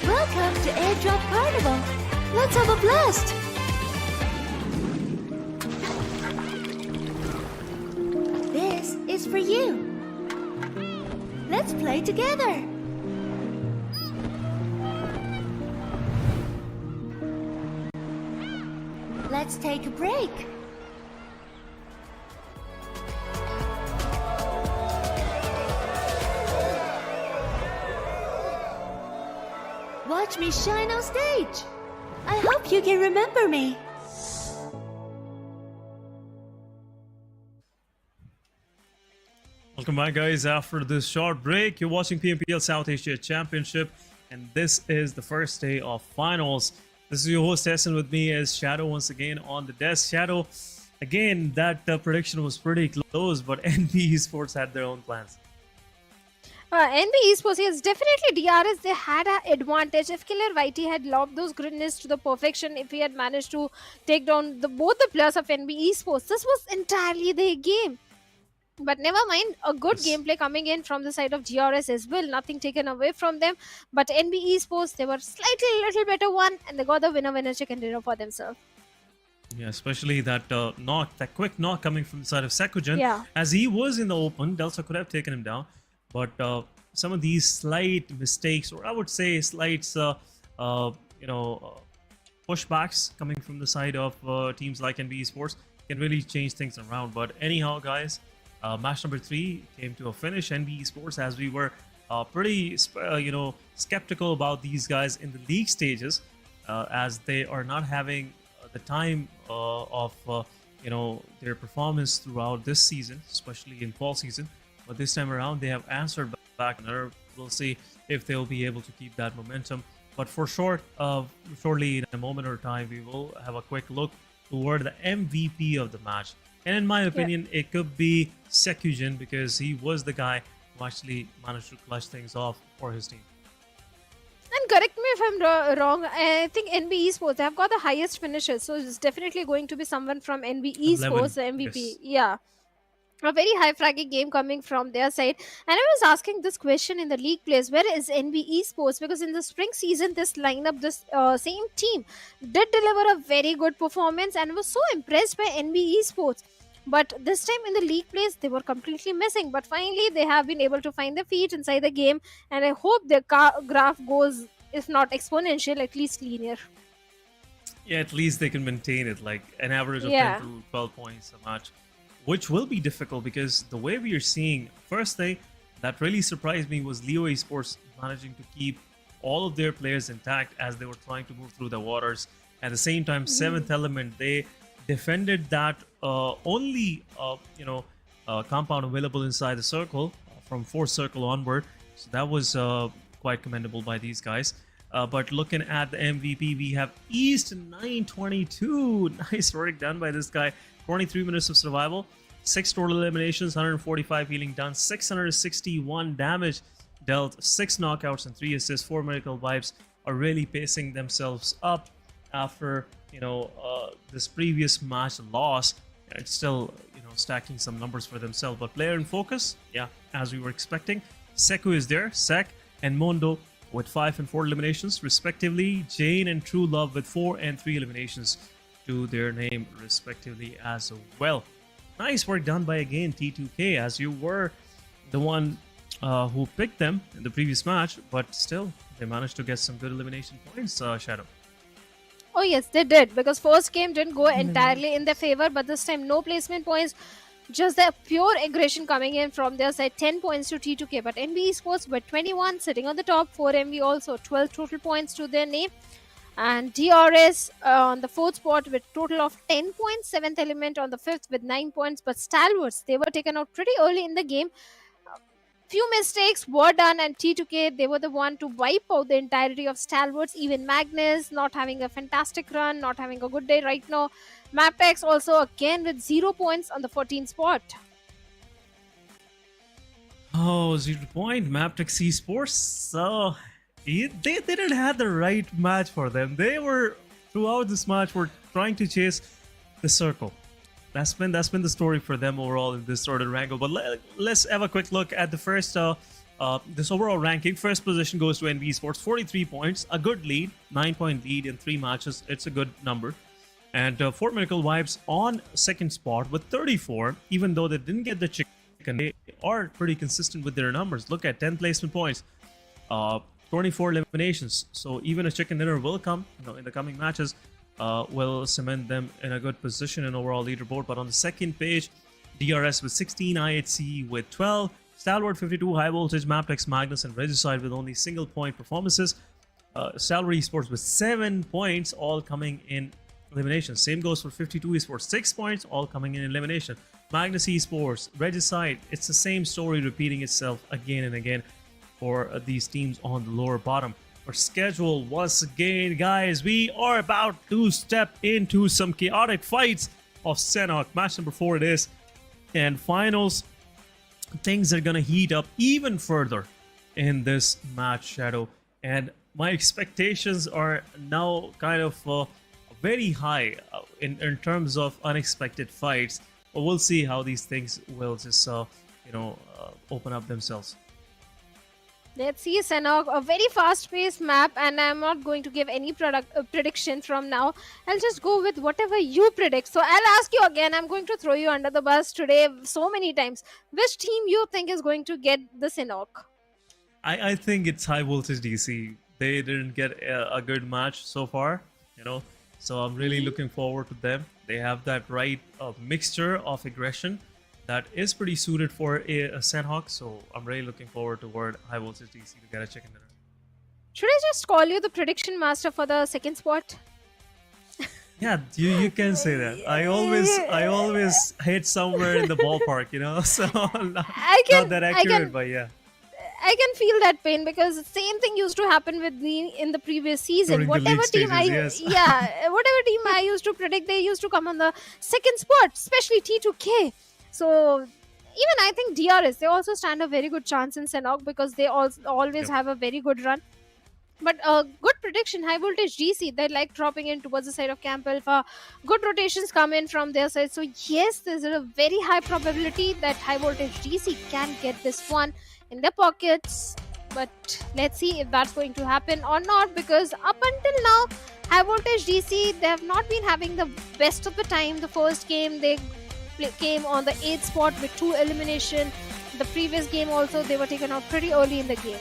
Welcome to Airdrop Carnival. Let's have a blast. This is for you. Let's play together. Let's take a break. Watch me shine on stage. I hope you can remember me. Welcome back, guys. After this short break, you're watching PMPL South Asia Championship, and this is the first day of finals. This is your host Essen. With me is Shadow once again on the desk. Shadow, again, that prediction was pretty close, but NBeSports had their own plans. NBeSports, yes, definitely DRS, they had an advantage. If Killer Whitey had lobbed those grenades to the perfection, if he had managed to take down both the players of NBeSports, this was entirely their game. But never mind, a good gameplay coming in from the side of DRS as well. Nothing taken away from them. But NBeSports, they were slightly a little better one, and they got the winner chicken dinner for themselves. Yeah, especially that knock, that quick knock coming from the side of Sekujan. Yeah. As he was in the open, Delta could have taken him down. But some of these slight mistakes, or I would say slight, pushbacks coming from the side of teams like NBeSports can really change things around. But anyhow, guys, match number 3 came to a finish. NBeSports, as we were pretty, skeptical about these guys in the league stages, as they are not having the time of their performance throughout this season, especially in fall season. But this time around, they have answered back. We'll see if they'll be able to keep that momentum. But for shortly in a moment or time, we will have a quick look toward the MVP of the match. And in my opinion, it could be Sekujan, because he was the guy who actually managed to clutch things off for his team. And correct me if I'm wrong, I think NBeSports, they have got the highest finishes. So it's definitely going to be someone from NBeSports, the MVP. Yes. Yeah. A very high fragging game coming from their side. And I was asking this question in the league plays, where is NBeSports? Because in the spring season, this lineup, this same team did deliver a very good performance, and was so impressed by NBeSports. But this time in the league plays, they were completely missing. But finally, they have been able to find their feet inside the game, and I hope their graph goes, if not exponential, at least linear. Yeah, at least they can maintain it, like an average of 10 to 12 points a match, which will be difficult, because the way we are seeing, first thing that really surprised me was Leo Esports managing to keep all of their players intact as they were trying to move through the waters. At the same time, Seventh Element, they defended that only compound available inside the circle from 4th circle onward. So that was quite commendable by these guys. But looking at the MVP, we have East 922. Nice work done by this guy. 23 minutes of survival, 6 total eliminations, 145 healing done, 661 damage dealt, 6 knockouts and 3 assists. 4 Miracle Vibes are really pacing themselves up after this previous match loss. It's still stacking some numbers for themselves. But player in focus, yeah, as we were expecting, Seku is there, Sek and Mondo with 5 and 4 eliminations respectively. Jane and True Love with 4 and 3 eliminations. to their name respectively as well. Nice work done by again T2K, as you were the one who picked them in the previous match, but still they managed to get some good elimination points. Shadow. Oh yes, they did, because first game didn't go entirely in their favor, but this time no placement points, just the pure aggression coming in from their side. 10 points to T2K, but NBeSports with 21 sitting on the top, 4MV also 12 total points to their name, and DRS on the 4th spot with total of 10 points, 7th element on the 5th with 9 points. But Stalwarts, they were taken out pretty early in the game. Few mistakes were done, and T2K, they were the one to wipe out the entirety of Stalwarts. Even Magnus not having a fantastic run, not having a good day right now. Mabetex also again with 0 points on the 14th spot. Oh, 0 point. Magnus Esports. So they didn't have the right match for them. They were throughout this match were trying to chase the circle. That's been the story for them overall in this sort of Erangel. But let's have a quick look at the first this overall ranking. First position goes to NBeSports, 43 points, a good lead, 9-point lead in 3 matches. It's a good number. And Fort Miracle Vibes on second spot with 34. Even though they didn't get the chicken, they are pretty consistent with their numbers. Look at 10 placement points, 24 eliminations. So even a chicken dinner will come, in the coming matches. Will cement them in a good position in overall leaderboard. But on the second page, DRS with 16, IHC with 12, Stalwart 52, High Voltage, Mabetex, Magnus, and Regicide with only single point performances. Stalwart Esports with 7 points, all coming in elimination. Same goes for 52 Esports, 6 points, all coming in elimination. Magnus Esports, Regicide, it's the same story repeating itself again and again for these teams on the lower bottom. Our schedule once again, guys, we are about to step into some chaotic fights of Sanhok. Match number 4 it is, and finals. Things are gonna heat up even further in this match, Shadow, and my expectations are now kind of very high in terms of unexpected fights. But we'll see how these things will just open up themselves. Let's see, Sanhok, a very fast-paced map, and I'm not going to give any prediction from now. I'll just go with whatever you predict. So I'll ask you again. I'm going to throw you under the bus today so many times. Which team you think is going to get the Sanhok? I think it's High Voltage DC. They didn't get a good match so far, So I'm really looking forward to them. They have that right mixture of aggression that is pretty suited for a Sanhok, so I'm really looking forward toward High Voltage DC to get a chicken dinner. Should I just call you the prediction master for the second spot? Yeah, you can say that. I always hit somewhere in the ballpark, So not that accurate, but yeah. I can feel that pain, because the same thing used to happen with me in the previous season. During whatever team whatever team I used to predict, they used to come on the second spot, especially T2K. So even I think DRS, they also stand a very good chance in Sanhok, because they always have a very good run. But a good prediction, High Voltage DC, they like dropping in towards the side of Camp Alpha. Good rotations come in from their side. So yes, there's a very high probability that High Voltage DC can get this one in their pockets. But let's see if that's going to happen or not, because up until now, High Voltage DC, they have not been having the best of the time. The first game, they came on the 8th spot with 2 elimination. The previous game also, they were taken out pretty early in the game.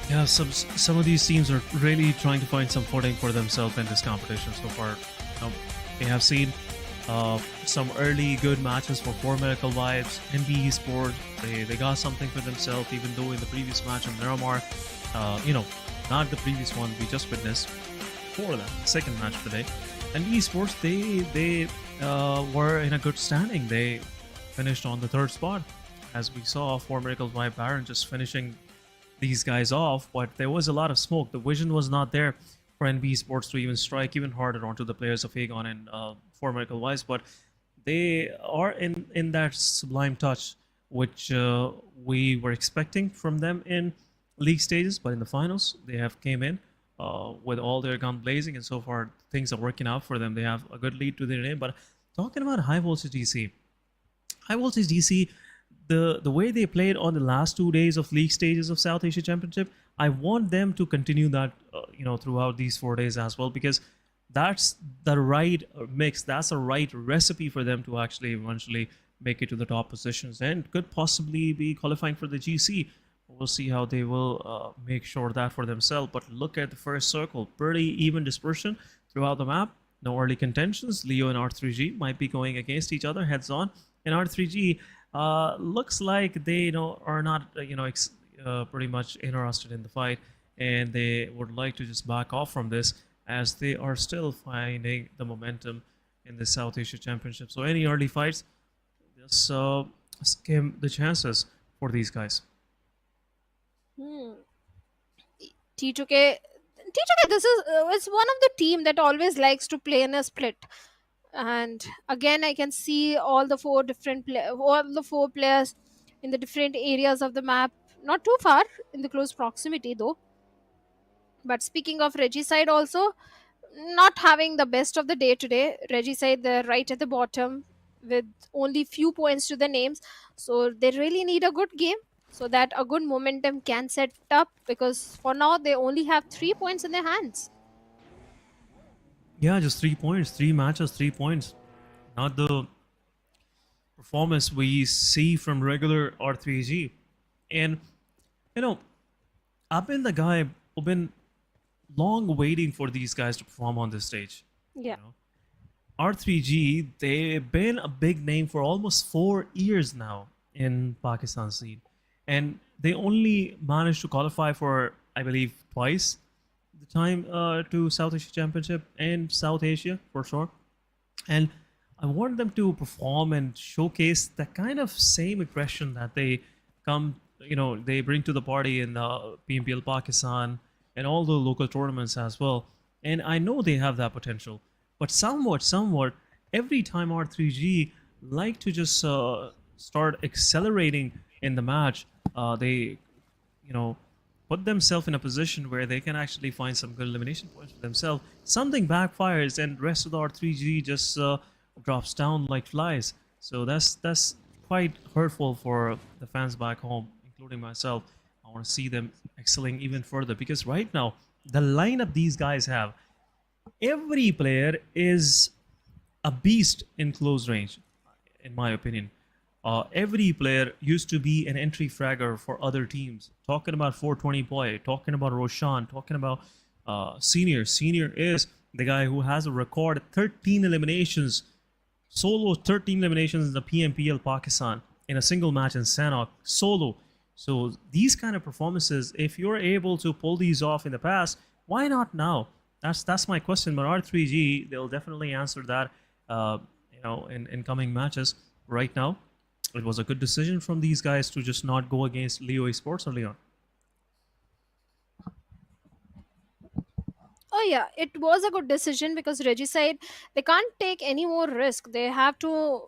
Yeah, some of these teams are really trying to find some footing for themselves in this competition so far. They have seen some early good matches for Fort Miracle Vibes, NBeSports. They got something for themselves, even though in the previous match in Miramar, not the previous one we just witnessed, before that, second match of the day. NBeSports, they were in a good standing. They finished on the 3rd spot, as we saw Fort Miracle Vibe Baron just finishing these guys off, but there was a lot of smoke. The vision was not there for NBeSports to even strike even harder onto the players of Aegon and Fort Miracle Wise, but they are in that sublime touch which we were expecting from them in league stages, but in the finals they have came in with all their gun blazing, and so far things are working out for them. They have a good lead to their name. But talking about High Voltage DC, the way they played on the last 2 days of league stages of South Asia Championship, I want them to continue that throughout these 4 days as well, because that's the right mix. That's the right recipe for them to actually eventually make it to the top positions and could possibly be qualifying for the GC. We'll see how they will make sure that for themselves. But look at the first circle, pretty even dispersion throughout the map. No early contentions. Leo and R3G might be going against each other heads on, and R3G looks like they are not pretty much interested in the fight, and they would like to just back off from this as they are still finding the momentum in the South Asia Championship. So any early fights, just skim the chances for these guys. T2K, this is it's one of the team that always likes to play in a split. And again, I can see all the four players in the different areas of the map. Not too far in the close proximity though. But speaking of Regicide also, not having the best of the day today. Regicide, they're right at the bottom with only few points to the names. So they really need a good game so that a good momentum can set up, because for now they only have 3 points in their hands. Yeah, just 3 points, 3 matches, 3 points. Not the performance we see from regular R3G. And, I've been the guy who've been long waiting for these guys to perform on this stage. Yeah. R3G, they've been a big name for almost 4 years now in Pakistan scene. And they only managed to qualify for, I believe, twice the time to South Asia Championship and South Asia for sure. And I want them to perform and showcase the kind of same aggression that they they bring to the party in PMPL Pakistan and all the local tournaments as well. And I know they have that potential. But somewhat, every time R3G like to just start accelerating in the match, they, put themselves in a position where they can actually find some good elimination points for themselves. Something backfires and the rest of the R3G just drops down like flies. So that's quite hurtful for the fans back home, including myself. I want to see them excelling even further, because right now, the lineup these guys have, every player is a beast in close range, in my opinion. Every player used to be an entry fragger for other teams. Talking about 420 Boy, talking about Roshan, talking about Senior. Senior is the guy who has a record 13 eliminations, solo 13 eliminations in the PMPL Pakistan in a single match in Sanhok, solo. So these kind of performances, if you're able to pull these off in the past, why not now? That's my question. But R3G, they'll definitely answer that, in coming matches. Right now, it was a good decision from these guys to just not go against Leo Esports or Leon. Oh yeah, it was a good decision, because Regicide, they can't take any more risk. They have to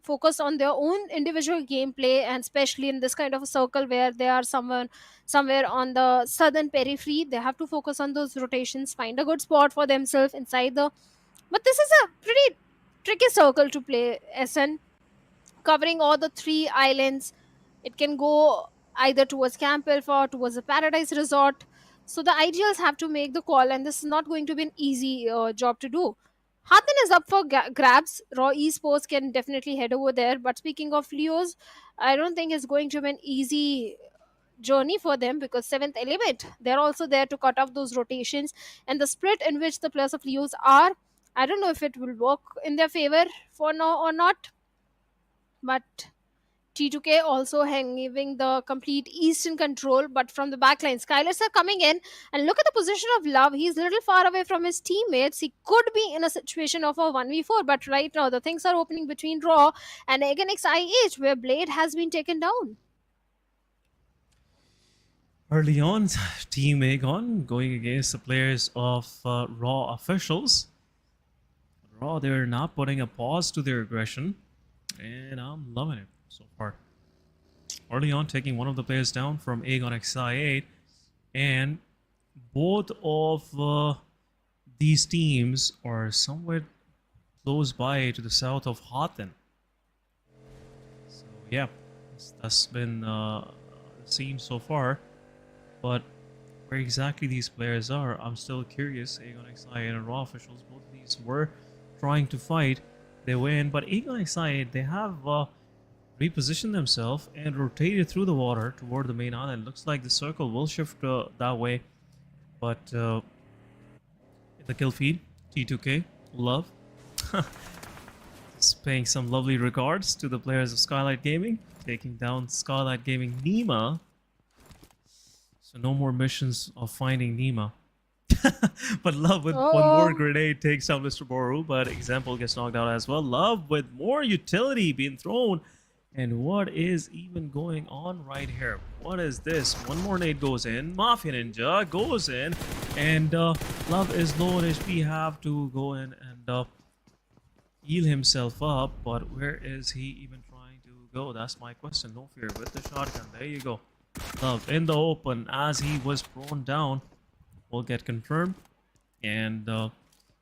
focus on their own individual gameplay, and especially in this kind of a circle where they are somewhere on the southern periphery, they have to focus on those rotations, find a good spot for themselves inside the. But this is a pretty tricky circle to play, SN, covering all the 3 islands. It can go either towards Camp Alpha, towards the Paradise Resort. So the ideals have to make the call, and this is not going to be an easy job to do. Hathan is up for grabs. Raw Esports can definitely head over there. But speaking of Leos, I don't think it's going to be an easy journey for them, because 7th element, they're also there to cut off those rotations. And the split in which the players of Leos are, I don't know if it will work in their favor for now or not. But T2K also having the complete eastern control, but from the backline, SKYLIGHTZ are coming in, and look at the position of Love. He's a little far away from his teammates. He could be in a situation of a 1v4, but right now the things are opening between Raw and Agonix IH, where Blade has been taken down. Early on, Team Aegon going against the players of Raw officials. Raw, they're not putting a pause to their aggression, and I'm loving it so far. Early on, taking one of the players down from Aegon XI8, and both of these teams are somewhat close by to the south of Hathan. So yeah, that's been seen so far. But where exactly these players are. I'm still curious. Aegon XI and Raw officials, both of these were trying to fight their way in, but Aegon XI, they have repositioned themselves and rotated through the water toward the main island. Looks like the circle will shift that way, but in the kill feed, T2K, love. Just paying some lovely regards to the players of Skylight Gaming, taking down Skylight Gaming Nima. So no more missions of finding Nima. But Love with one more grenade takes down Mr. Boru, but Example gets knocked out as well. Love with more utility being thrown. And what is even going on right here? What is this? One more nade goes in. Mafia Ninja goes in. And Love is low on HP. Have to go in and heal himself up. But where is he even trying to go? That's my question. No fear with the shotgun. There you go. Love in the open as he was thrown down. Will get confirmed. And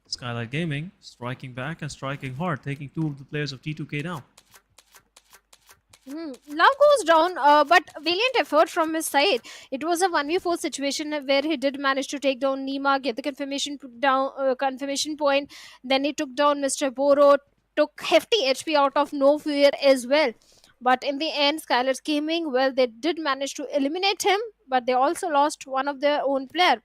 Skylight Gaming striking back and striking hard. Taking two of the players of T2K down. Love goes down, but valiant effort from his side. It was a 1v4 situation where he did manage to take down Nima, get the confirmation point. Then he took down Mr. Boro, took hefty HP out of No Fear as well. But in the end, SKYLIGHTZ Gaming, well, they did manage to eliminate him, but they also lost one of their own player.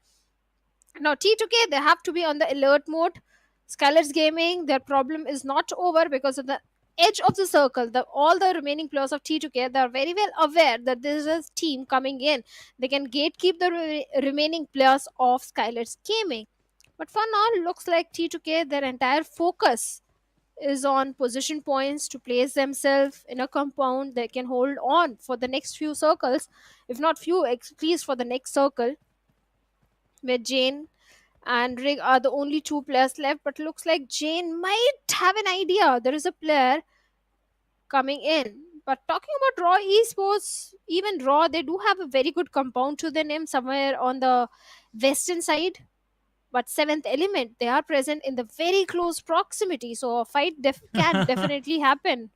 Now T2K, they have to be on the alert mode. SKYLIGHTZ Gaming, their problem is not over because of the edge of the circle. All the remaining players of T2K, they are very well aware that there is a team coming in. They can gatekeep the remaining players of SKYLIGHTZ Gaming. But for now, looks like T2K, their entire focus is on position points to place themselves in a compound. They can hold on for the next few circles, if not few, at least for the next circle, where Jane and Rig are the only two players left. But looks like Jane might have an idea. There is a player coming in. But talking about Raw Esports, even Raw, they do have a very good compound to their name somewhere on the western side. But Seventh Element, they are present in the very close proximity. So a fight can definitely happen.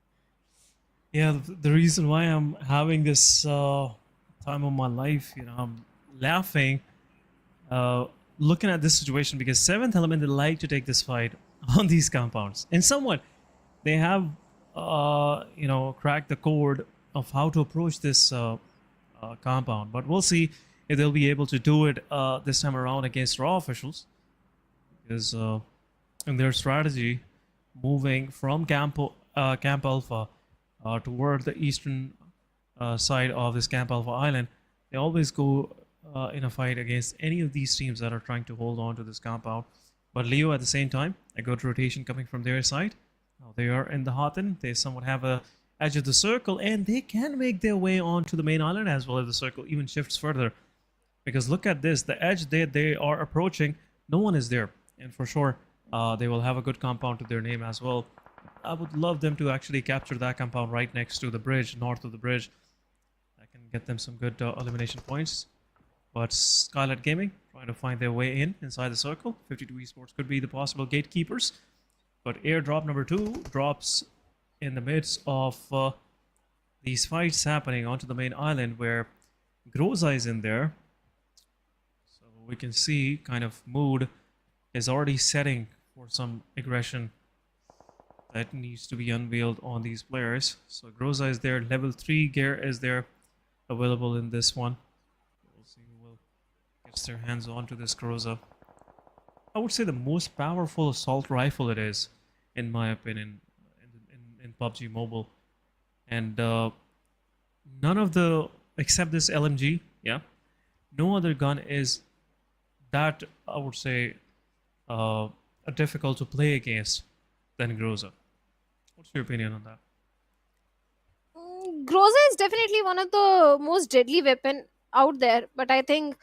Yeah, the reason why I'm having this time of my life, I'm laughing looking at this situation, because Seventh Element, they like to take this fight on these compounds. And somewhat, they have, cracked the code of how to approach this compound. But we'll see if they'll be able to do it this time around against Raw officials. Because in their strategy, moving from Camp Alpha toward the eastern side of this Camp Alpha island, they always go in a fight against any of these teams that are trying to hold on to this compound. But Leo, at the same time, a good rotation coming from their side. Now they are in the hot end. They somewhat have a edge of the circle, and they can make their way onto the main island as well, if the circle even shifts further. Because look at this, the edge they are approaching, no one is there. And for sure, they will have a good compound to their name as well. I would love them to actually capture that compound right next to the bridge, north of the bridge. That can get them some good elimination points. But Skylight Gaming trying to find their way inside the circle. 52 Esports could be the possible gatekeepers. But airdrop number 2 drops in the midst of these fights happening onto the main island, where Groza is in there. So we can see kind of mood is already setting for some aggression that needs to be unveiled on these players. So Groza is there, level 3 gear is there available in this one. We'll see who will get their hands onto this Groza. I would say the most powerful assault rifle it is, in my opinion, in PUBG Mobile. And none of the, except this LMG, yeah, no other gun is that, I would say, difficult to play against than Groza. What's your opinion on that? Groza is definitely one of the most deadly weapon out there, but I think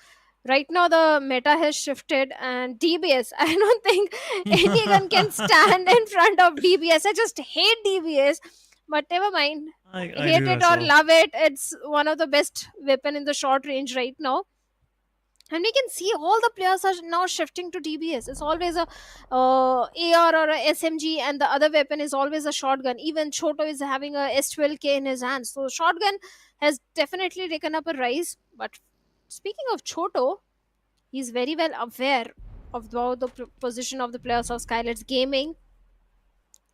right now the meta has shifted, and DBS, I don't think any gun can stand in front of DBS. I just hate DBS, but never mind. I Hate it or love it, it's one of the best weapon in the short range right now. And we can see all the players are now shifting to DBS. It's always a AR or a SMG, and the other weapon is always a shotgun. Even Choto is having a S12K in his hands. So shotgun has definitely taken up a rise. But speaking of Choto, He's very well aware of the position of the players of SKYLIGHTZ Gaming.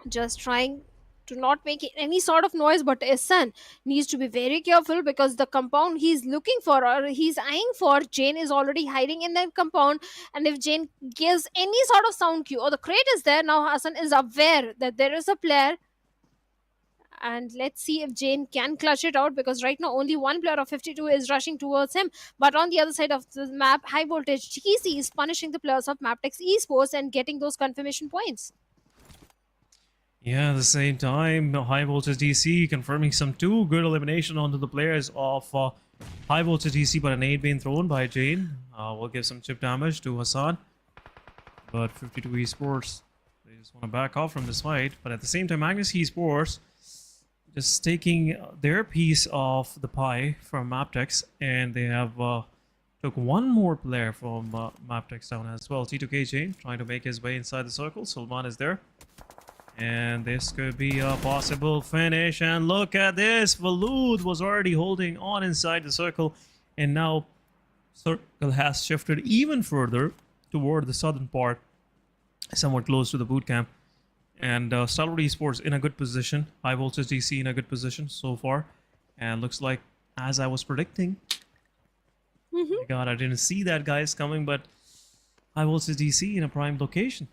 Just trying to not make any sort of noise, but SN needs to be very careful because the compound he's looking for or he's eyeing for, Jane is already hiding in that compound, and if Jane gives any sort of sound cue or the crate is there, now Hassan is aware that there is a player. And let's see if Jane can clutch it out, because right now only one player of 52 is rushing towards him. But on the other side of the map, High Voltage GC is punishing the players of Mabetex Esports and getting those confirmation points. Yeah, at the same time, High Voltage DC confirming some 2 good elimination onto the players of High Voltage DC, but a nade being thrown by Jane will give some chip damage to Hassan. But 52 Esports, they just want to back off from this fight. But at the same time, Magnus Esports just taking their piece of the pie from Mabetex, and they have took one more player from Mabetex down as well. T2K Jane trying to make his way inside the circle. Sulman is there. And this could be a possible finish. And look at this. Valood was already holding on inside the circle. And now circle has shifted even further toward the southern part, somewhat close to the boot camp. And Stalwart Esports in a good position. High Voltage DC in a good position so far. And looks like, as I was predicting. Oh my God, I didn't see that guys coming, but High Voltage DC in a prime location.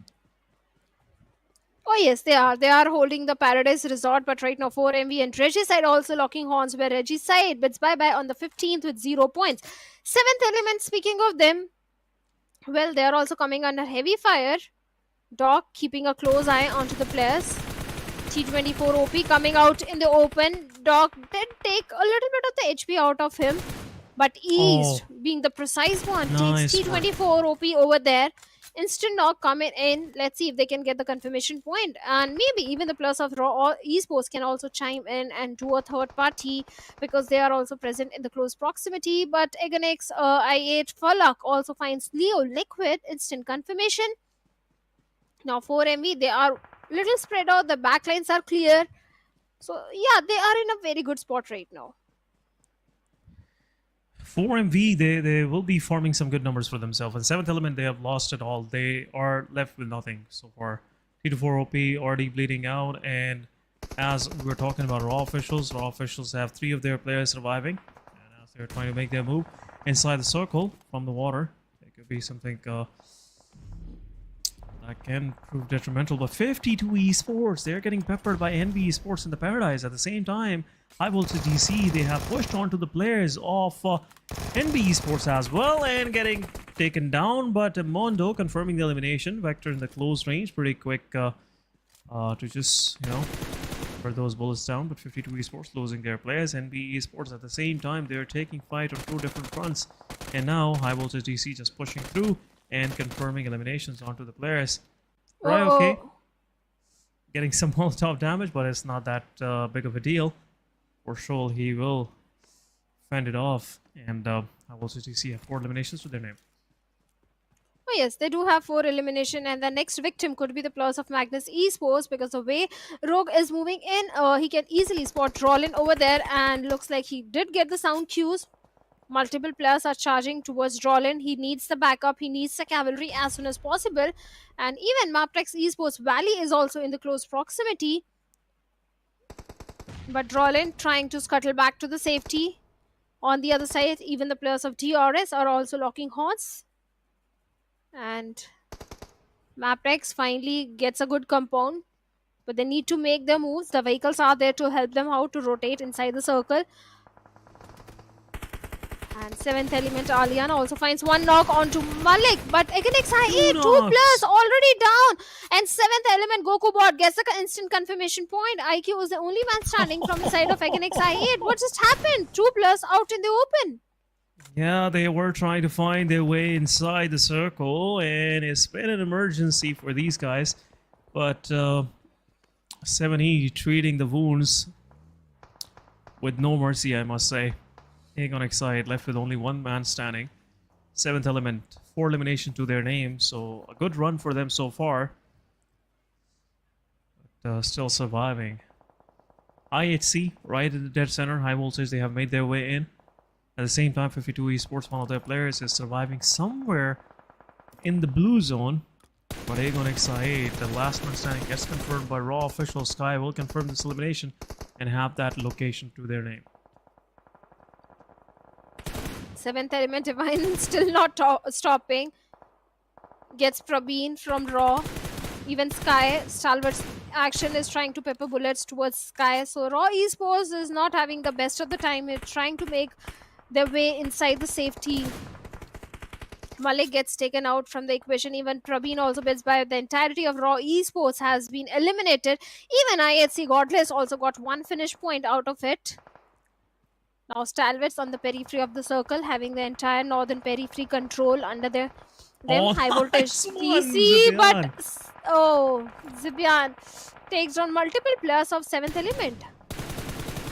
Oh yes, they are. They are holding the Paradise Resort, but right now 4MV and Regicide also locking horns, where Regicide bids bye-bye on the 15th with 0 points. 7th Element, speaking of them, well, they are also coming under heavy fire. Doc keeping a close eye onto the players. T24 OP coming out in the open. Doc did take a little bit of the HP out of him, but East, being the precise one, Nice takes T24 OP over there. Instant knock coming in. Let's see if they can get the confirmation point, and maybe even the players of Raw Esports can also chime in and do a third party, because they are also present in the close proximity. But Eganix I8 Falak also finds Leo Liquid instant confirmation. Now 4MV, they are little spread out. The backlines are clear, so yeah, they are in a very good spot right now. 4MV, they will be forming some good numbers for themselves. And 7th Element, they have lost it all. They are left with nothing so far. T24 OP already bleeding out. And as we were talking about Raw officials have 3 of their players surviving. And as they're trying to make their move inside the circle from the water, it could be something that can prove detrimental. But 52 Esports, they're getting peppered by NBeSports in the Paradise. At the same time, High Voltage DC, they have pushed onto the players of NBeSports as well and getting taken down. But Mondo confirming the elimination. Vector in the close range, pretty quick to just, put those bullets down. But 52 Esports losing their players. NBeSports at the same time, they're taking fight on 2 different fronts. And now High Voltage DC just pushing through and confirming eliminations onto the players. Right, okay. Getting some Molotov damage, but it's not that big of a deal. For sure, he will fend it off. And I will see have 4 eliminations to their name. Oh yes, they do have 4 elimination, and the next victim could be the players of Magnus Esports, because the way Rogue is moving in, he can easily spot Rollin over there, and looks like he did get the sound cues. Multiple players are charging towards Rollin. He needs the backup, he needs the cavalry as soon as possible. And even Mabetex Esports Valley is also in the close proximity. But Rollin trying to scuttle back to the safety. On the other side, even the players of DRS are also locking horns. And Mabetex finally gets a good compound, but they need to make their moves. The vehicles are there to help them out to rotate inside the circle. And 7th Element Aliana also finds 1 knock onto Malik, but Eganix IE, 2 players already down. And 7th Element Goku Bot gets the instant confirmation point. IQ was the only man standing from the side of Eganix IE. What just happened? 2 players out in the open. Yeah, they were trying to find their way inside the circle, and it's been an emergency for these guys. But 7E treating the wounds with no mercy, I must say. Eganix side left with only 1 man standing. 7th Element, 4 elimination to their name, so a good run for them so far. But still surviving. IHC right at the dead center. High Voltage, they have made their way in. At the same time, 52 Esports, one of their players, is surviving somewhere in the blue zone. But Aegon XI8, the last man standing, gets confirmed by Raw official. Sky will confirm this elimination and have that location to their name. Seventh element Divine still not stopping. Gets Prabeen from Raw. Even Sky, Stalwart's action is trying to pepper bullets towards Sky. So Raw Esports is not having the best of the time. It's trying to make their way inside the safety. Malik gets taken out from the equation. Even Prabeen also bids by. The entirety of Raw Esports has been eliminated. Even IHC Godless also got one finish point out of it. Now Stalwart's on the periphery of the circle, having the entire northern periphery control under them. High voltage DC, but Zibian takes on multiple players of 7th element.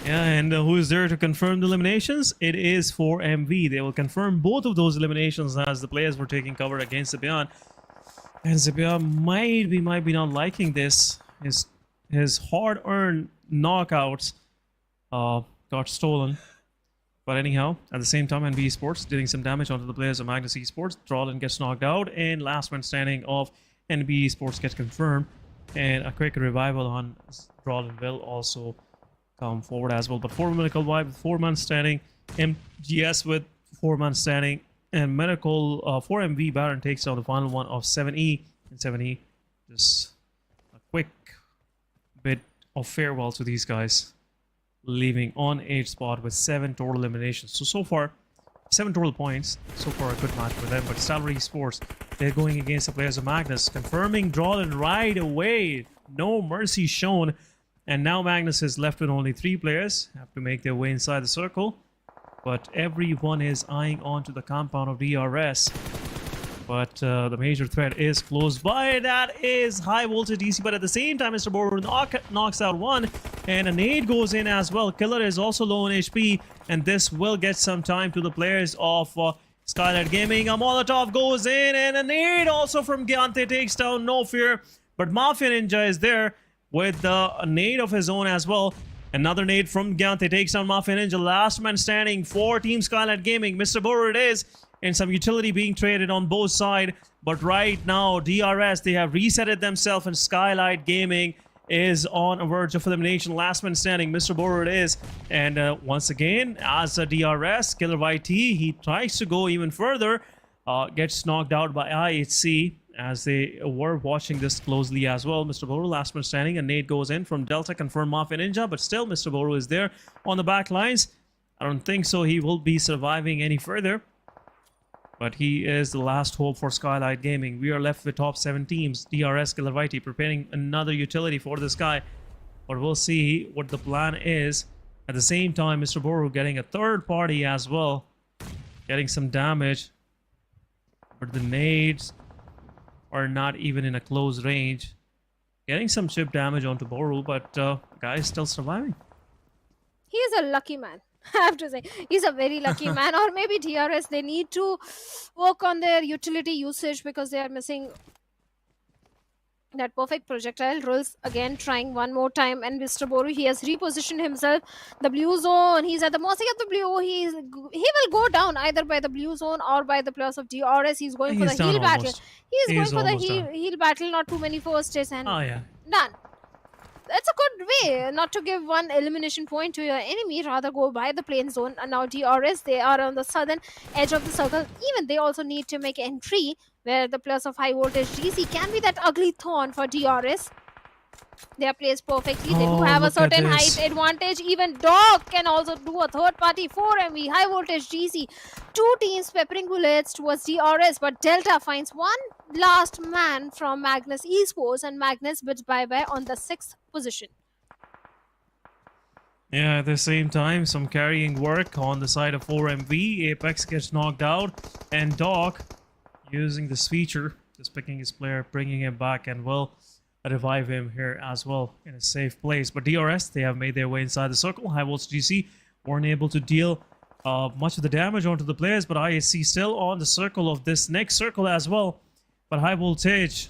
Yeah, and who is there to confirm the eliminations? It is for MV. They will confirm both of those eliminations as the players were taking cover against Zibian. And Zibian might be not liking this. His hard-earned knockouts got stolen. But anyhow, at the same time, NBeSports dealing some damage onto the players of Magnus Esports. Drawlin gets knocked out, and last man standing of NBeSports gets confirmed. And a quick revival on Drawlin will also come forward as well. But 4 Medical Vibe with 4 man standing, MGS with 4 man standing, and Medical 4MV Baron takes down the final one of 7E. And 7E, just a quick bit of farewell to these guys, leaving on 8th spot with 7 total eliminations. So far, 7 total points. So far, a good match for them. But Stalwart Esports, they're going against the players of Magnus, confirming Drawlin right away. No mercy shown. And now Magnus is left with only 3 players. Have to make their way inside the circle. But everyone is eyeing on to the compound of DRS. But the major threat is close by. That is high voltage DC. But at the same time, Mr. Boru knocks out one. And a nade goes in as well. Killer is also low on HP. And this will get some time to the players of SKYLIGHTZ Gaming. A Molotov goes in. And a nade also from Gyante takes down No Fear. But Mafia Ninja is there with a nade of his own as well. Another nade from Gyante takes down Mafia Ninja. Last man standing for Team SKYLIGHTZ Gaming. Mr. Boru it is. And some utility being traded on both sides. But right now, DRS, they have resetted themselves, and SKYLIGHTZ Gaming is on a verge of elimination. Last man standing, Mr. Boru it is. And once again, as a DRS, Killer YT, he tries to go even further. Gets knocked out by IHC as they were watching this closely as well. Mr. Boru, last man standing. A nade goes in from Delta, confirmed Mafia Ninja. But still, Mr. Boru is there on the back lines. I don't think so he will be surviving any further. But he is the last hope for SKYLIGHTZ Gaming. We are left with top 7 teams. DRS, Killer YT preparing another utility for this guy. But we'll see what the plan is. At the same time, Mr. Boru getting a third party as well. Getting some damage. But the nades are not even in a close range. Getting some chip damage onto Boru, but the guy is still surviving. He is a lucky man. I have to say, he's a very lucky man. Or maybe DRS, they need to work on their utility usage because they are missing that perfect projectile. Rules again trying one more time, and Mr. Boru, he has repositioned himself. The blue zone, he's at the mercy of the blue. He will go down either by the blue zone or by the players of DRS. He's going for the heal battle. He's going for the heal battle, not too many first hits, and done. That's a good way not to give one elimination point to your enemy, rather go by the plane zone. And now DRS, they are on the southern edge of the circle. Even they also need to make entry where the plus of high voltage DC can be that ugly thorn for DRS. They are placed perfectly. They do have a certain height advantage. Even Dog can also do a third party 4MV high voltage DC. 2 teams peppering bullets towards DRS, but Delta finds one last man from Magnus Esports, and Magnus bids bye-bye on the 6th position. Yeah, at the same time, some carrying work on the side of 4MV. Apex gets knocked out, and Dog, using this feature, just picking his player, bringing him back, and will revive him here as well in a safe place. But DRS, they have made their way inside the circle. High voltage GC weren't able to deal much of the damage onto the players, but ISC still on the circle of this next circle as well. But high voltage,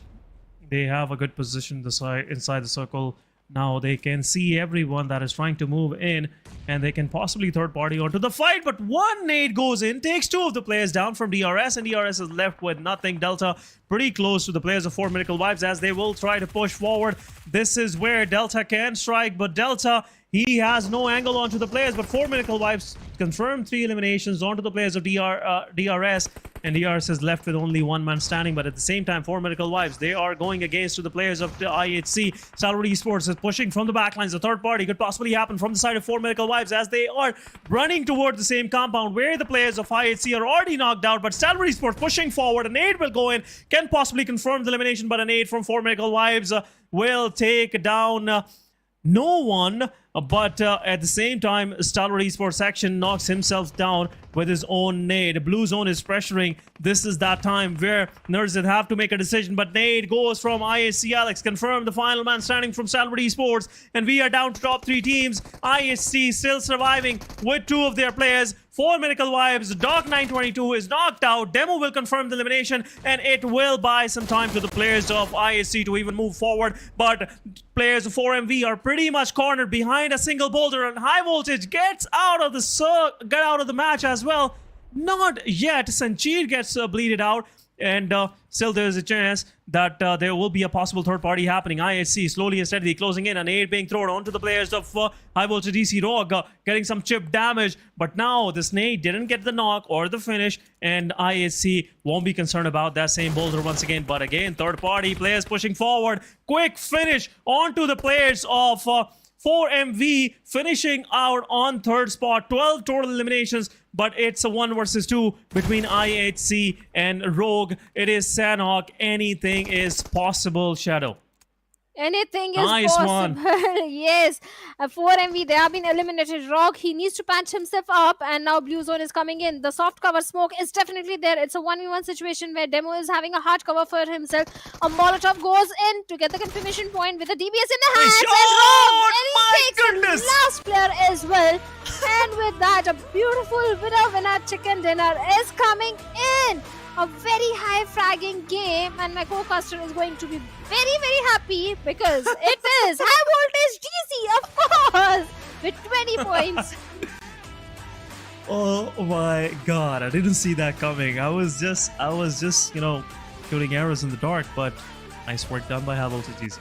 they have a good position inside the circle. Now they can see everyone that is trying to move in, and they can possibly third party onto the fight, but one nade goes in, takes 2 of the players down from DRS, and DRS is left with nothing. Delta pretty close to the players of 4 Miracle Vibes as they will try to push forward. This is where Delta can strike, but Delta, he has no angle onto the players, but 4 Miracle Vibes confirmed 3 eliminations onto the players of DRS, and DRS is left with only 1 man standing. But at the same time, 4 Miracle Vibes, they are going against to the players of the IHC. Stalwart Esports is pushing from the backlines. The third party could possibly happen from the side of 4 Miracle Vibes as they are running toward the same compound where the players of IHC are already knocked out. But Stalwart Esports pushing forward. An aid will go in, can possibly confirm the elimination, but an aid from 4 Miracle Vibes will take down no one. But at the same time, Stalwart Esports section knocks himself down with his own nade. Blue zone is pressuring. This is that time where Nurzid have to make a decision, but nade goes from IHC. Alex confirmed the final man standing from Stalwart Esports, and we are down to top 3 teams. IHC still surviving with 2 of their players. 4 Miracle Vibes, Doc 922 is knocked out. Demo will confirm the elimination, and it will buy some time to the players of IHC to even move forward. But players of 4MV are pretty much cornered behind a single boulder, and High Voltage gets out of the match as well. Not yet. Sanchir gets bleeded out, and still there's a chance that there will be a possible third party happening. IHC slowly and steadily closing in, an aid being thrown onto the players of High Voltage DC Rogue, getting some chip damage, but now this nade didn't get the knock or the finish, and IHC won't be concerned about that same boulder once again. But again, third party players pushing forward, quick finish onto the players of 4MV, finishing out on third spot. 12 total eliminations, but it's a 1 versus 2 between IHC and Rogue. It is Sanhok. Anything is possible, Shadow. Anything is Nice possible. Yes. 4MV, they have been eliminated. Rogue, he needs to patch himself up, and now Blue Zone is coming in. The soft cover smoke is definitely there. It's a 1v1 situation where Demo is having a hard cover for himself. A Molotov goes in to get the confirmation point with a DBS in the hands. And Rogue, and he takes the last player as well. And with that, a beautiful winner chicken dinner is coming in. A very high fragging game, and my co-caster is going to be very, very happy because it is High Voltage DC, of course, with 20 points. Oh my god, I didn't see that coming. I was just, shooting arrows in the dark, but nice work done by High Voltage DC.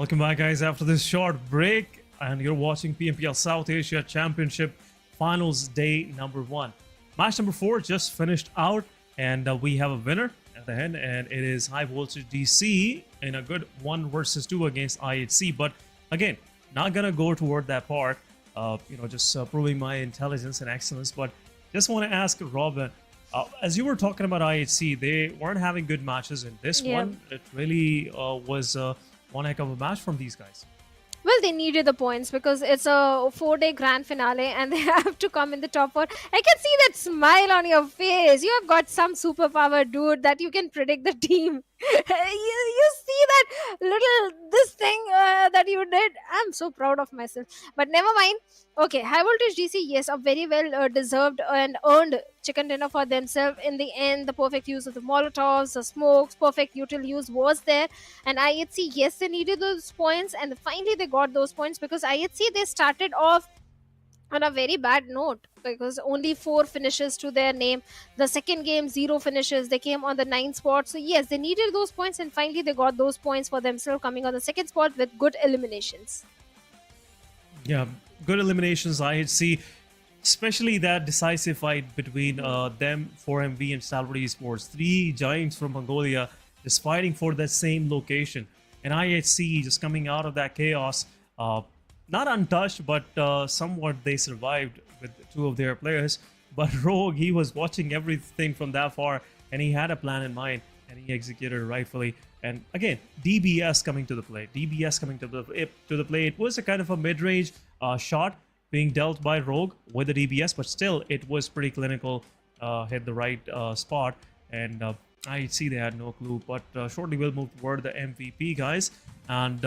Welcome back, guys, after this short break, and you're watching PMPL South Asia Championship Finals Day number 1. Match number 4 just finished out, and we have a winner at the end, and it is High Voltage DC in a good 1 versus 2 against IHC. But again, not gonna go toward that part, just proving my intelligence and excellence. But just want to ask Robin, as you were talking about IHC, they weren't having good matches in this one. It really was one heck of a match from these guys. Well, they needed the points because it's a 4-day grand finale and they have to come in the top 4. I can see that smile on your face. You have got some superpower, dude, that you can predict the team. you see that this thing that you did. I'm so proud of myself. But never mind. Okay, High Voltage DC, yes, a very well deserved and earned chicken dinner for themselves. In the end, the perfect use of the Molotovs, the smokes, perfect util use was there. And IHC, yes, they needed those points, and finally they got those points because IHC, they started off on a very bad note because only 4 finishes to their name. The second game, 0 finishes. They came on the 9th spot. So yes, they needed those points, and finally they got those points for themselves, coming on the 2nd spot with good eliminations. Yeah, good eliminations, IHC, especially that decisive fight between them, 4MV and Stalwart Esports. 3 giants from Mongolia just fighting for that same location. And IHC just coming out of that chaos, not untouched, but somewhat they survived with 2 of their players. But Rogue, he was watching everything from that far, and he had a plan in mind, and he executed rightfully. And again, DBS coming to the play. DBS coming to the play. It was a kind of a mid-range shot being dealt by Rogue with the DBS, but still, it was pretty clinical. Hit the right spot, and I see they had no clue. But shortly, we'll move toward the MVP, guys. And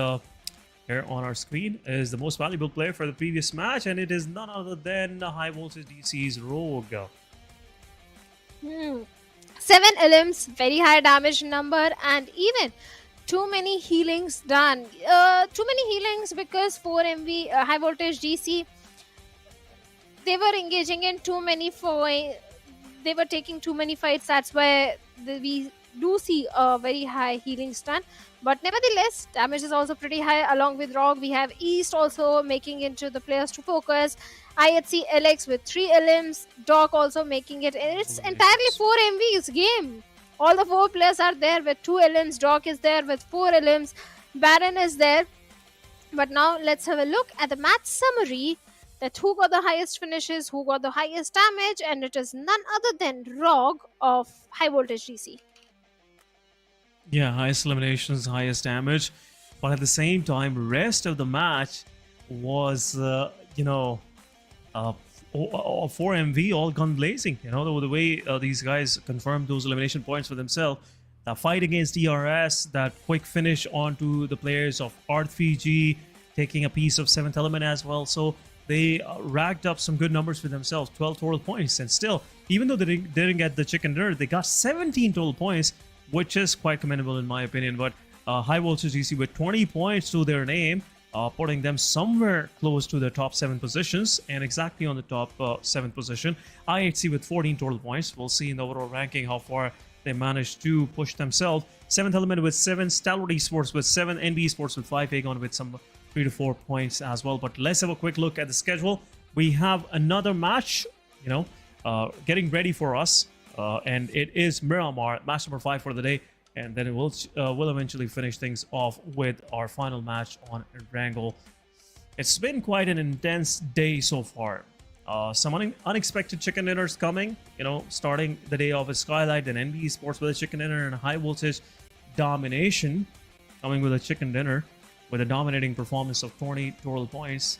here on our screen is the most valuable player for the previous match, and it is none other than High Voltage DC's Rogue. 7 elims, very high damage number, and even too many healings done. Too many healings because 4MV, High Voltage DC, they were engaging in too many they were taking too many fights. That's why we do see a very high healing stun. But nevertheless, damage is also pretty high. Along with Rogue, we have East also making into the players to focus. IHC LX with 3 elims. Doc also making it. It's entirely 4MV's game. All the 4 players are there with 2 elims. Doc is there with 4 elims. Baron is there. But now let's have a look at the match summary. That who got the highest finishes, who got the highest damage, and it is none other than Rogue of High Voltage DC. Yeah, highest eliminations, highest damage, but at the same time, rest of the match was, 4MV all gun blazing. The way these guys confirmed those elimination points for themselves. The fight against DRS, that quick finish onto the players of Arth-Fiji, taking a piece of 7th element as well. So they racked up some good numbers for themselves, 12 total points. And still, even though they didn't get the chicken dinner, they got 17 total points, which is quite commendable in my opinion. But High Voltage DC with 20 points to their name, putting them somewhere close to the top 7 positions and exactly on the top 7th position. IHC with 14 total points. We'll see in the overall ranking how far they managed to push themselves. 7th element with 7, Stalwart Esports with 7, NBeSports with 5, Aegon with some 3 to 4 points as well. But let's have a quick look at the schedule. We have another match, getting ready for us. And it is Miramar, match number 5 for the day, and then it will eventually finish things off with our final match on Erangel. It's been quite an intense day so far. Some unexpected chicken dinners coming, starting the day off with SKYLIGHTZ and NBeSports with a chicken dinner, and High Voltage domination coming with a chicken dinner with a dominating performance of 20 total points.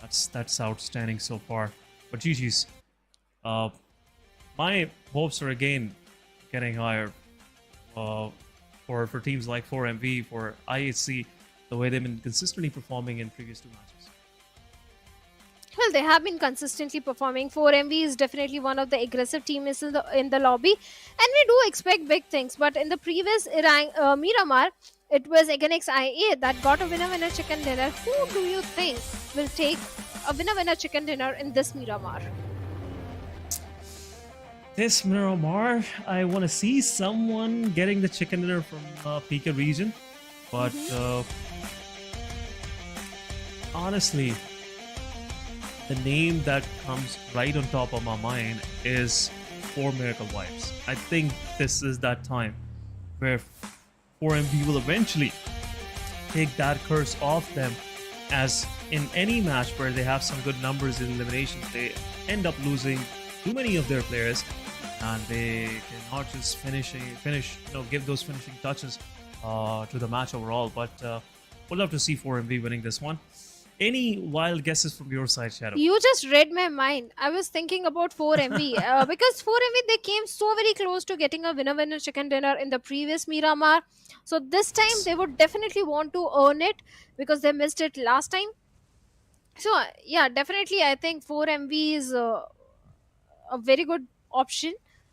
That's outstanding so far. But GG's. My hopes are again getting higher for teams like 4MV, for IHC, the way they've been consistently performing in previous 2 matches. Well, they have been consistently performing. 4MV is definitely one of the aggressive teams in the lobby, and we do expect big things. But in the previous Miramar, it was against IA that got a winner-winner chicken dinner. Who do you think will take a winner-winner chicken dinner in this Miramar? This Miramar, I want to see someone getting the chicken dinner from Pika region. But honestly, the name that comes right on top of my mind is 4 Miracle Vibes. I think this is that time where 4MB will eventually take that curse off them, as in any match where they have some good numbers in eliminations, they end up losing too many of their players, and they cannot just give those finishing touches to the match overall. But would love to see 4MB winning this one. Any wild guesses from your side, Shadow? You just read my mind. I was thinking about 4MB because 4MB, they came so very close to getting a winner chicken dinner in the previous Miramar. So this time they would definitely want to earn it because they missed it last time. So yeah, definitely I think 4MB is a very good option.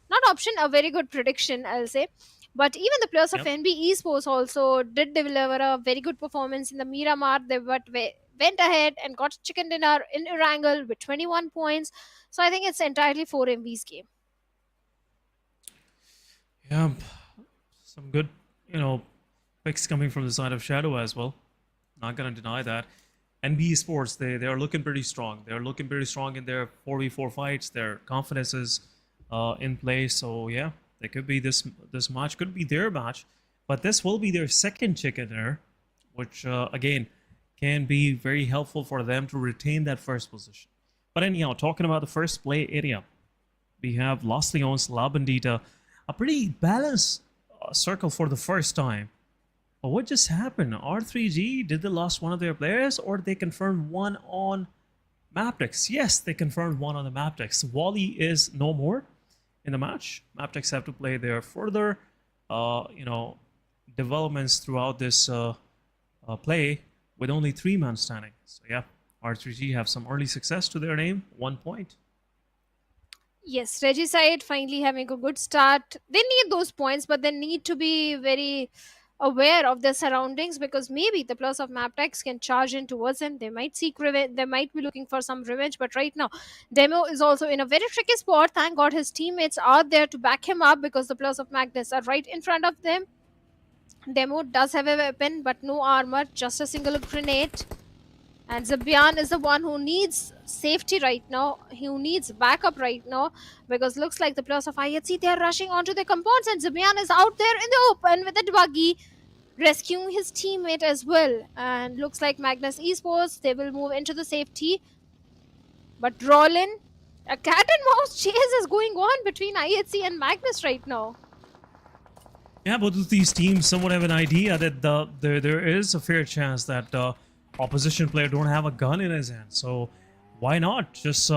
Not option, a very good prediction, I'll say. But even the players of NBeSports also did deliver a very good performance in the Miramar. They went ahead and got chicken dinner in Erangel with 21 points. So I think it's entirely 4MB's game. Yeah, some good, picks coming from the side of Shadow as well. Not gonna deny that. NBeSports, they are looking pretty strong. They're looking pretty strong in their 4v4 fights. Their confidence is in place. So yeah, they could be this match could be their match, but this will be their second chicken dinner, which again can be very helpful for them to retain that first position. But anyhow, talking about the first play area, we have Los Leones, La Bandita, a pretty balanced circle for the first time. But what just happened? R3G, did they lost one of their players, or did they confirmed one on Mabetex? Yes, they confirmed one on the Mabetex. Wally is no more in the match. Mabetex have to play their further, developments throughout this play with only 3 men standing. So yeah, R3G have some early success to their name, 1 point. Yes, Regicide finally having a good start. They need those points, but they need to be very aware of their surroundings, because maybe the players of Mabetex can charge in towards them. They might seek revenge. They might be looking for some revenge. But right now, Demo is also in a very tricky spot. Thank God his teammates are there to back him up, because the players of Magnus are right in front of them. Demo does have a weapon, but no armor, just a single grenade. And Zabian is the one who needs safety right now. Who needs backup right now, because looks like the players of IHC, they are rushing onto the compounds, and Zabian is out there in the open with a buggy, rescuing his teammate as well. And looks like Magnus Esports, they will move into the safety. But Rollin, a cat and mouse chase is going on between IHC and Magnus right now. Yeah, both of these teams somewhat have an idea that there is a fair chance that opposition player don't have a gun in his hand. So why not just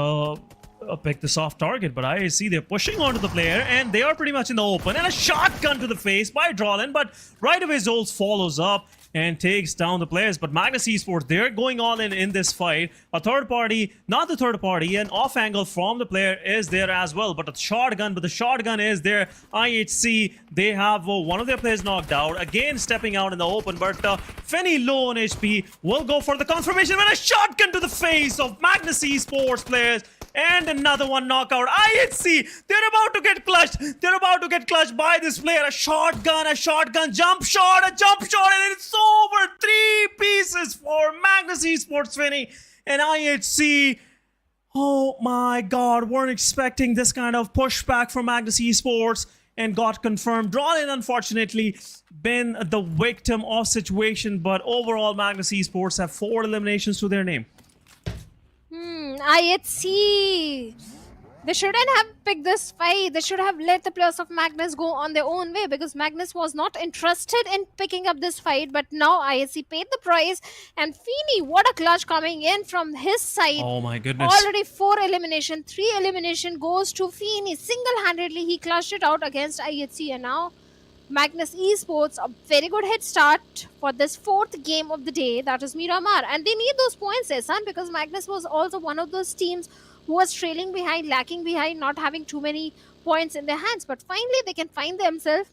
pick the soft target? But I see they're pushing onto the player, and they are pretty much in the open, and a shotgun to the face by Drolin, but right away Zols follows up and takes down the players. But Magnus Esports, they're going all in this fight. A third party, not the third party, an off angle from the player is there as well, but the shotgun is there. IHC, they have one of their players knocked out, again stepping out in the open, but Fenny low on HP will go for the confirmation with a shotgun to the face of Magnus Esports players. And another one knockout. IHC, they're about to get clutched. They're about to get clutched by this player. A shotgun, jump shot, and it's over. 3 pieces for Magnus Esports, Finny. And IHC, oh my god, weren't expecting this kind of pushback from Magnus Esports, and got confirmed. Drawn, unfortunately, been the victim of situation, but overall Magnus Esports have 4 eliminations to their name. IHC, they shouldn't have picked this fight. They should have let the players of Magnus go on their own way, because Magnus was not interested in picking up this fight. But now IHC paid the price, and Feeney, what a clutch coming in from his side. Oh my goodness. Already 4 elimination, 3 elimination goes to Feeney. Single-handedly, he clutched it out against IHC, and now Magnus Esports, a very good head start for this 4th game of the day, that is Miramar. And they need those points, son, because Magnus was also one of those teams who was trailing behind, lacking behind, not having too many points in their hands. But finally, they can find themselves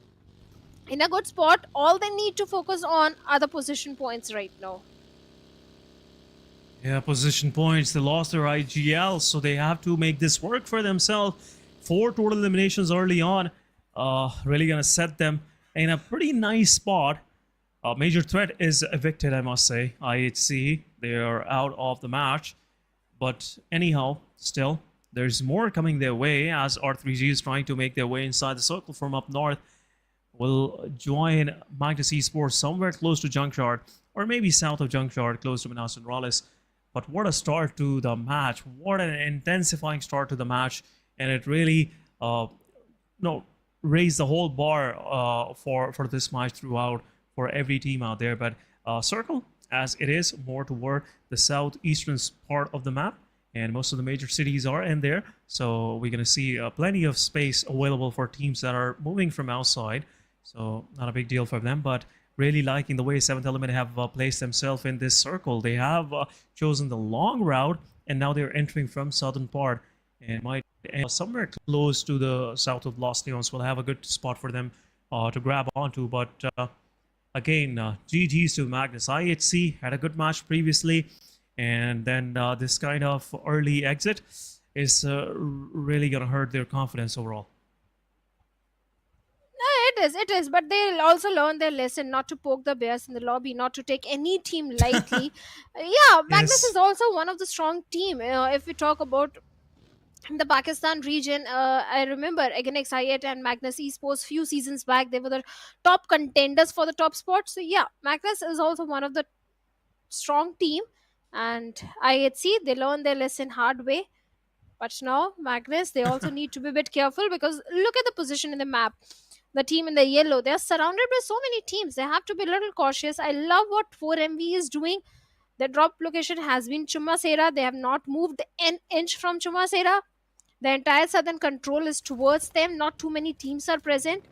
in a good spot. All they need to focus on are the position points right now. Yeah, position points. They lost their IGL, so they have to make this work for themselves. 4 total eliminations early on. Really gonna set them in a pretty nice spot. Major threat is evicted, I must say. IHC, they are out of the match. But anyhow, still, there's more coming their way as R3G is trying to make their way inside the circle from up north. Will join Magnus Esports somewhere close to Junkyard, or maybe south of Junkyard, close to Minas and Raleigh. But what a start to the match. What an intensifying start to the match. And it really raised the whole bar for this match throughout for every team out there. But Circle, as it is more toward the southeastern part of the map, and most of the major cities are in there. So we're going to see plenty of space available for teams that are moving from outside. So not a big deal for them, but really liking the way Seventh Element have placed themselves in this circle. They have chosen the long route, and now they're entering from southern part and might somewhere close to the south of Los Leones. Will have a good spot for them to grab onto. But again, GG's to Magnus. IHC had a good match previously, and then this kind of early exit is really going to hurt their confidence overall. It is, but they'll also learn their lesson not to poke the bears in the lobby, not to take any team lightly. Yeah, Magnus is also one of the strong team. If we talk about the Pakistan region, I remember again X8 and Magnus Esports few seasons back, they were the top contenders for the top spot. So yeah, Magnus is also one of the strong team, and IHC, they learned their lesson hard way. But now Magnus, they also need to be a bit careful, because look at the position in the map. The team in the yellow, they're surrounded by so many teams. They have to be a little cautious. I love what 4MV is doing. The drop location has been Chumasera. They have not moved an inch from Chumasera. The entire southern control is towards them. Not too many teams are present.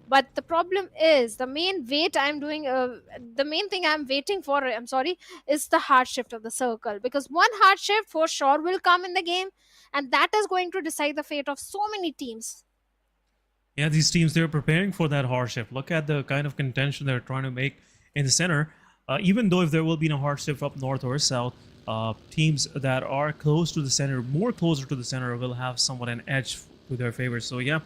But the problem is, the main thing I'm waiting for, is the hard shift of the circle. Because one hard shift for sure will come in the game, and that is going to decide the fate of so many teams. Yeah, these teams, they're preparing for that hard shift. Look at the kind of contention they're trying to make in the center. Even though if there will be no hard shift up north or south, teams that are close to the center, more closer to the center, will have somewhat an edge to their favor. So yeah,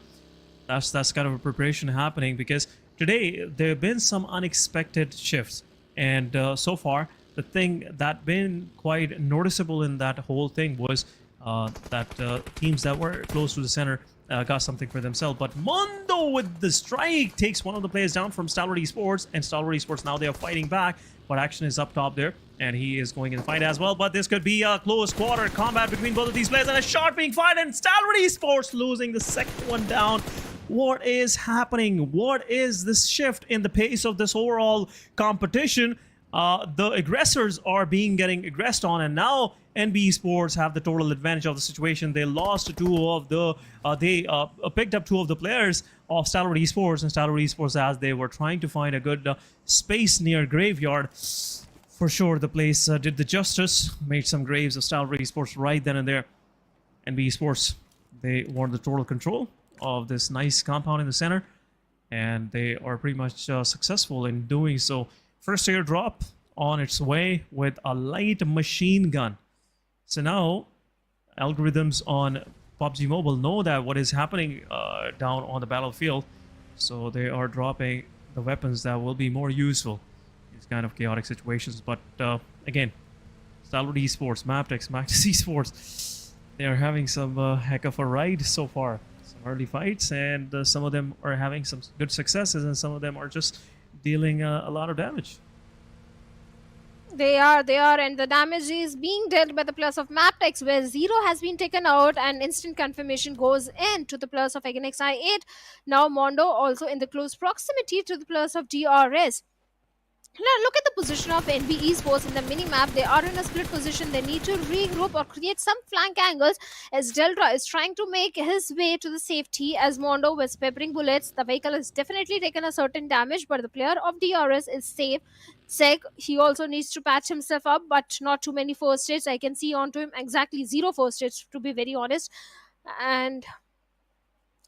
that's kind of a preparation happening, because today there have been some unexpected shifts. And so far, the thing that been quite noticeable in that whole thing was that teams that were close to the center got something for themselves. But Mondo with the strike takes one of the players down from Stalwart Esports, and Stalwart Esports now they are fighting back, but action is up top there, and he is going in the fight as well. But this could be a close quarter combat between both of these players, and a shot being fired, and Stalwart Esports losing the second one down. What is happening? What is this shift in the pace of this overall competition? The aggressors are getting aggressed on, and now NBeSports have the total advantage of the situation. They lost two of the picked up two of the players of Stalwart Esports, and Stalwart Esports, as they were trying to find a good space near graveyard. For sure, the place did the justice, made some graves of Stalwart Esports right then and there. NBeSports, they want the total control of this nice compound in the center, and they are pretty much successful in doing so. First airdrop on its way with a light machine gun. So now, algorithms on PUBG Mobile know that what is happening down on the battlefield. So they are dropping the weapons that will be more useful in these kind of chaotic situations. But again, Stalwart Esports, Mabetex, Magnus Esports, they are having some heck of a ride so far. Some early fights, and some of them are having some good successes, and some of them are just dealing a lot of damage. They are, and the damage is being dealt by the players of Mabetex, where Zero has been taken out, and instant confirmation goes in to the players of again X8. Now Mondo also in the close proximity to the players of DRS. Now look at the position of NBeSports in the mini-map. They are in a split position. They need to regroup or create some flank angles, as Delta is trying to make his way to the safety, as Mondo was peppering bullets. The vehicle has definitely taken a certain damage, but the player of DRS is safe. Sek, he also needs to patch himself up, but not too many first aids. I can see onto him exactly 0 first aids, to be very honest. And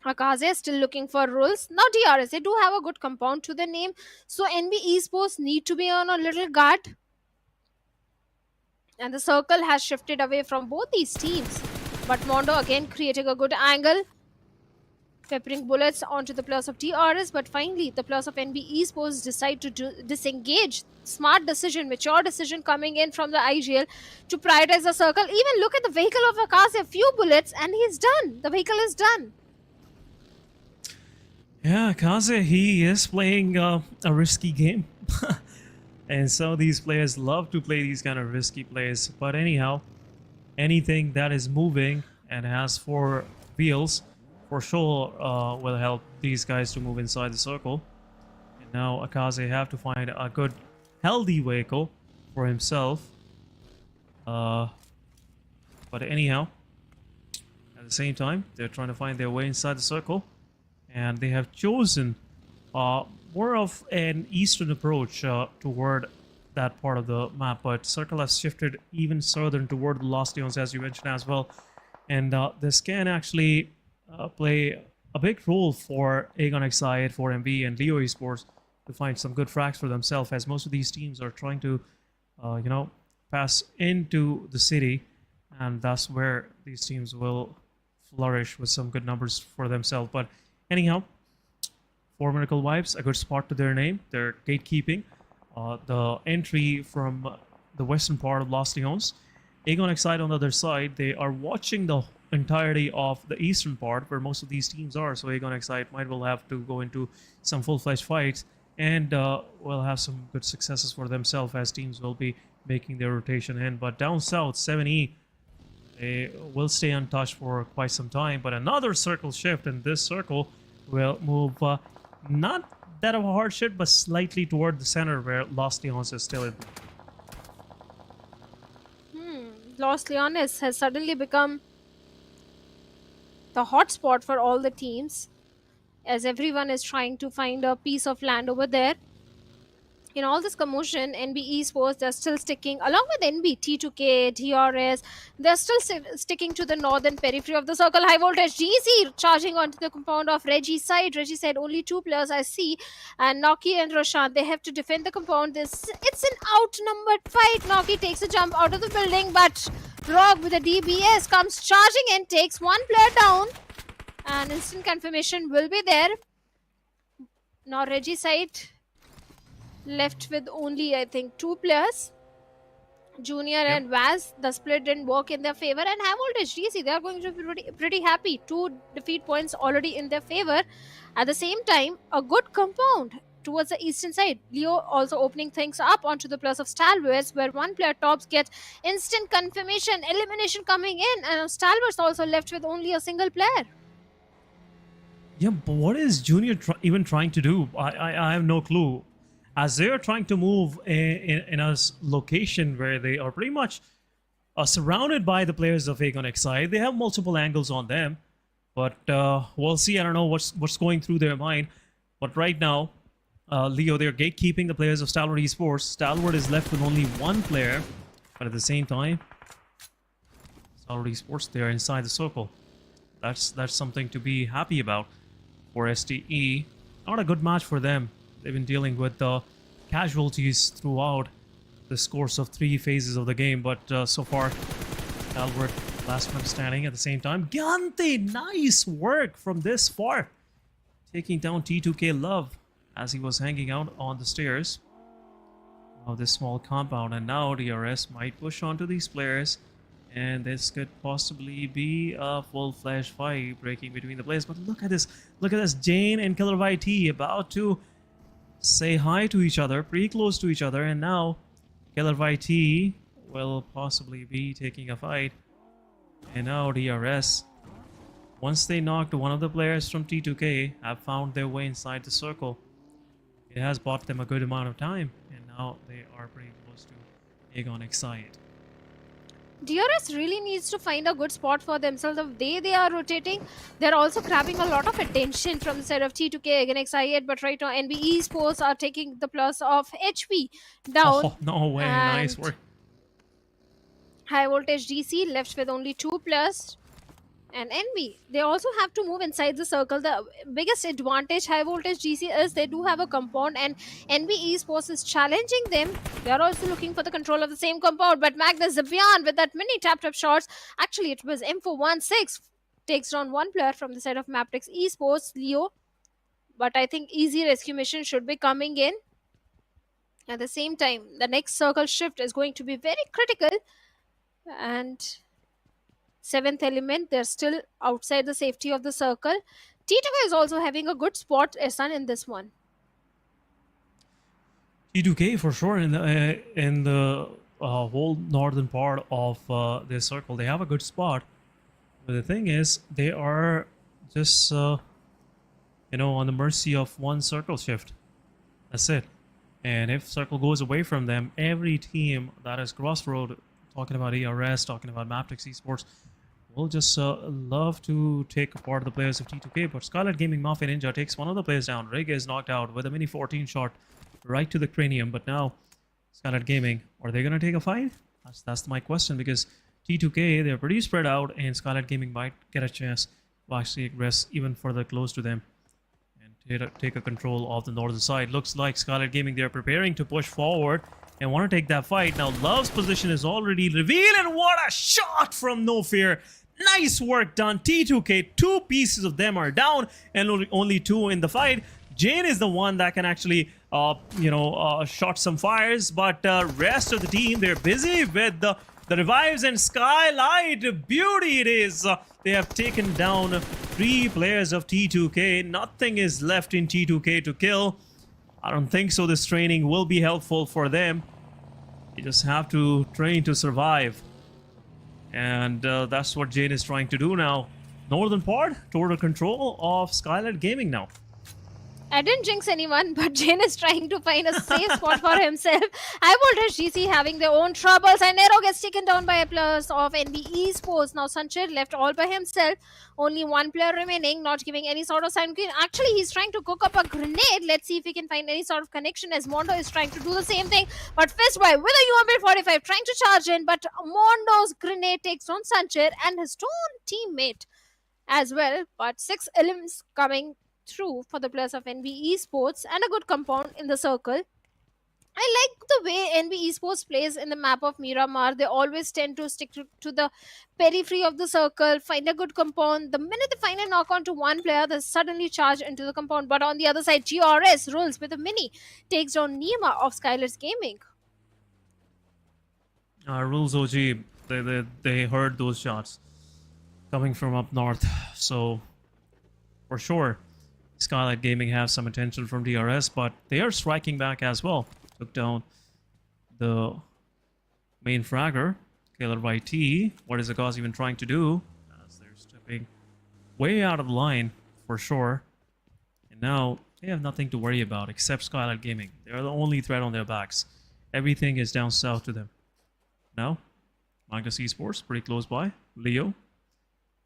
Akaze is still looking for rules. Now DRS, they do have a good compound to the name, so NBeSports need to be on a little guard. And the circle has shifted away from both these teams. But Mondo again creating a good angle. peppering bullets onto the players of DRS, but finally the players of NBeSports decide to disengage. Smart decision, mature decision coming in from the IGL to prioritize the circle. Even look at the vehicle of Akash, a few bullets and he's done. The vehicle is done. Yeah, Kaze, he is playing a risky game. And some of these players love to play these kind of risky plays. But anyhow, anything that is moving and has 4 wheels for sure will help these guys to move inside the circle. And now Akaze have to find a good, healthy vehicle for himself. But anyhow, at the same time, they're trying to find their way inside the circle. And they have chosen more of an eastern approach toward that part of the map, but Circle has shifted even southern toward the Lost Eons, as you mentioned as well. And this can actually play a big role for Aegon Exide, for MB, and Leo Esports to find some good frags for themselves, as most of these teams are trying to, you know, pass into the city, and that's where these teams will flourish with some good numbers for themselves. But anyhow, 4 Miracle Vibes, a good spot to their name. They're gatekeeping the entry from the western part of Lost Eons. Aegon Exide on the other side, they are watching the entirety of the eastern part where most of these teams are. So Aegon Exide might well have to go into some full-fledged fights and will have some good successes for themselves as teams will be making their rotation in. But down south, 7E, they will stay untouched for quite some time. But another circle shift, and this circle will move not that of a hard shift, but slightly toward the center where Lost Eons is still in. Lost Leonis has suddenly become the hotspot for all the teams, as everyone is trying to find a piece of land over there. In all this commotion, NBeSports, they're still sticking, along with NB, T2K, DRS, they're still sticking to the northern periphery of the circle. High voltage GC charging onto the compound of Reggie's side. Reggie said only 2 players I see, and Noki and Roshan, they have to defend the compound. It's an outnumbered fight. Noki takes a jump out of the building, but Rogue with a DBS comes charging in, takes 1 player down, and instant confirmation will be there. Now Reggie's side left with only, I think, 2 players, Junior and Vaz. The split didn't work in their favor, and High Voltage GC, they are going to be pretty happy. 2 defeat points already in their favor. At the same time, a good compound towards the eastern side. Leo also opening things up onto the plus of Stalwart, where 1 player tops gets instant confirmation, elimination coming in, and Stalwart's also left with only a single player. Yeah, but what is Junior even trying to do? I have no clue. As they are trying to move in a location where they are pretty much surrounded by the players of Aegon Exide. They have multiple angles on them, but we'll see. I don't know what's going through their mind. But right now, Leo, they're gatekeeping the players of Stalwart Esports. Stalwart is left with only 1 player, but at the same time, Stalwart Esports, they are inside the circle. That's something to be happy about for STE. Not a good match for them. They've been dealing with the casualties throughout this course of 3 phases of the game, but so far, Albert, last man standing at the same time. Gante, nice work from this far, taking down T2K Love as he was hanging out on the stairs of this small compound. And now DRS might push onto these players, and this could possibly be a full-fledged fight breaking between the players. But look at this, Jane and Killer YT about to say hi to each other, pretty close to each other, and now Killer YT will possibly be taking a fight. And now DRS, once they knocked one of the players from T2K, have found their way inside the circle. It has bought them a good amount of time, and now they are pretty close to Aegon Exide. DRS really needs to find a good spot for themselves. The way they are rotating, they're also grabbing a lot of attention from the side of T2K against XIAT, but right now NBeSports are taking the plus of HP down. Oh, no way, nice work. High Voltage DC left with only 2 players. And NB, they also have to move inside the circle. The biggest advantage High Voltage GC is they do have a compound, and NBeSports is challenging them. They are also looking for the control of the same compound, but Magnus Esports with that mini tap shots. Actually, it was M416 takes down one player from the side of Mabetex Esports, Leo. But I think easy rescue mission should be coming in. At the same time, the next circle shift is going to be very critical. And 7th element, they're still outside the safety of the circle. T2K is also having a good spot, Ehsan, in this one. T2K for sure in the whole northern part of this circle, they have a good spot. But the thing is, they are just on the mercy of one circle shift. That's it. And if circle goes away from them, every team that is crossroad, talking about ERS, talking about Mabetex Esports, will just love to take apart the players of T2K. But SKYLIGHTZ Gaming Mafia Ninja takes one of the players down. Rig is knocked out with a mini 14 shot right to the cranium. But now SKYLIGHTZ Gaming, are they going to take a fight? That's my question, because T2K, they're pretty spread out, and SKYLIGHTZ Gaming might get a chance to actually aggress even further close to them and take a control of the northern side. Looks like SKYLIGHTZ Gaming, they're preparing to push forward and want to take that fight. Now Love's position is already revealed, and what a shot from No Fear. Nice work done. T2K, 2 pieces of them are down, and only 2 in the fight. Jane is the one that can actually, shot some fires, but rest of the team, they're busy with the revives, and SKYLIGHTZ, beauty it is. They have taken down 3 players of T2K. Nothing is left in T2K to kill. I don't think so. This training will be helpful for them. You just have to train to survive. And that's what Jane is trying to do now. Northern part, total control of SKYLIGHTZ Gaming now. I didn't jinx anyone, but Jane is trying to find a safe spot for himself. HIGHVOLTAGE GC having their own troubles, and Nero gets taken down by a player of NBeSports. Now Sanchit left all by himself. Only 1 player remaining, not giving any sort of sign. Actually, he's trying to cook up a grenade. Let's see if he can find any sort of connection, as Mondo is trying to do the same thing. But Fistboy with a UMP 45 trying to charge in, but Mondo's grenade takes on Sanchit and his own teammate as well. But 6 elims coming through for the players of NBeSports, and a good compound in the circle. I like the way NBeSports plays in the map of Miramar. They always tend to stick to the periphery of the circle, find a good compound. The minute they find a knock on to one player, they suddenly charge into the compound. But on the other side, DRS rolls with a mini, takes down Nima of SKYLIGHTZ Gaming. Rules OG, they heard those shots coming from up north. So, for sure, SKYLIGHTZ Gaming have some attention from DRS, but they are striking back as well. Took down the main fragger, Killer YT. What is the cause even trying to do? As they're stepping way out of the line, for sure. And now, they have nothing to worry about except SKYLIGHTZ Gaming. They are the only threat on their backs. Everything is down south to them. Now, Magnus Esports, pretty close by. Leo.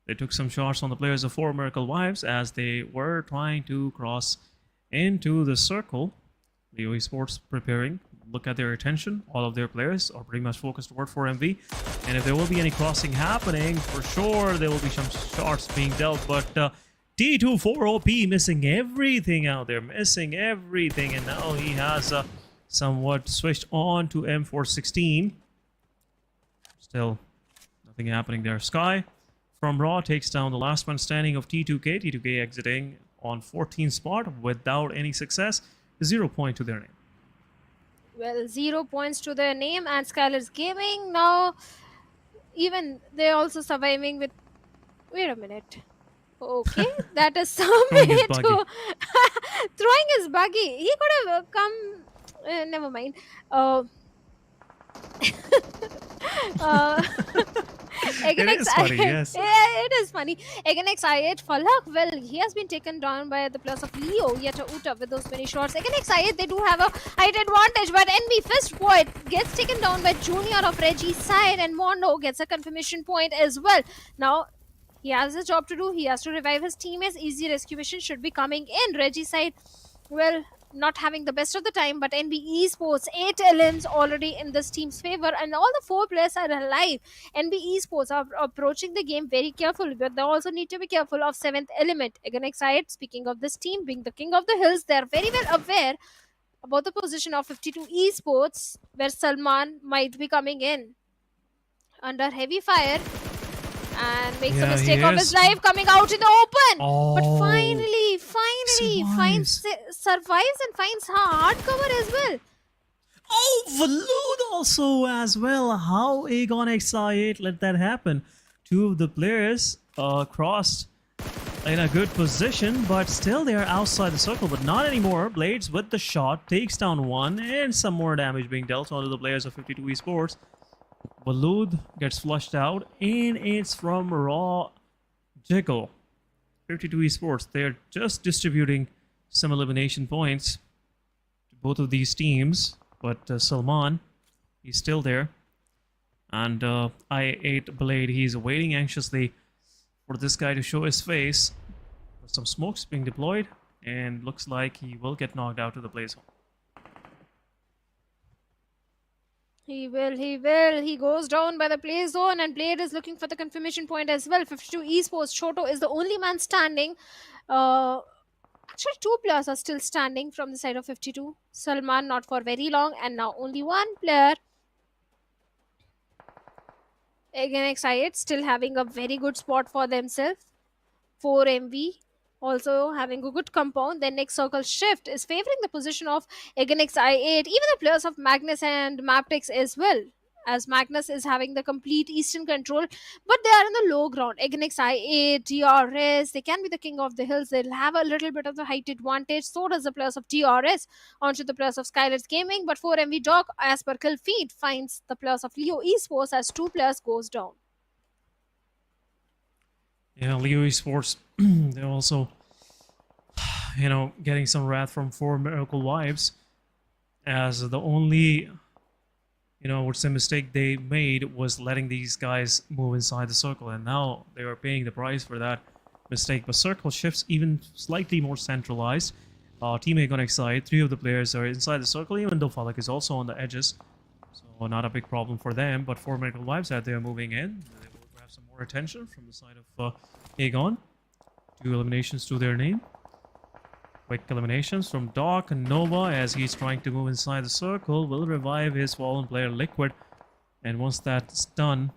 They took some shots on the players of 4 Miracle Wives as they were trying to cross into the circle. Leo Esports preparing. Look at their attention. All of their players are pretty much focused toward 4MV. And if there will be any crossing happening, for sure there will be some shots being dealt. But T24OP missing everything out there. Missing everything. And now he has somewhat switched on to M416. Still nothing happening there. Sky from Raw takes down the last one standing of T2K. T2K exiting on 14th spot without any success. 0 point to their name. Well, 0 points to their name, and SKYLIGHTZ Gaming now, even they're also surviving with. Wait a minute. Okay, that is some way to throwing his buggy. He could have come. Never mind. It is funny, yes. Yeah, it is funny. Against I8 Falak, well, he has been taken down by the plus of Leo Yeta Uta with those many shots. Against I8, they do have a height advantage, but NB Fist Boy gets taken down by Junior of Reggie's side, and Mondo gets a confirmation point as well. Now, he has a job to do. He has to revive his teammates. Easy rescue mission should be coming in. Reggie's side, well, not having the best of the time, but NBeSports 8 LMs already in this team's favor, and all the 4 players are alive. NBeSports are approaching the game very carefully, but they also need to be careful of 7th element. Against side, speaking of this team being the king of the hills, they are very well aware about the position of 52 Esports, where Salman might be coming in under heavy fire. and makes a Yeah, mistake he of is. his life coming out in the open. But Oh, finally survives. survives and finds hard cover as well. Oh, Valood also as well. How Aegon XI8 let that happen? Two of the players crossed in a good position, but still they are outside the circle, but not anymore. Blades with the shot takes down one, and some more damage being dealt onto the players of 52 Esports. Valood gets flushed out, and it's from Raw Jiggle. 52 Esports, they're just distributing some elimination points to both of these teams, but Salman, he's still there. And I8 Blade, he's waiting anxiously for this guy to show his face. Some smokes being deployed, and looks like he will get knocked out to the blaze. He will. He goes down by the play zone, and Blade is looking for the confirmation point as well. 52 Esports, Choto is the only man standing. Actually, two players are still standing from the side of 52. Salman not for very long, and now only one player. Again, XI8 still having a very good spot for themselves. 4 MV. Also having a good compound. Then next circle shift is favoring the position of Again XI8. Even the players of Magnus and Mabetex as well. As Magnus is having the complete eastern control. But they are in the low ground. Again XI8, DRS. They can be the king of the hills. They'll have a little bit of the height advantage. So does the players of DRS. Onto the players of SKYLIGHTZ Gaming. But 4 MV Dog, as per kill feed, finds the players of Leo Esports as 2 players goes down. Yeah, Leo Esports, they're also, getting some wrath from 4 Miracle Wives, as the only, what's the mistake they made was letting these guys move inside the circle, and now they are paying the price for that mistake. But circle shifts even slightly more centralized. Team Aegon XI, 3 of the players are inside the circle, even though Falak is also on the edges, so not a big problem for them. But 4 Miracle Wives, that they are moving in, they will grab some more attention from the side of Aegon. 2 eliminations to their name. Quick eliminations from Doc and Nova as he's trying to move inside the circle. Will revive his fallen player Liquid. And once that's done,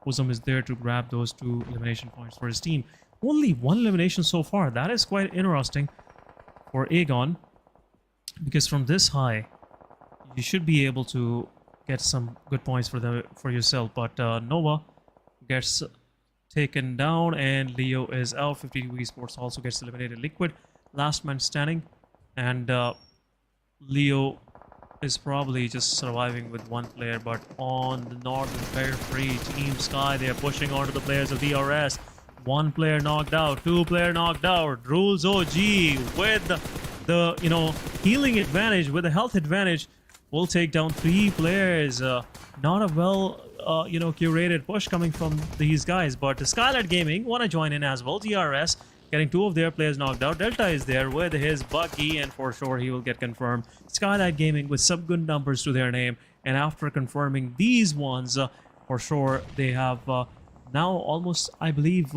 Uzum is there to grab those 2 elimination points for his team. Only 1 elimination so far. That is quite interesting for Aegon. Because from this high, you should be able to get some good points for yourself. But Nova gets taken down, and Leo is out. 52 Esports also gets eliminated. Liquid, last man standing, and Leo is probably just surviving with 1 player. But on the northern periphery, Team Sky, they are pushing onto the players of DRS. 1 player knocked out, 2 player knocked out. Rules OG with the healing advantage, with the health advantage, will take down 3 players. Not a well curated push coming from these guys, but the SKYLIGHTZ Gaming want to join in as well. DRS getting 2 of their players knocked out. Delta is there with his Bucky, and for sure he will get confirmed. SKYLIGHTZ Gaming with some good numbers to their name, and after confirming these ones, for sure they have now almost, I believe,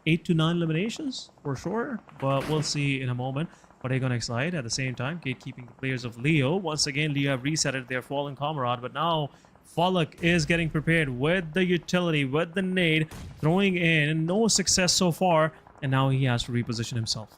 8 to 9 eliminations for sure, but we'll see in a moment. But Aegon XI at the same time gatekeeping the players of Leo. Once again, Leo have resetted their fallen comrade, but now Falak is getting prepared with the utility, with the nade, throwing in. No success so far, and now he has to reposition himself.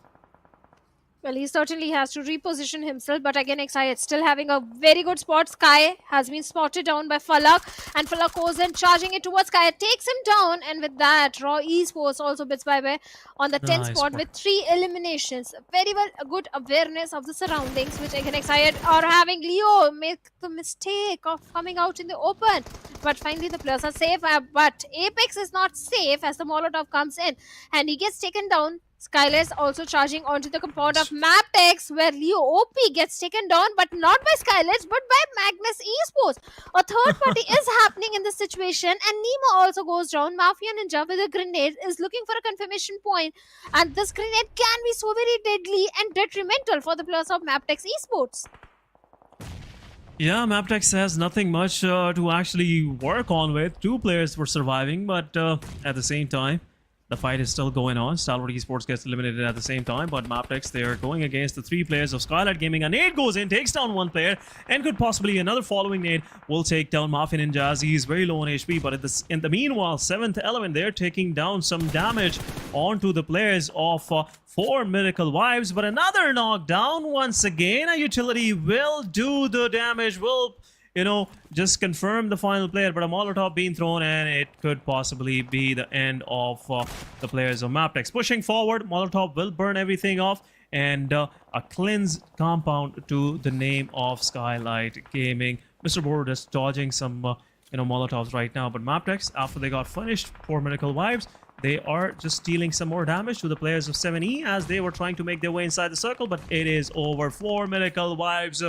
Well, he certainly has to reposition himself, but again, XI is still having a very good spot. Sky has been spotted down by Falak, and Falak goes in, charging it towards Sky, takes him down, and with that, Raw Esports also bits bye-bye on the 10th spot with 3 eliminations. Very well, a good awareness of the surroundings, which again, XI are having. Leo make the mistake of coming out in the open, but finally the players are safe, but Apex is not safe as the Molotov comes in, and he gets taken down. SKYLIGHTZ also charging onto the compound of Mabetex, where Leo OP gets taken down, but not by SKYLIGHTZ, but by Magnus Esports. A third party is happening in this situation, and Nemo also goes down. Mafia Ninja with a grenade is looking for a confirmation point, and this grenade can be so very deadly and detrimental for the players of Mabetex Esports. Yeah, Mabetex has nothing much to actually work on with. 2 players were surviving, but at the same time, The fight is still going on. Stalwart Esports gets eliminated at the same time, but Mabetex, they are going against the 3 players of SKYLIGHTZ Gaming. A nade goes in, takes down 1 player, and could possibly another following nade will take down Mafia Ninjas. He's very low on HP, but in the meanwhile, 7th Element, they're taking down some damage onto the players of 4 Miracle Wives, but another knockdown once again. A utility will do the damage, will just confirm the final player, but a Molotov being thrown, and it could possibly be the end of the players of Mabetex. Pushing forward, Molotov will burn everything off, and a cleansed compound to the name of SKYLIGHTZ Gaming. Mr. Board just dodging some Molotovs right now, but Mabetex, after they got finished, 4 Miracle Wives, they are just dealing some more damage to the players of 7E as they were trying to make their way inside the circle, but it is over. 4 Miracle Wives.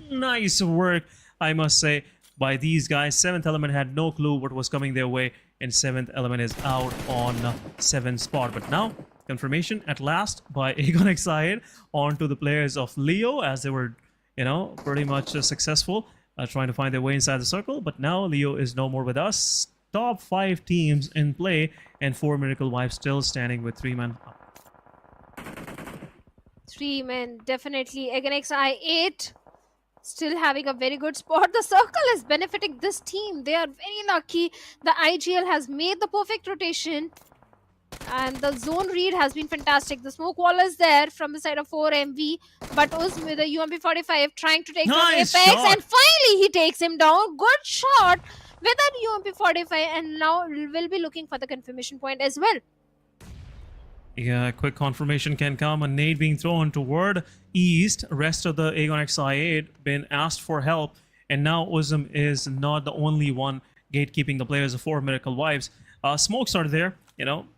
Nice work, I must say, by these guys. 7th Element had no clue what was coming their way, and 7th Element is out on 7th spot. But now, confirmation at last by AgonXID onto the players of Leo, as they were, pretty much successful trying to find their way inside the circle. But now Leo is no more with us. Top 5 teams in play, and 4 Miracle Wives still standing with 3 men. 3 men, definitely. AgonXID still having a very good spot. The circle is benefiting this team. They are very lucky. The IGL has made the perfect rotation, and the zone read has been fantastic. The smoke wall is there from the side of 4MV, but Uzm with the UMP45 trying to take down Apex, and finally he takes him down. Good shot with that UMP45, and now we'll be looking for the confirmation point as well. Yeah, quick confirmation can come. A nade being thrown toward east. Rest of the AgonXID been asked for help, and now Uzm is not the only one gatekeeping the players of 4 Miracle Wives. Smokes are there,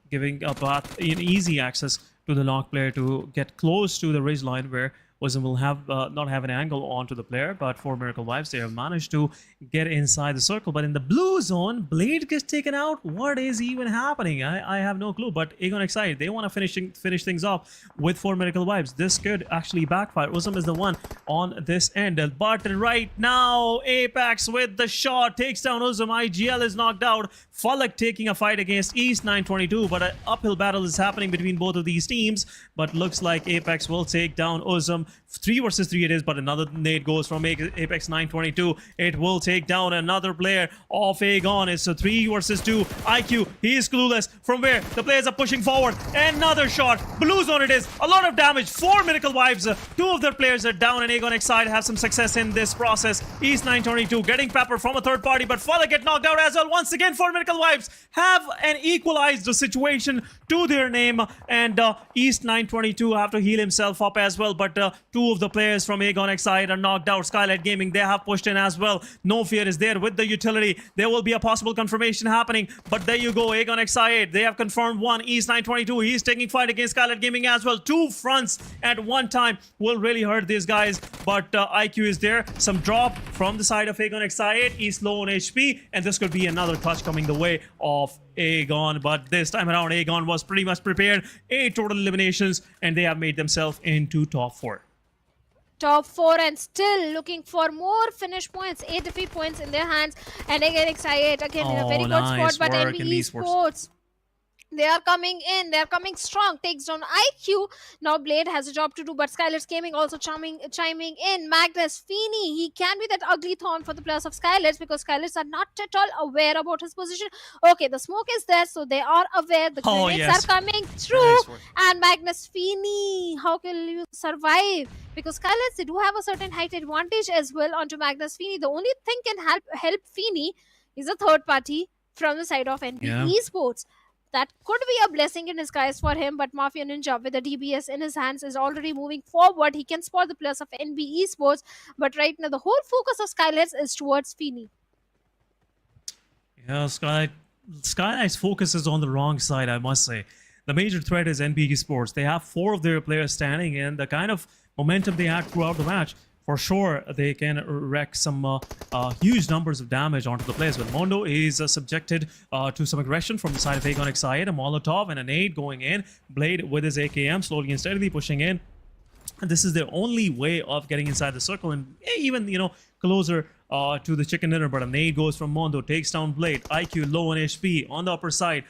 giving a path, easy access to the knock player to get close to the ridge line where Uzm will have not have an angle onto the player, but 4 Miracle Wives, they have managed to get inside the circle. But in the blue zone, Blade gets taken out. What is even happening? I have no clue. But AgonXID, they want to finish things off with 4 Miracle Wives. This could actually backfire. Uzm is the one on this end. But right now, Apex with the shot takes down Uzm. IGL is knocked out. Falak taking a fight against East 922, but an uphill battle is happening between both of these teams. But looks like Apex will take down Uzm. 3 versus 3 it is, but another nade goes from Apex 922. It will take down another player of Agon. It's a 3 versus 2. IQ, he is clueless from where the players are pushing forward. Another shot. Blue zone it is. A lot of damage. 4 Miracle Wives. 2 of their players are down, and AgonXID have some success in this process. East 922 getting pepper from a third party, but Falak get knocked out as well. Once again, 4 Miracle Wives have an equalized situation to their name, and East 922 have to heal himself up as well. But 2 of the players from AgonXID are knocked out. SKYLIGHTZ Gaming, they have pushed in as well. No Fear is there with the utility. There will be a possible confirmation happening, but there you go. AgonXID, they have confirmed 1. East 922, he's taking fight against SKYLIGHTZ Gaming as well. 2 fronts at one time will really hurt these guys, but IQ is there. Some drop from the side of AgonXID. East low on HP, and this could be another touch coming the way of Agon, but this time around Agon was pretty much prepared. 8 total eliminations, and they have made themselves into top 4. Top 4, and still looking for more finish points. 8 defeat points in their hands, and AgonXID again in a very good spot. But NBeSports, they are coming in. They are coming strong. Takes down IQ. Now Blade has a job to do, but SKYLIGHTZ Gaming also chiming in. Magnus Feeney, he can be that ugly thorn for the players of SKYLIGHTZ, because SKYLIGHTZ are not at all aware about his position. Okay, the smoke is there, so they are aware. The grenades are coming through. And Magnus Feeney, how can you survive? Because SKYLIGHTZ, they do have a certain height advantage as well onto Magnus Feeney. The only thing can help Feeney is a third party from the side of NBeSports. That could be a blessing in disguise for him, but Mafia Ninja with the DBS in his hands is already moving forward. He can spot the players of NBeSports, but right now the whole focus of SKYLIGHTZ is towards Feeney. Yeah, SKYLIGHTZ's focus is on the wrong side, I must say. The major threat is NBeSports. They have 4 of their players standing, and the kind of momentum they had throughout the match, for sure, they can wreak some huge numbers of damage onto the players. But Mondo is subjected to some aggression from the side of AgonXID. A Molotov and a nade going in. Blade with his AKM slowly and steadily pushing in. And this is their only way of getting inside the circle and even, closer to the chicken dinner. But a nade goes from Mondo, takes down Blade. IQ low on HP on the upper side.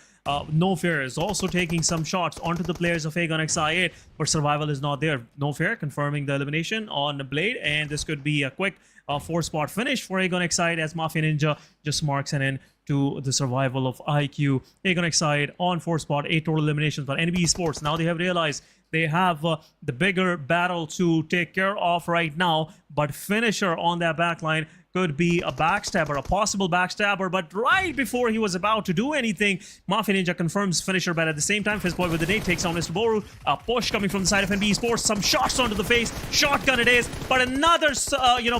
No Fear is also taking some shots onto the players of Aegon XI8, but survival is not there. No Fear confirming the elimination on Blade, and this could be a quick 4-spot finish for Aegon XI8 as Mafia Ninja just marks an end to the survival of IQ. Aegon XI8 on 4-spot, 8 total eliminations, but NBeSports, now they have realized they have the bigger battle to take care of right now, but finisher on that backline could be a backstabber, a possible backstabber, but right before he was about to do anything, Mafia Ninja confirms finisher, but at the same time, Fizzboy with the nade takes on Mr. Boru. A push coming from the side of NBeSports, some shots onto the face, shotgun it is, but another,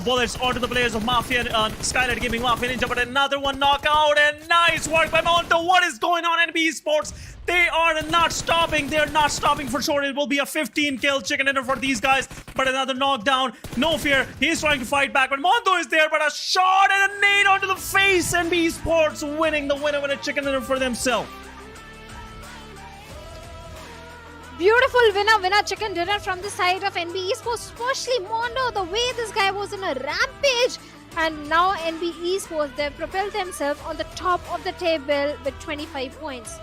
bullets onto the players of Mafia, SKYLIGHTZ Gaming, Mafia Ninja, but another one knockout, and nice work by Monto. What is going on, NBeSports? They are not stopping. They're not stopping for sure. It will be a 15-kill chicken dinner for these guys. But another knockdown. No Fear. He's trying to fight back. But Monto is there. But a shot and a nade onto the face. NBeSports winning the winner with a chicken dinner for themselves. Beautiful winner chicken dinner from the side of NBeSports, especially Mondo, the way this guy was in a rampage. And now NBeSports, they've propelled themselves on the top of the table with 25 points.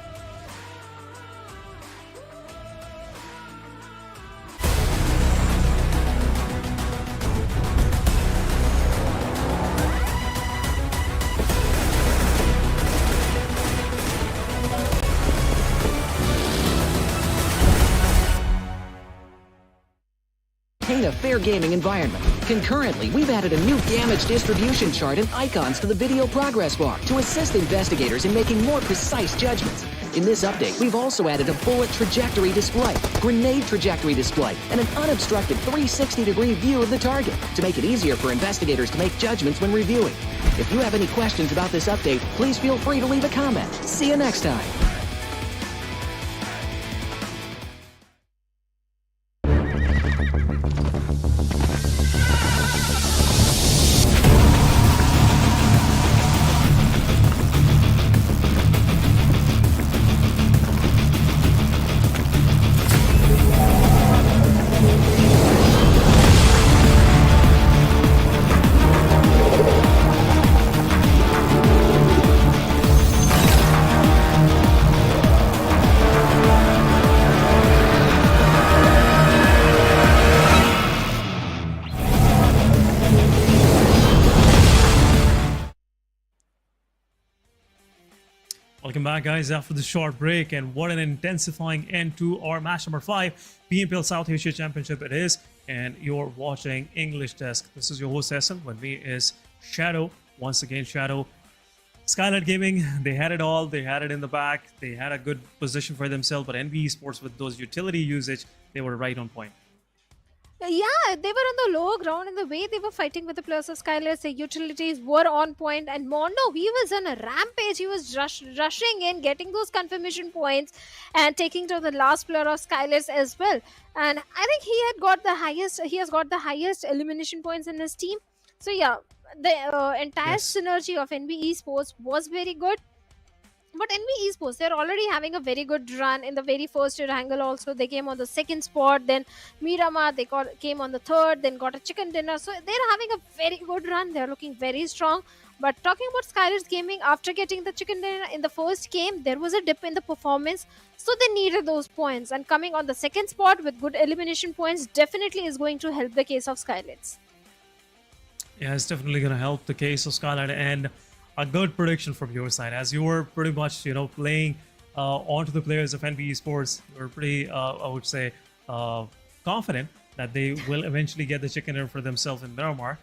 A fair gaming environment. Concurrently, we've added a new damage distribution chart and icons to the video progress bar to assist investigators in making more precise judgments. In this update, we've also added a bullet trajectory display, grenade trajectory display, and an unobstructed 360-degree view of the target to make it easier for investigators to make judgments when reviewing. If you have any questions about this update, please feel free to leave a comment. See you next time. Welcome back, guys, after the short break, and what an intensifying end to our match number 5 PMPL South Asia Championship it is. And you're watching English Desk. This is your host Essen. With me is Shadow. Once again, Shadow. SKYLIGHTZ Gaming, they had it all. They had it in the back. They had a good position for themselves, but NBeSports, with those utility usage, they were right on point. Yeah, they were on the lower ground, and the way they were fighting with the players of SKYLIGHTZ, the utilities were on point. And Mondo, he was on a rampage. He was rushing in, getting those confirmation points, and taking to the last player of SKYLIGHTZ as well. And I think he had got the highest. He has got the highest elimination points in his team. So yeah, the entire synergy of NBeSports was very good. But NBeSports, they're already having a very good run in the very first Erangel also. They came on the 2nd spot. Then Miramar, they came on the 3rd, then got a chicken dinner. So they're having a very good run. They're looking very strong. But talking about SKYLIGHTZ Gaming, after getting the chicken dinner in the first game, there was a dip in the performance. So they needed those points. And coming on the 2nd spot with good elimination points definitely is going to help the case of SKYLIGHTZ. Yeah, it's definitely going to help the case of SKYLIGHTZ. And a good prediction from your side, as you were pretty much, playing onto the players of NBeSports. You were pretty, I would say, confident that they will eventually get the chicken dinner for themselves in Miramar.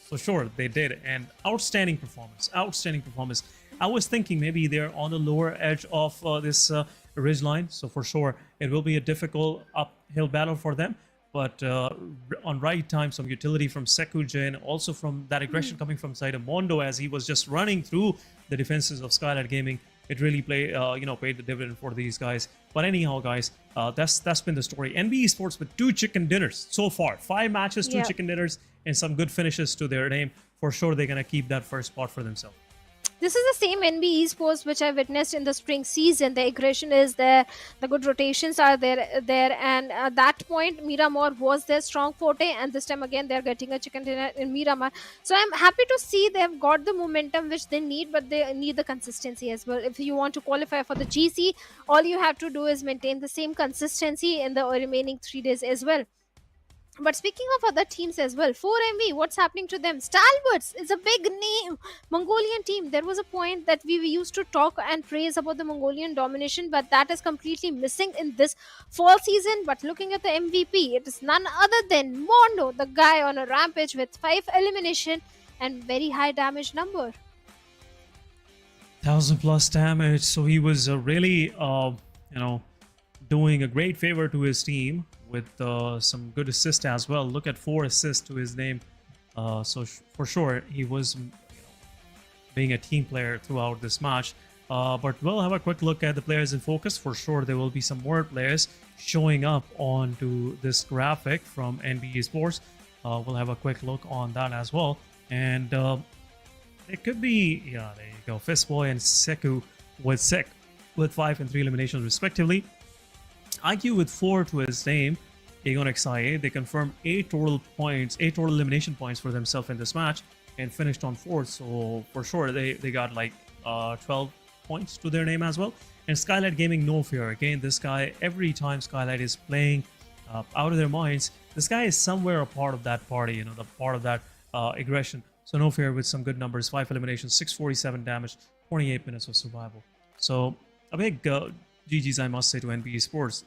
So sure, they did. And outstanding performance. I was thinking maybe they're on the lower edge of this ridge line. So for sure, it will be a difficult uphill battle for them. But on right time, some utility from Sekujin, also from that aggression coming from side of Mondo as he was just running through the defenses of SKYLIGHTZ Gaming. It really paid the dividend for these guys. But anyhow, guys, that's been the story. NBeSports with 2 chicken dinners so far. 5 matches, 2 chicken dinners, and some good finishes to their name. For sure, they're going to keep that first spot for themselves. This is the same NBeSports which I witnessed in the spring season. The aggression is there, the good rotations are there, and at that point, Miramar was their strong forte, and this time again, they're getting a chicken dinner in Miramar. So I'm happy to see they've got the momentum which they need, but they need the consistency as well. If you want to qualify for the GC, all you have to do is maintain the same consistency in the remaining 3 days as well. But speaking of other teams as well, 4MV, what's happening to them? Stalwarts is a big name, Mongolian team. There was a point that we used to talk and praise about the Mongolian domination, but that is completely missing in this fall season. But looking at the MVP, it is none other than Mondo, the guy on a rampage with 5 elimination and very high damage number. 1000+ damage. So he was really, doing a great favor to his team with some good assists as well. Look at 4 assists to his name. So for sure, he was being a team player throughout this match. But we'll have a quick look at the players in focus. For sure, there will be some more players showing up onto this graphic from NBeSports. We'll have a quick look on that as well. And it could be, yeah, there you go, Fistboy and Seku with 5 and 3 eliminations respectively. IQ with 4 to his name, AgonXIA. They confirmed 8 total elimination points for themselves in this match and finished on 4th. So for sure, they got like 12 points to their name as well. And SKYLIGHTZ Gaming, no fear. Again, this guy, every time SKYLIGHTZ is playing out of their minds, this guy is somewhere a part of that party, the part of that aggression. So no fear with some good numbers, 5 eliminations, 647 damage, 28 minutes of survival. So a big GG's, I must say, to NBeSports.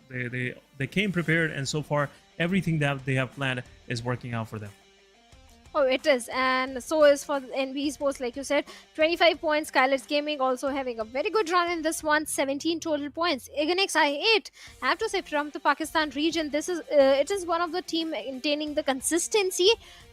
They came prepared, and so far everything that they have planned is working out for them. Oh, it is, and so is for NBeSports, like you said. 25 points. SKYLIGHTZ Gaming also having a very good run in this one. 17 total points. AgonXIA 8. I have to say, from the Pakistan region, this is it is one of the team maintaining the consistency.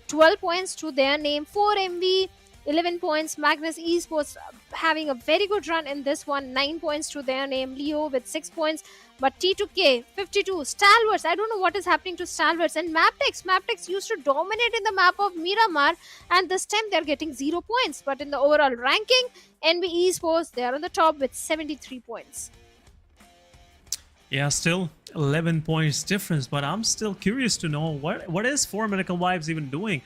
12 points to their name. 4MV. 11 points. Magnus Esports having a very good run in this one. 9 points to their name. Leo with 6 points. But T2K, 52. Stalwarts, I don't know what is happening to Stalwarts. And Mabetex. Mabetex used to dominate in the map of Miramar. And this time they're getting 0 points. But in the overall ranking, NBeSports, they are on the top with 73 points. Yeah, still 11 points difference. But I'm still curious to know what is 4 Medical Vibes even doing?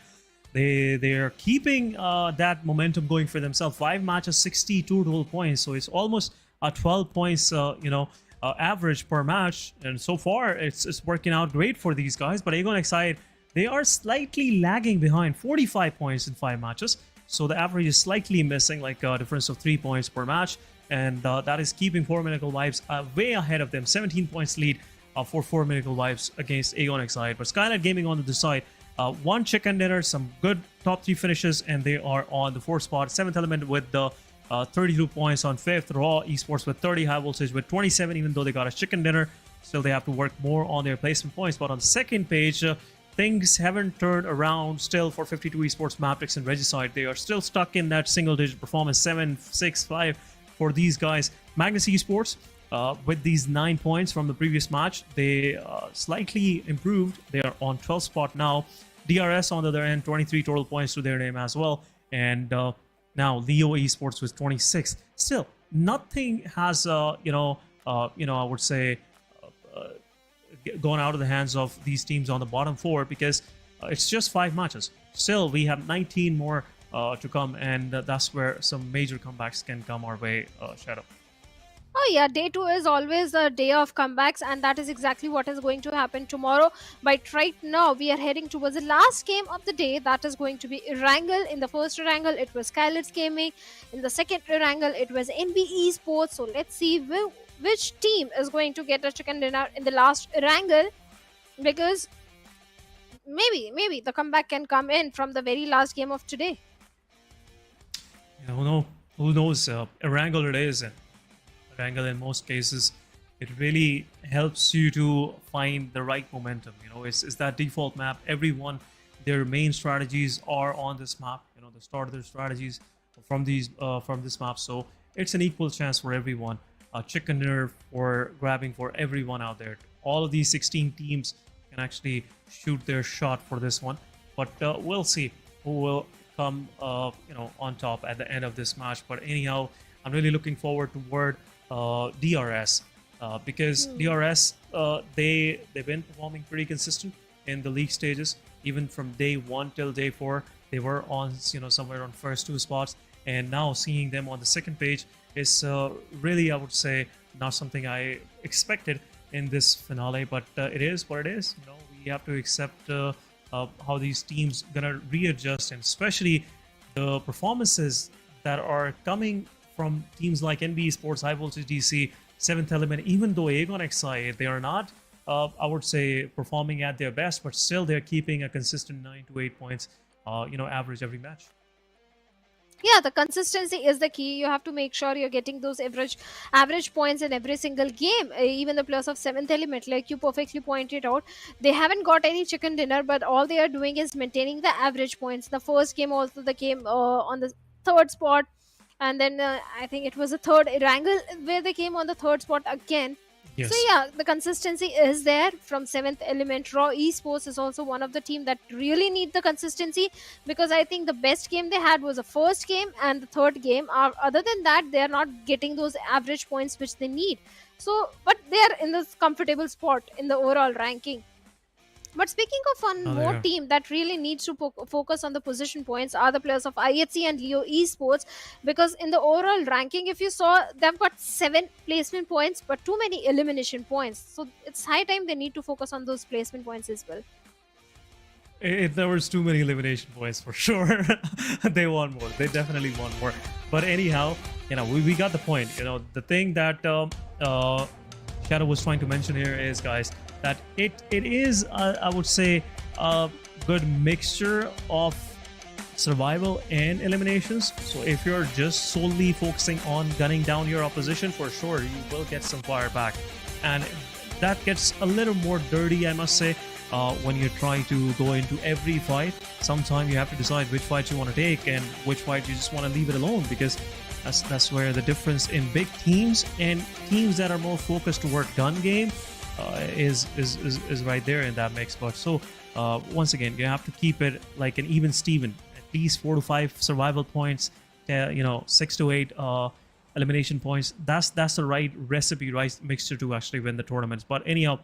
They're keeping that momentum going for themselves. 5 matches, 62 total points. So it's almost 12 points, average per match. And so far, it's working out great for these guys. But AgonXIA, they are slightly lagging behind. 45 points in 5 matches. So the average is slightly missing, like a difference of 3 points per match. And that is keeping 4 Medical Vibes way ahead of them. 17 points lead for 4 Medical Vibes against AgonXIA. But SKYLIGHTZ Gaming on the side. 1 chicken dinner, some good top 3 finishes, and they are on the 4th spot. 7th Element with the 32 points on 5th. Raw Esports with 30. High Voltage with 27. Even though they got a chicken dinner, still they have to work more on their placement points. But on the second page, things haven't turned around still for 52 Esports, Mabetex, and Regicide. They are still stuck in that single-digit performance, 7, 6, 5 for these guys. Magnus Esports, with these 9 points from the previous match, they slightly improved. They are on 12th spot now. DRS on the other end, 23 total points to their name as well. And now Leo Esports with 26. Still, nothing has, I would say, gone out of the hands of these teams on the bottom 4 because it's just 5 matches. Still, we have 19 more to come, and that's where some major comebacks can come our way, Shadow. Oh yeah, day 2 is always a day of comebacks, and that is exactly what is going to happen tomorrow. But right now, we are heading towards the last game of the day. That is going to be Erangel. In the first Erangel, it was SKYLIGHTZ Gaming. In the second Erangel, it was NBeSports. So let's see which team is going to get a chicken dinner in the last Erangel, because maybe the comeback can come in from the very last game of today. Who knows? Erangel it is. Erangel, in most cases, it really helps you to find the right momentum. It's that default map. Everyone, their main strategies are on this map. The start of their strategies from this map. So it's an equal chance for everyone. A chicken dinner for grabbing for everyone out there. All of these 16 teams can actually shoot their shot for this one. But we'll see who will come, on top at the end of this match. But anyhow, I'm really looking forward toward DRS because DRS they've been performing pretty consistent in the league stages, even from day 1 till day 4. They were on somewhere on first 2 spots, and now seeing them on the second page is really, I would say, not something I expected in this finale, but it is what it is. We have to accept how these teams gonna readjust, and especially the performances that are coming from teams like NBeSports, HIGHVOLTAGE DC, 7th Element. Even though Aegon XI, they are not, I would say, performing at their best, but still they're keeping a consistent 9 to 8 points, average every match. Yeah, the consistency is the key. You have to make sure you're getting those average points in every single game. Even the players of 7th Element, like you perfectly pointed out, they haven't got any chicken dinner, but all they are doing is maintaining the average points. The first game also, they came on the 3rd spot, and then I think it was the 3rd Erangel where they came on the 3rd spot again. Yes. So yeah, the consistency is there from 7th Element. Raw Esports is also one of the team that really need the consistency, because I think the best game they had was the first game and the 3rd game. Other than that, they are not getting those average points which they need. So, but they are in this comfortable spot in the overall ranking. But speaking of one more team that really needs to focus on the position points are the players of IHC and Leo Esports, because in the overall ranking, if you saw, they've got 7 placement points but too many elimination points. So it's high time they need to focus on those placement points as well. If there was too many elimination points, for sure, they want more. They definitely want more. But anyhow, we got the point. The thing that Shadow was trying to mention here is, guys, that it is, I would say, a good mixture of survival and eliminations. So if you're just solely focusing on gunning down your opposition, for sure you will get some fire back, and that gets a little more dirty, I must say, when you're trying to go into every fight. Sometimes you have to decide which fight you want to take and which fight you just want to leave it alone, because that's where the difference in big teams and teams that are more focused toward gun game is right there in that mix. But so once again, you have to keep it like an even Steven, at least 4 to 5 survival points, 6 to 8 elimination points. That's the right recipe, right mixture to actually win the tournaments. But anyhow,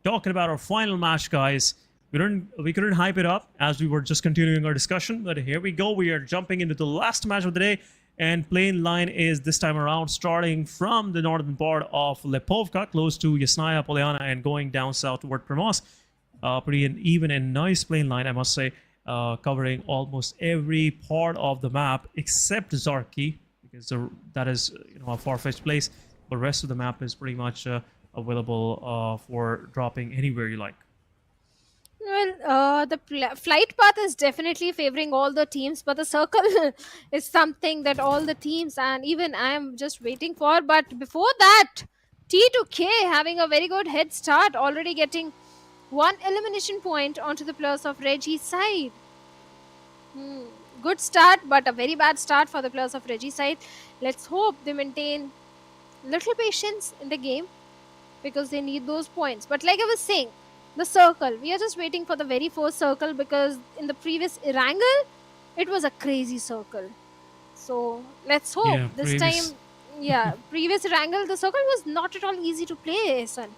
talking about our final match, guys, we couldn't hype it up as we were just continuing our discussion, but here we go. We are jumping into the last match of the day. And playing line is this time around starting from the northern part of Lepovka, close to Yasnaya, Polyana, and going down south toward Primoz. Pretty an even and nice playing line, I must say, covering almost every part of the map except Zarki, because that is a far-fetched place. But the rest of the map is pretty much available for dropping anywhere you like. Well, the flight path is definitely favoring all the teams, but the circle is something that all the teams, and even I am just waiting for. But before that, T2K having a very good head start, already getting 1 elimination point onto the players of Reggie's side. Good start, but a very bad start for the players of Reggie's side. Let's hope they maintain little patience in the game, because they need those points. But like I was saying, the circle, we are just waiting for the very first circle, because in the previous Erangel, it was a crazy circle. So let's hope this time, previous Erangel, the circle was not at all easy to play, son.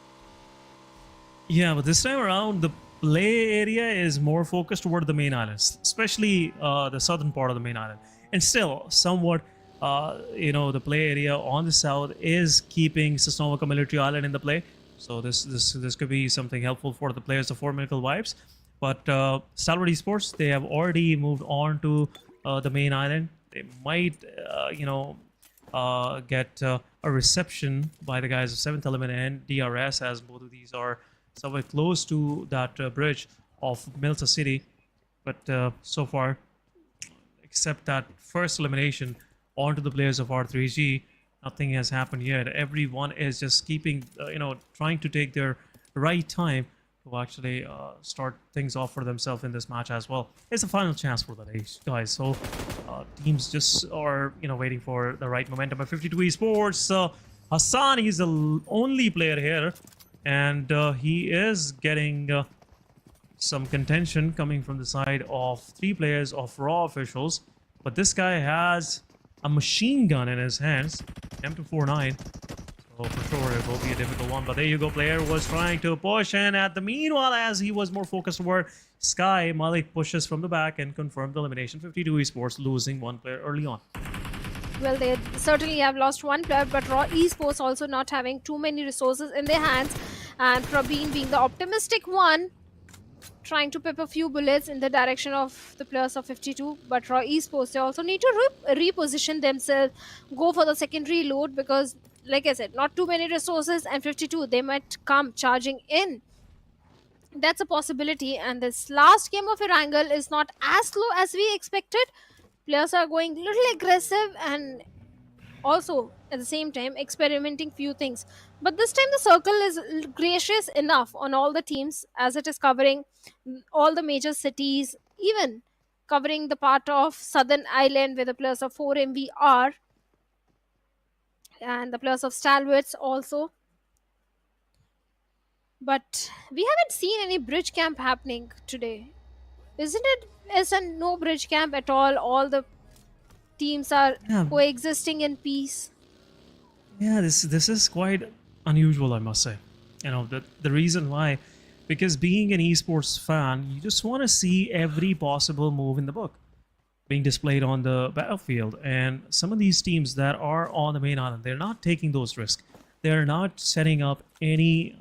Yeah, but this time around, the play area is more focused toward the main islands, especially the southern part of the main island. And still, somewhat, the play area on the south is keeping Sosnovka Military Island in the play. So this could be something helpful for the players of 4 Miracle Vibes. But Stalwart Esports, they have already moved on to the main island. They might, get a reception by the guys of 7th Element and DRS, as both of these are somewhere close to that bridge of Milta City. But so far, except that first elimination onto the players of R3G, nothing has happened yet. Everyone is just keeping, trying to take their right time to actually start things off for themselves in this match as well. It's a final chance for the day, guys. So teams just are, waiting for the right momentum. At 52 Esports, Hassan, he's the only player here, and he is getting some contention coming from the side of 3 players of Raw officials. But this guy has a machine gun in his hands, M249. So for sure it will be a difficult one. But there you go, player was trying to push, and at the meanwhile, as he was more focused toward Sky, Malik pushes from the back and confirmed the elimination. 52 Esports losing 1 player early on. Well, they certainly have lost 1 player, but Raw Esports also not having too many resources in their hands, and Praveen being the optimistic one, trying to pip a few bullets in the direction of the players of 52. But Raw Esports, they also need to reposition themselves, go for the second reload, because like I said, not too many resources, and 52, they might come charging in. That's a possibility, and this last game of Erangel is not as slow as we expected. Players are going a little aggressive and also at the same time experimenting few things. But this time the circle is gracious enough on all the teams, as it is covering all the major cities, even covering the part of Southern Island where the players of 4MV are, and the players of Stalwarts also. But we haven't seen any bridge camp happening today. Isn't it? Isn't no bridge camp at all? All the teams are coexisting in peace. Yeah, this is quite unusual, I must say. You know, the reason why, because being an esports fan, you just want to see every possible move in the book being displayed on the battlefield. And some of these teams that are on the main island, they're not taking those risks. They're not setting up any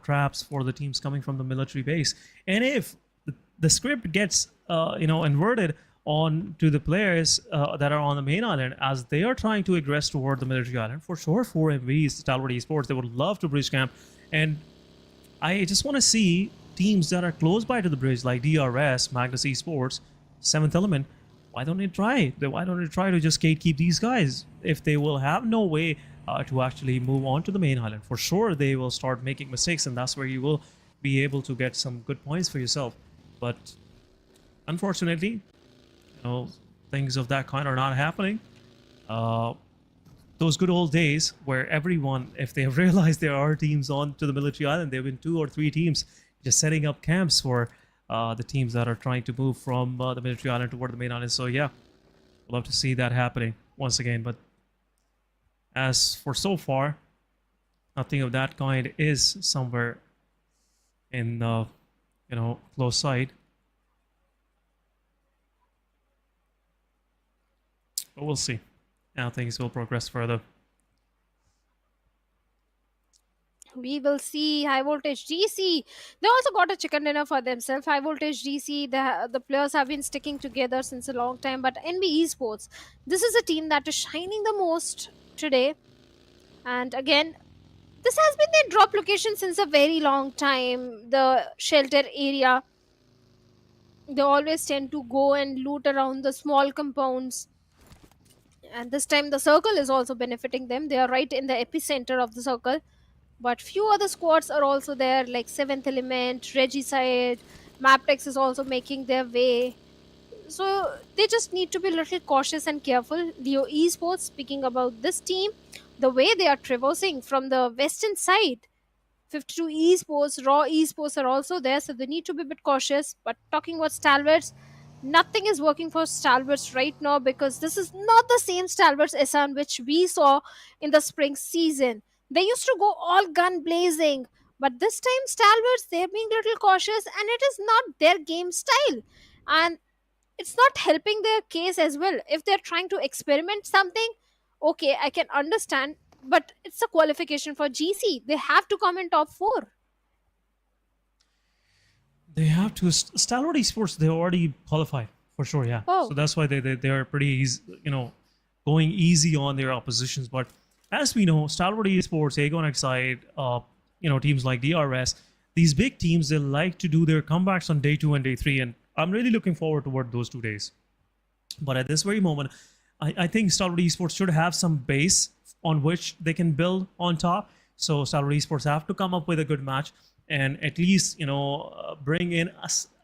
traps for the teams coming from the military base. And if the script gets inverted on to the players that are on the main island, as they are trying to aggress toward the military island, for sure 4MVs, Stalwart Esports, they would love to bridge camp. And I just want to see teams that are close by to the bridge, like DRS, Magnus Esports, 7th Element. Why don't they try? Why don't they try to just gatekeep these guys? If they will have no way to actually move on to the main island, for sure they will start making mistakes, and that's where you will be able to get some good points for yourself. But unfortunately, things of that kind are not happening. Those good old days where everyone, if they have realized there are teams on to the military island, there have been 2 or 3 teams just setting up camps for the teams that are trying to move from the military island toward the main island. So yeah, we'd love to see that happening once again. But as for so far, nothing of that kind is somewhere in close sight. But we'll see how things will progress further. We will see. High Voltage DC, they also got a chicken dinner for themselves. High Voltage DC, the players have been sticking together since a long time. But NBeSports, this is a team that is shining the most today. And again, this has been their drop location since a very long time. The shelter area, they always tend to go and loot around the small compounds. And this time the circle is also benefiting them. They are right in the epicenter of the circle. But few other squads are also there, like 7th Element, Regicide, Mabetex is also making their way. So they just need to be a little cautious and careful. Leo Esports, speaking about this team, the way they are traversing from the western side, 52 Esports, Raw Esports are also there, so they need to be a bit cautious. But talking about Stalwarts, nothing is working for Stalwarts right now, because this is not the same Stalwarts SN which we saw in the spring season. They used to go all gun blazing, but this time Stalwarts, they're being a little cautious, and it is not their game style. And it's not helping their case as well. If they're trying to experiment something, okay, I can understand, but it's a qualification for GC. They have to come in top 4. They have to. Stalwart Esports, they already qualified for sure, yeah. Oh. So that's why they are pretty easy, going easy on their oppositions. But as we know, Stalwart Esports, Aegon Excite, teams like DRS, these big teams, they like to do their comebacks on day 2 and day 3, and I'm really looking forward toward those 2 days. But at this very moment, I think Stalwart Esports should have some base on which they can build on top. So Stalwart Esports have to come up with a good match and at least, bring in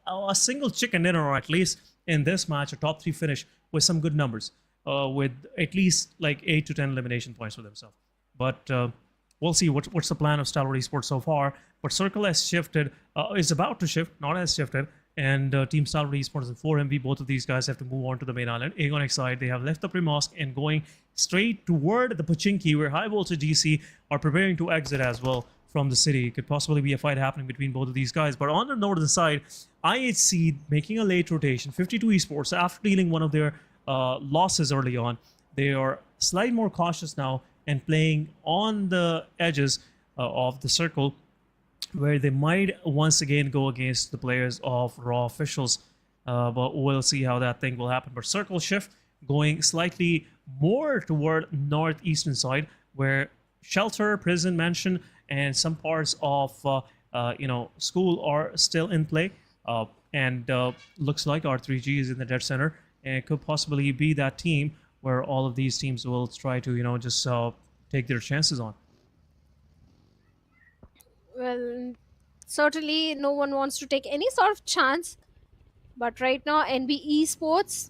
a single chicken dinner, or at least in this match, a top 3 finish with some good numbers, with at least like 8 to 10 elimination points for themselves. But we'll see what's the plan of Stalwart Esports so far. But Circle has shifted, is about to shift, not has shifted. And Team Stalwart Esports and 4MV, both of these guys have to move on to the main island. Aegon side, they have left the Primorsk and going straight toward the Pochinki, where High Voltage GC are preparing to exit as well from the city. It could possibly be a fight happening between both of these guys. But on the northern side, IHC making a late rotation. 52 Esports, after dealing one of their losses early on, they are slightly more cautious now and playing on the edges of the circle, where they might once again go against the players of Raw Officials. But we'll see how that thing will happen. But Circle shift going slightly more toward northeastern side, where Shelter, Prison, Mansion, and some parts of school are still in play. And looks like R3G is in the dead center, and it could possibly be that team where all of these teams will try to just take their chances on. Well, certainly no one wants to take any sort of chance. But right now, NBeSports,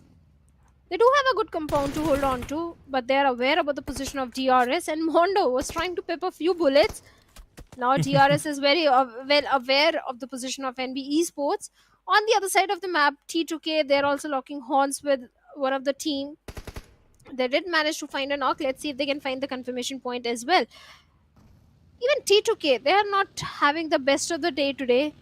they do have a good compound to hold on to, but they are aware about the position of DRS, and Mondo was trying to pip a few bullets. Now DRS is very well aware of the position of NBeSports. On the other side of the map, T2K, they're also locking horns with one of the team. They did manage to find a knock. Let's see if they can find the confirmation point as well. Even T2K, they are not having the best of the day today.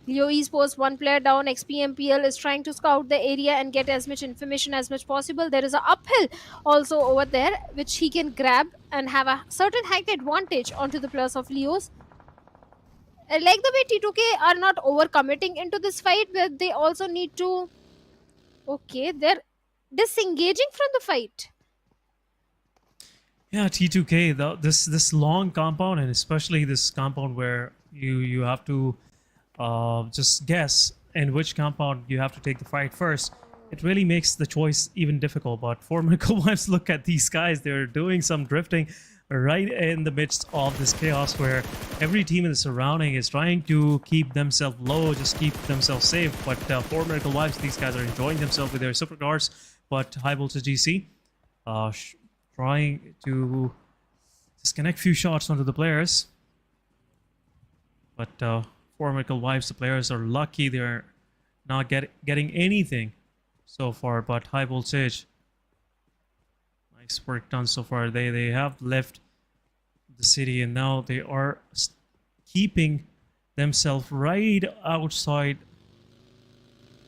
Leo Esports, one player down. PMPL is trying to scout the area and get as much information as much possible. There is an uphill also over there, which he can grab and have a certain height advantage onto the players of Leo's. I like the way T2K are not overcommitting into this fight, but they also need to... Okay, they're disengaging from the fight. Yeah, T2K, this long compound, and especially this compound where you have to just guess in which compound you have to take the fight first, it really makes the choice even difficult. But for Miracle Wives, look at these guys. They're doing some drifting right in the midst of this chaos, where every team in the surrounding is trying to keep themselves low, just keep themselves safe. But for Miracle Wives, these guys are enjoying themselves with their supercars. But High Voltage GC trying to just connect few shots onto the players. But for Miracle Wives, the players are lucky they're not getting anything so far. But High Voltage, nice work done so far. They have left the city, and now they are keeping themselves right outside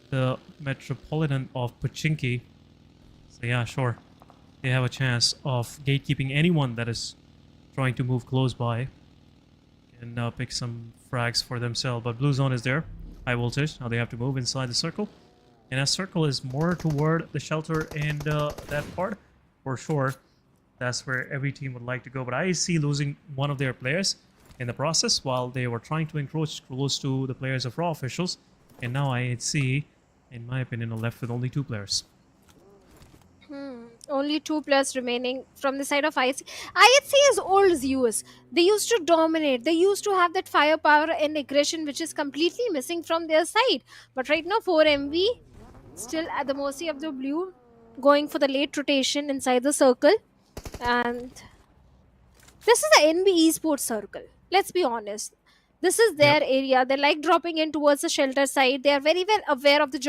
the metropolitan of Pochinki. So yeah, sure, they have a chance of gatekeeping anyone that is trying to move close by and pick some frags for themselves. But Blue Zone is there. High Voltage, now they have to move inside the circle, and that circle is more toward the Shelter and that part. For sure, that's where every team would like to go. But I see losing one of their players in the process while they were trying to encroach close to the players of Raw Officials. And now IHC, in my opinion, are left with only 2 players. Only 2 players remaining from the side of IHC. IHC is old Zeus. They used to dominate. They used to have that firepower and aggression, which is completely missing from their side. But right now, 4MV still at the mercy of the blue, going for the late rotation inside the circle. And this is the NBeSports circle. Let's be honest. This is their area. They like dropping in towards the Shelter side. They are very well aware of the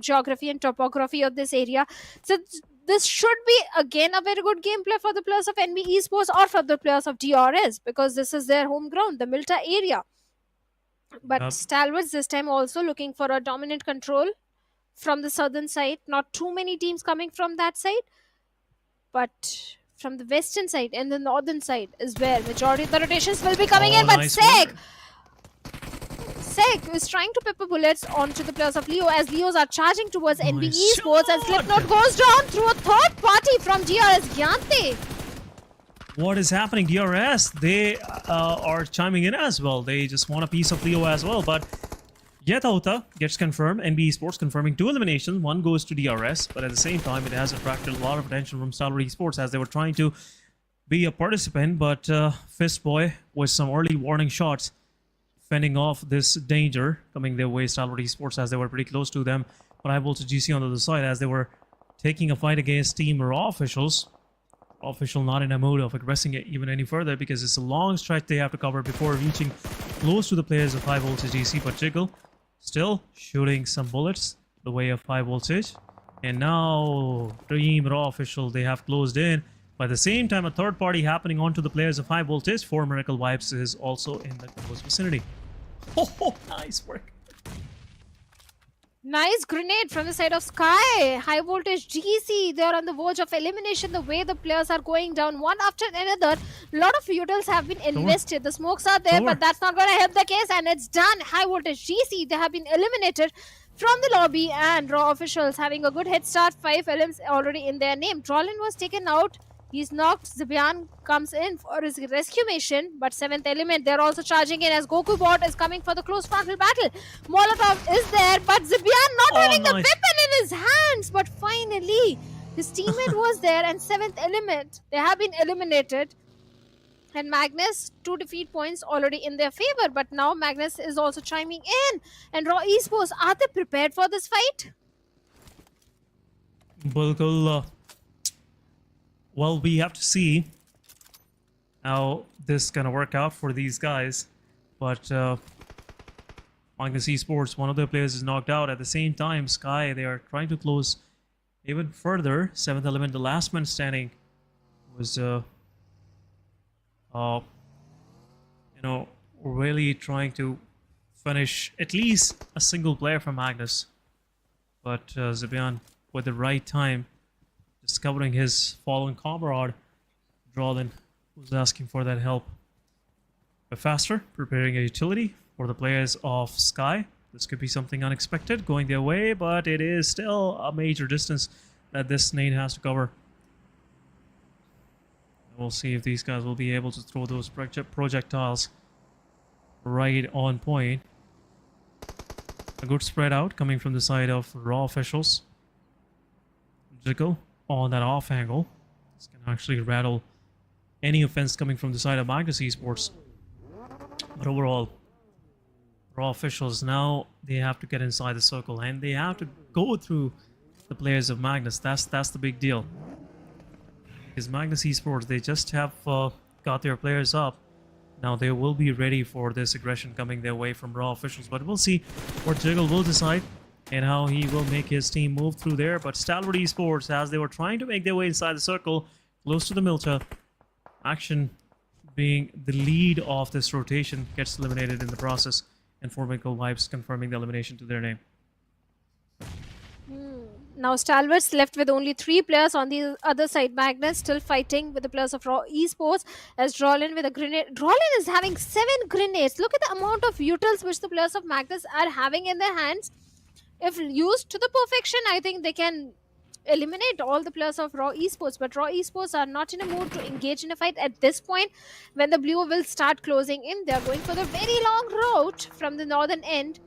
geography and topography of this area. So this should be again a very good gameplay for the players of NBeSports or for the players of DRS, because this is their home ground, the Milta area. But Stalwarts this time also looking for a dominant control from the southern side. Not too many teams coming from that side, but from the western side and the northern side is where majority of the rotations will be coming in. But nice Sept is trying to pepper bullets onto the players of Leo as Leos are charging towards NBeSports, and Slipknot goes down through a third party from DRS Gyante. What is happening? DRS, they are chiming in as well. They just want a piece of Leo as well. But Yetauta gets confirmed. NBeSports confirming 2 eliminations. 1 goes to DRS, but at the same time, it has attracted a lot of attention from Stalwart Esports as they were trying to be a participant. But Fistboy with some early warning shots, fending off this danger coming their way. Stalwart Esports, as they were pretty close to them. But High Voltage GC on the other side, as they were taking a fight against Team Raw Officials. Official not in a mood of aggressing it even any further because it's a long stretch they have to cover before reaching close to the players of High Voltage GC. But Jiggle still shooting some bullets the way of High Voltage. And now Team Raw Official, they have closed in. But at the same time, a third party happening onto the players of High Voltage. 4 Miracle Vibes is also in the close vicinity. Oh, nice work. Nice grenade from the side of Sky. High Voltage GC, they're on the verge of elimination. The way the players are going down one after another. A lot of utils have been invested. The smokes are there, but that's not going to help the case. And it's done. High Voltage GC, they have been eliminated from the lobby. And Raw Officials having a good head start. 5 LMs already in their name. Drolin was taken out. He's knocked. Zibian comes in for his rescue mission. But 7th element, they're also charging in as Goku bot is coming for the close frontal battle. Molotov is there, but Zibian not having the weapon in his hands. But finally, his teammate was there, and 7th element, they have been eliminated. And Magnus, 2 defeat points already in their favor. But now Magnus is also chiming in. And Raw Esports, are they prepared for this fight? Well, we have to see how this is going to work out for these guys. But Magnus Esports, one of their players is knocked out. At the same time, Sky, they are trying to close even further. 7th element, the last man standing, was, really trying to finish at least a single player from Magnus. But Zibian, with the right time, just covering his fallen comrade, Drolin, who's asking for that help. But faster, preparing a utility for the players of Sky. This could be something unexpected going their way, but it is still a major distance that this nade has to cover. We'll see if these guys will be able to throw those projectiles right on point. A good spread out coming from the side of Raw Officials. Jiggle on that off angle. This can actually rattle any offense coming from the side of Magnus Esports. But overall, Raw Officials now, they have to get inside the circle and they have to go through the players of Magnus. That's the big deal. Because Magnus Esports, they just have got their players up. Now they will be ready for this aggression coming their way from Raw Officials. But we'll see what Jiggle will decide and how he will make his team move through there. But Stalwart Esports, as they were trying to make their way inside the circle, close to the Milta, Action being the lead of this rotation, gets eliminated in the process, and 4 Miracle Vibes confirming the elimination to their name. Now Stalwart's left with only 3 players on the other side. Magnus still fighting with the players of Raw Esports as Drolin with a grenade. Drolin is having 7 grenades. Look at the amount of utils which the players of Magnus are having in their hands. If used to the perfection, I think they can eliminate all the players of Raw Esports. But Raw Esports are not in a mood to engage in a fight at this point. When the blue will start closing in, they are going for the very long route from the northern end.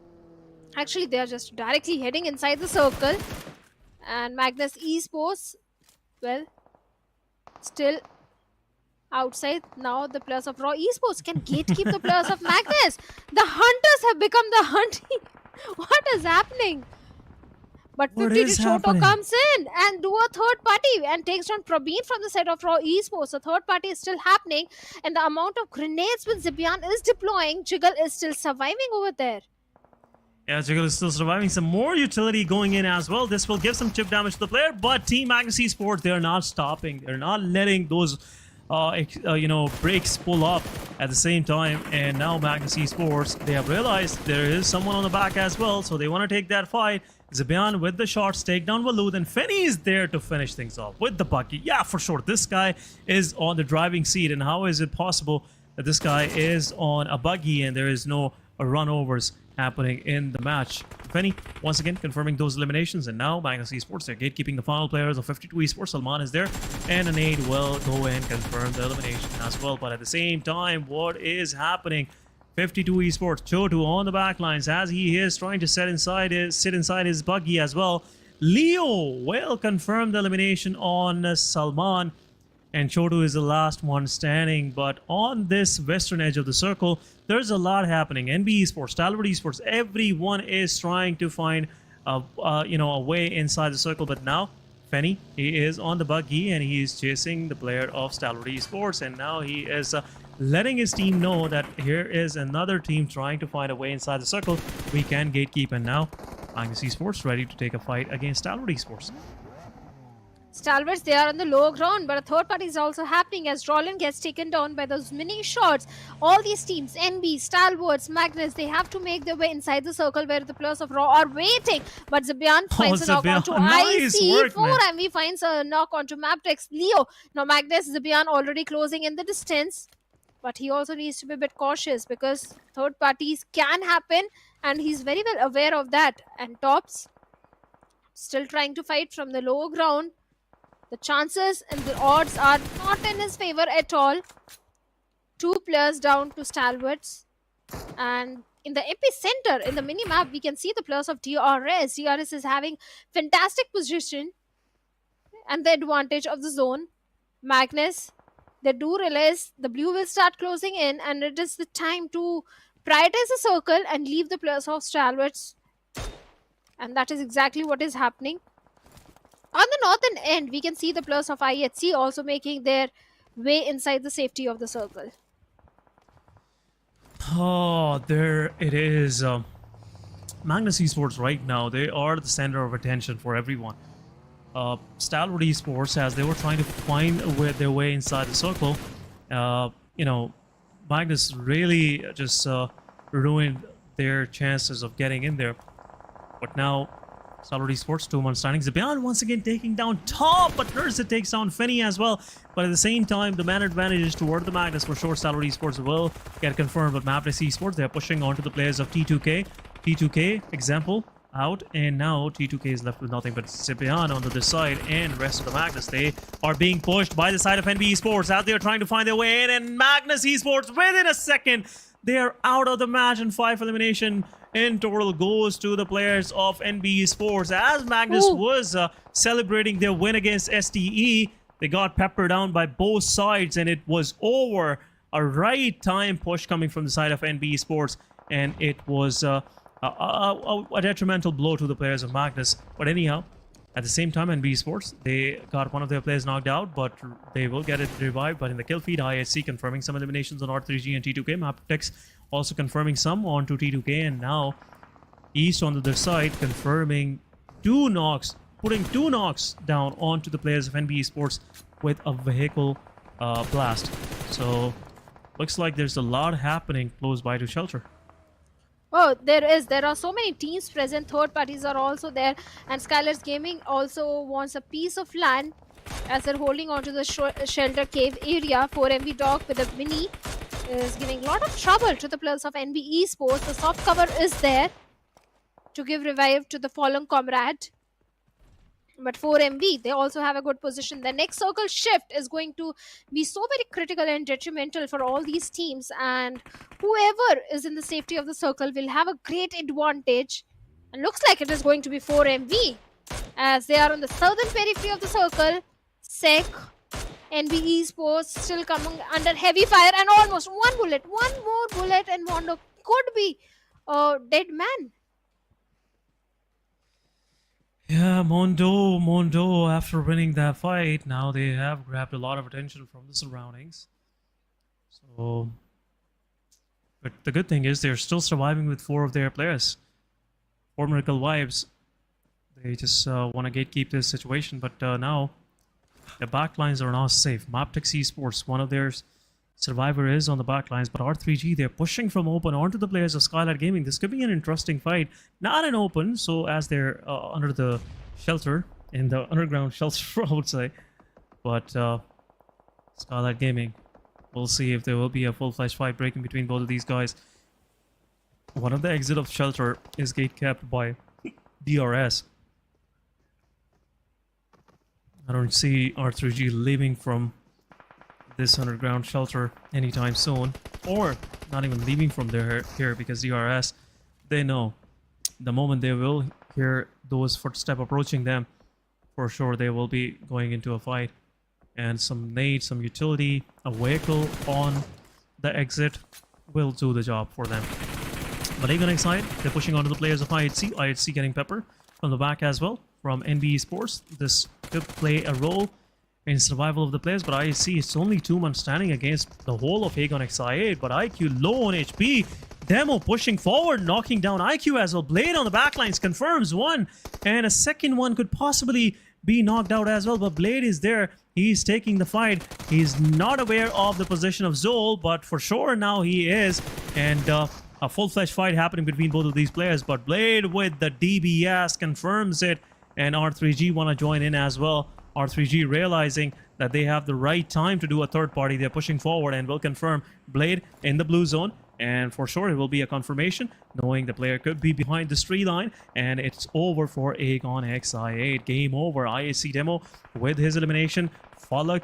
Actually, they are just directly heading inside the circle. And Magnus Esports, well, still outside. Now the players of Raw Esports can gatekeep the players of Magnus. The hunters have become the hunting. What is happening? But 50 to Choto comes in and do a third party and takes down Prabeen from the side of Raw Esports. The third party is still happening, and the amount of grenades which Zibian is deploying, Jiggle is still surviving over there. Yeah, Jiggle is still surviving. Some more utility going in as well. This will give some chip damage to the player, but Team Magnus Esports, they're not stopping. They're not letting those breaks pull up at the same time. And now Magnus Esports, they have realized there is someone on the back as well, so they want to take that fight. Zibian with the shots, take down Walud, and Fenny is there to finish things off with the buggy. Yeah, for sure. This guy is on the driving seat, and how is it possible that this guy is on a buggy and there is no runovers happening in the match? Fenny, once again, confirming those eliminations, and now Magnus Esports, they're gatekeeping the final players of 52 Esports. Salman is there, and a nade will go and confirm the elimination as well. But at the same time, what is happening? 52 Esports, Chotu on the back lines as he is trying to sit inside his buggy as well. Leo will confirm the elimination on Salman, and Chotu is the last one standing. But on this western edge of the circle, there's a lot happening. NBeSports, Stalwart Esports, everyone is trying to find a way inside the circle. But now Fenny. He is on the buggy and he is chasing the player of Stalwart Esports, and now he is letting his team know that here is another team trying to find a way inside the circle. We can gatekeep, and now Magnus Esports ready to take a fight against Stalwart Esports. Stalwarts, they are on the low ground, but a third party is also happening as Roland gets taken down by those mini shots. All these teams, NB, Stalwarts, Magnus, they have to make their way inside the circle where the players of Raw are waiting. But Zabian finds a knock onto IC4, and he finds a knock onto Mabetex. Leo. Now Magnus, Zabian already closing in the distance, but he also needs to be a bit cautious because third parties can happen, and he's very well aware of that. And Tops still trying to fight from the low ground. The chances and the odds are not in his favor at all. 2 players down to Stalwarts. And in the epicenter, in the minimap, we can see the players of DRS. DRS is having fantastic position and the advantage of the zone. Magnus, they do realize the blue will start closing in, and it is the time to prioritize the circle and leave the players of Stalwarts. And that is exactly what is happening. On the northern end, we can see the players of IHC also making their way inside the safety of the circle. Oh, there it is. Magnus Esports right now, they are the center of attention for everyone. Stalwart Esports, as they were trying to find their way inside the circle, you know, Magnus really just ruined their chances of getting in there. But now, Stalwart Esports, 2-1 standing. Zabian once again taking down Top, but Nurse takes down Fenny as well. But at the same time, the man advantage is toward the Magnus for sure. Stalwart Esports will get confirmed, but Magnus Esports, they're pushing onto the players of T2K. T2K, example, out, and now T2K is left with nothing but Zabian on the other side, and rest of the Magnus, they are being pushed by the side of NBeSports as they're trying to find their way in, and Magnus Esports, within a second, they're out of the match, and 5 elimination in total goes to the players of NBeSports. As Magnus was celebrating their win against STE, they got peppered down by both sides, and it was over. A right time push coming from the side of NBeSports, and it was a detrimental blow to the players of Magnus. But anyhow, at the same time, NBeSports, they got one of their players knocked out, but they will get it revived. But in the kill feed, ISC confirming some eliminations on R3G and T2K. Mabetex also confirming some onto T2K, and now East on the other side confirming 2 knocks, putting 2 knocks down onto the players of NBeSports with a vehicle blast. So looks like there's a lot happening close by to shelter. Oh, there is. There are so many teams present. Third parties are also there. And SKYLIGHTZ Gaming also wants a piece of land as they're holding onto the shelter cave area. 4MV Dog with a mini is giving a lot of trouble to the players of NBeSports. The soft cover is there to give revive to the fallen comrade. But 4MV, they also have a good position. The next circle shift is going to be so very critical and detrimental for all these teams. And whoever is in the safety of the circle will have a great advantage. And looks like it is going to be 4MV, as they are on the southern periphery of the circle. SEC, NBeSports still coming under heavy fire, and almost one more bullet, and Mondo could be a dead man. Yeah, Mondo, after winning that fight, now they have grabbed a lot of attention from the surroundings. So, but the good thing is they're still surviving with 4 of their players. 4 Miracle Vibes. They just want to gatekeep this situation, but now the backlines are not safe. Mabetex Esports, one of their survivor is on the backlines, but R3G, they're pushing from open onto the players of SKYLIGHTZ Gaming. This could be an interesting fight. Not in open, so as they're under the shelter, in the underground shelter, I would say. But SKYLIGHTZ Gaming, we'll see if there will be a full-fledged fight breaking between both of these guys. One of the exit of shelter is gate kept by DRS. I don't see R3G leaving from this underground shelter anytime soon, or not even leaving from here, because DRS, they know the moment they will hear those footsteps approaching them, for sure they will be going into a fight. And some nades, some utility, a vehicle on the exit will do the job for them. But even side, they're pushing onto the players of IHC. IHC getting pepper from the back as well from NBeSports. This could play a role in survival of the players, but I see it's only 2 months standing against the whole of Aegon XI8, but IQ low on HP. Demo pushing forward, knocking down IQ as well. Blade on the backlines confirms one, and a second one could possibly be knocked out as well, but Blade is there. He's taking the fight. He's not aware of the position of Zol, but for sure now he is, and a full-fledged fight happening between both of these players, but Blade with the DBS confirms it, and R3G want to join in as well. R3G realizing that they have the right time to do a third party. They're pushing forward and will confirm Blade in the blue zone. And for sure, it will be a confirmation, knowing the player could be behind the tree line. And it's over for Aegon XI8. Game over. IAC Demo with his elimination. Falak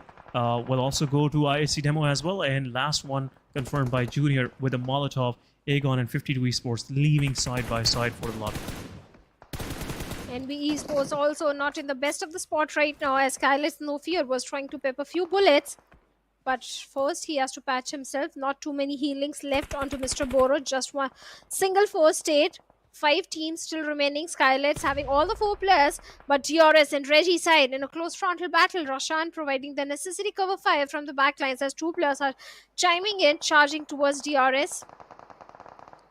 will also go to IAC Demo as well. And last one confirmed by Junior with a Molotov. Aegon and 52 Esports leaving side by side for the lobby. NBeSports also not in the best of the spot right now, as SKYLIGHTZ No Fear was trying to pep a few bullets. But first he has to patch himself. Not too many healings left onto Mr. Boro. Just one single first aid. 5 teams still remaining. SKYLIGHTZ having all the 4 players. But DRS and Reggie side in a close frontal battle. Roshan providing the necessary cover fire from the backlines as 2 players are chiming in, charging towards DRS.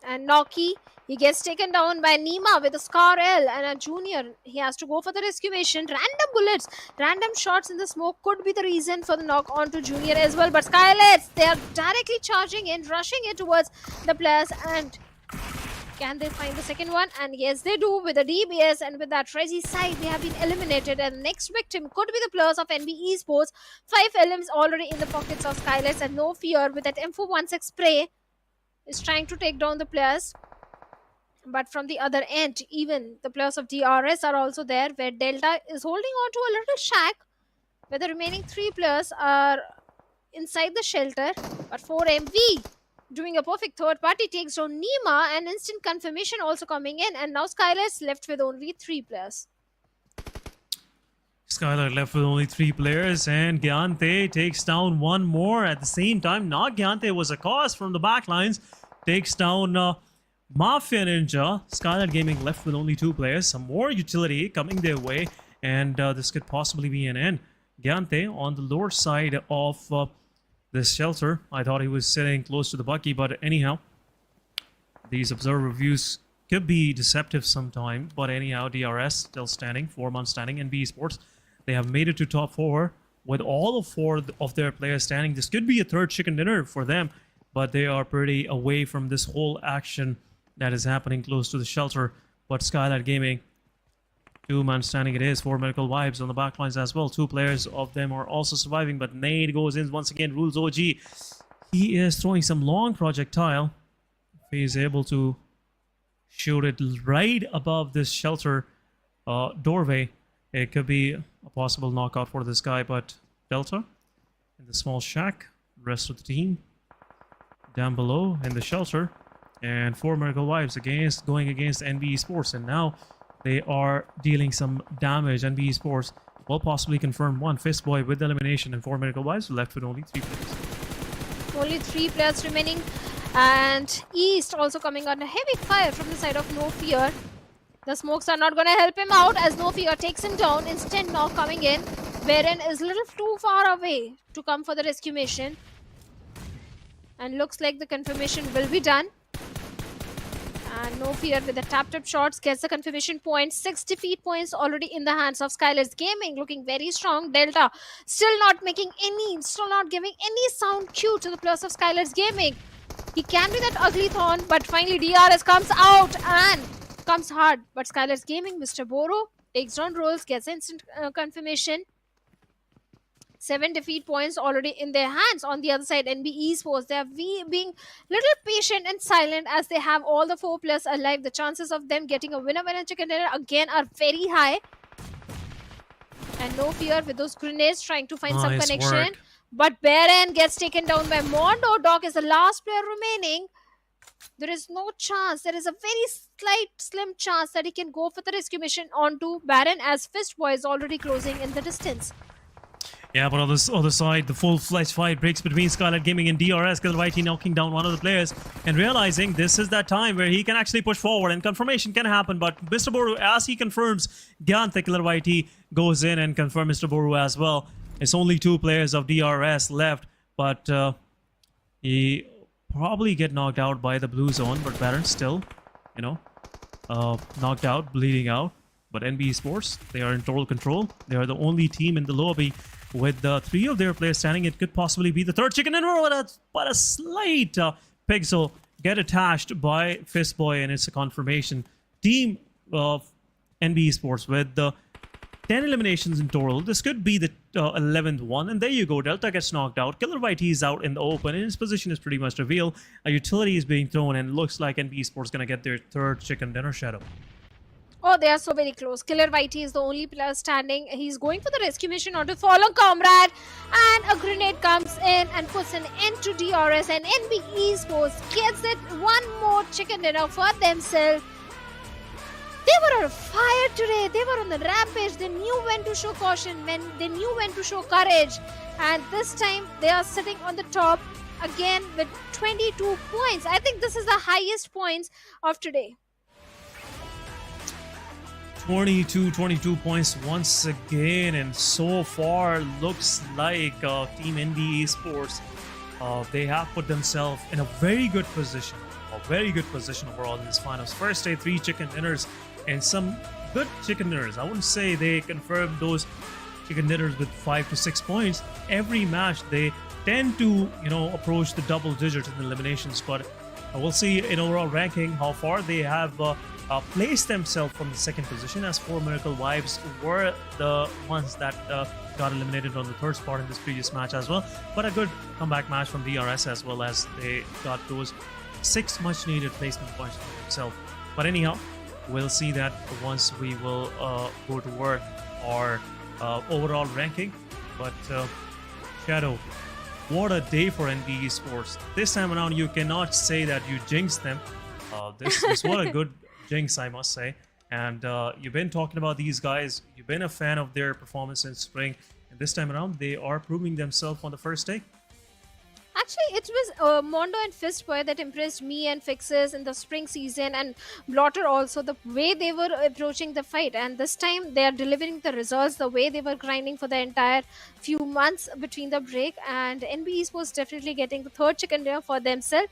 And Noki, he gets taken down by Nima with a Scar L, and a Junior, he has to go for the rescue mission. Random bullets, random shots in the smoke could be the reason for the knock onto Junior as well. But SKYLIGHTZ, they are directly charging in, rushing in towards the players. And can they find the second one? And yes, they do with the DBS, and with that Reggie side, they have been eliminated. And the next victim could be the players of NBeSports. 5 LMs already in the pockets of SKYLIGHTZ, and No Fear with that M416 spray is trying to take down the players. But from the other end, even the players of DRS are also there, where Delta is holding on to a little shack, where the remaining 3 players are inside the shelter. But 4MV doing a perfect third party takes down Nima, and instant confirmation also coming in. And now SKYLIGHTZ left with only 3 players. SKYLIGHTZ left with only 3 players, and Gyante takes down one more at the same time. Not Gyante, was a cause from the backlines. Takes down Mafia Ninja. SKYLIGHTZ Gaming left with only 2 players. Some more utility coming their way, and this could possibly be an end. Gyante on the lower side of this shelter. I thought he was sitting close to the Bucky, but anyhow, these observer views could be deceptive sometime. But anyhow, DRS still standing, 4 months standing. NBeSports, they have made it to top 4 with all of 4 of their players standing. This could be a third chicken dinner for them, but they are pretty away from this whole action that is happening close to the shelter. But SKYLIGHTZ Gaming, 2 man standing it is. 4 medical vibes on the backlines as well. 2 players of them are also surviving, but Nade goes in once again. Rules OG. He is throwing some long projectile. If he is able to shoot it right above this shelter doorway, it could be a possible knockout for this guy. But Delta in the small shack, rest of the team down below in the shelter, and 4 miracle wives going against NBeSports, and now they are dealing some damage. NBeSports will possibly confirm 1 Fistboy with elimination, and 4 miracle wives left with only 3 players. Only 3 players remaining, and East also coming under heavy fire from the side of No Fear. The smokes are not going to help him out as No Fear takes him down. Instant knock coming in. Baron is a little too far away to come for the rescue mission. And looks like the confirmation will be done. And No Fear with the tap-tap shots gets the confirmation point. 6 defeat points already in the hands of SKYLIGHTZ Gaming, looking very strong. Delta still not giving any sound cue to the players of SKYLIGHTZ Gaming. He can be that ugly thorn, but finally DRS comes out and comes hard. But SKYLIGHTZ Gaming, Mr. Boro takes down rolls, gets instant confirmation. 7 defeat points already in their hands. On the other side, NBeSports, they are being little patient and silent as they have all the 4 players alive. The chances of them getting a winner chicken dinner again are very high. And No Fear with those grenades trying to find some connection. Work. But Baron gets taken down by Mondo. Doc is the last player remaining. There is no chance. There is a very slim chance that he can go for the rescue mission onto Baron, as Fistboy is already closing in the distance. Yeah, but on the other side, the full-fledged fight breaks between SKYLIGHTZ Gaming and DRS. SKYLIGHTZ knocking down one of the players and realizing this is that time where he can actually push forward and confirmation can happen. But Mr. Boru, as he confirms, SKYLIGHTZ goes in and confirms Mr. Boru as well. It's only 2 players of DRS left, but he probably get knocked out by the blue zone. But Baron still, you know, knocked out, bleeding out. But NBeSports, they are in total control. They are the only team in the lobby with 3 of their players standing. It could possibly be the 3rd chicken dinner, but a slight pixel get attached by Fistboy, and it's a confirmation. Team of NBeSports with 10 eliminations in total. This could be the 11th one, and there you go. Delta gets knocked out. SKYLIGHTZ is out in the open, and his position is pretty much revealed. A utility is being thrown, and it looks like NBeSports going to get their 3rd chicken dinner, Shadow. Oh, they are so very close. SKYLIGHTZ is the only player standing. He's going for the rescue mission or to follow comrade. And a grenade comes in and puts an end to DRS. And NBeSports gets it one more chicken dinner for themselves. They were on fire today. They were on the rampage. They knew when to show caution, they knew when to show courage. And this time, they are sitting on the top again with 22 points. I think this is the highest points of today. 22 points once again, and so far looks like Team NBeSports, they have put themselves in a very good position overall in this finals. First day, 3 chicken dinners and some good chicken dinners. I wouldn't say they confirmed those chicken dinners with 5 to 6 points. Every match they tend to, you know, approach the double digits in the eliminations, but we'll see in overall ranking how far they have placed themselves from the 2nd position, as 4 Miracle Wives were the ones that got eliminated on the 3rd spot in this previous match as well. But a good comeback match from DRS, as well as they got those 6 much needed placement points for themselves. But anyhow, we'll see that once we will go toward our overall ranking. But Shadow, what a day for NBeSports. This time around, you cannot say that you jinxed them. This what a good jinx, I must say. And you've been talking about these guys. You've been a fan of their performance in spring, and this time around they are proving themselves on the first day. Actually, it was Mondo and Fistboy that impressed me and Fixes in the spring season, and Blotter also, the way they were approaching the fight. And this time they are delivering the results, the way they were grinding for the entire few months between the break. And NBeSports definitely getting the 3rd chicken dinner for themselves.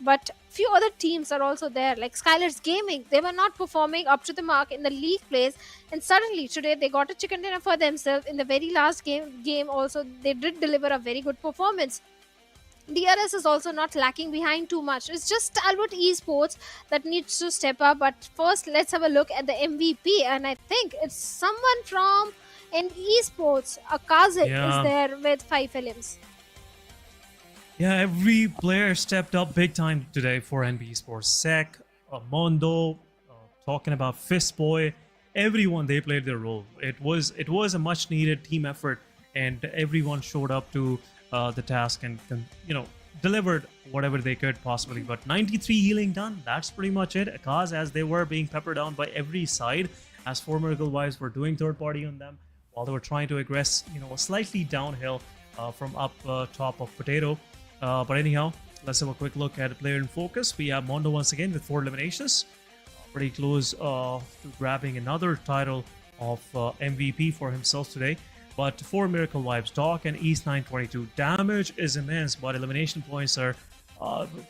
But few other teams are also there, like SKYLIGHTZ Gaming. They were not performing up to the mark in the league plays, and suddenly today they got a chicken dinner for themselves. In the very last game also, they did deliver a very good performance. DRS is also not lacking behind too much. It's just Stalwart Esports that needs to step up. But first, let's have a look at the MVP, and I think it's someone from NBeSports. Akazik is there with 5 films. Yeah, every player stepped up big time today for NBeSports. SAC, Mondo, talking about Fistboy, everyone, they played their role. It was a much needed team effort, and everyone showed up to the task and you know, delivered whatever they could possibly. But 93 healing done, that's pretty much it. Akaz, as they were being peppered down by every side, as 4 Miracle Wives were doing 3rd party on them while they were trying to aggress, you know, slightly downhill from up top of Potato. But anyhow, let's have a quick look at a player in focus. We have Mondo once again with 4 eliminations. Pretty close to grabbing another title of MVP for himself today. But 4 Miracle Wives, Doc and East 922. Damage is immense, but elimination points are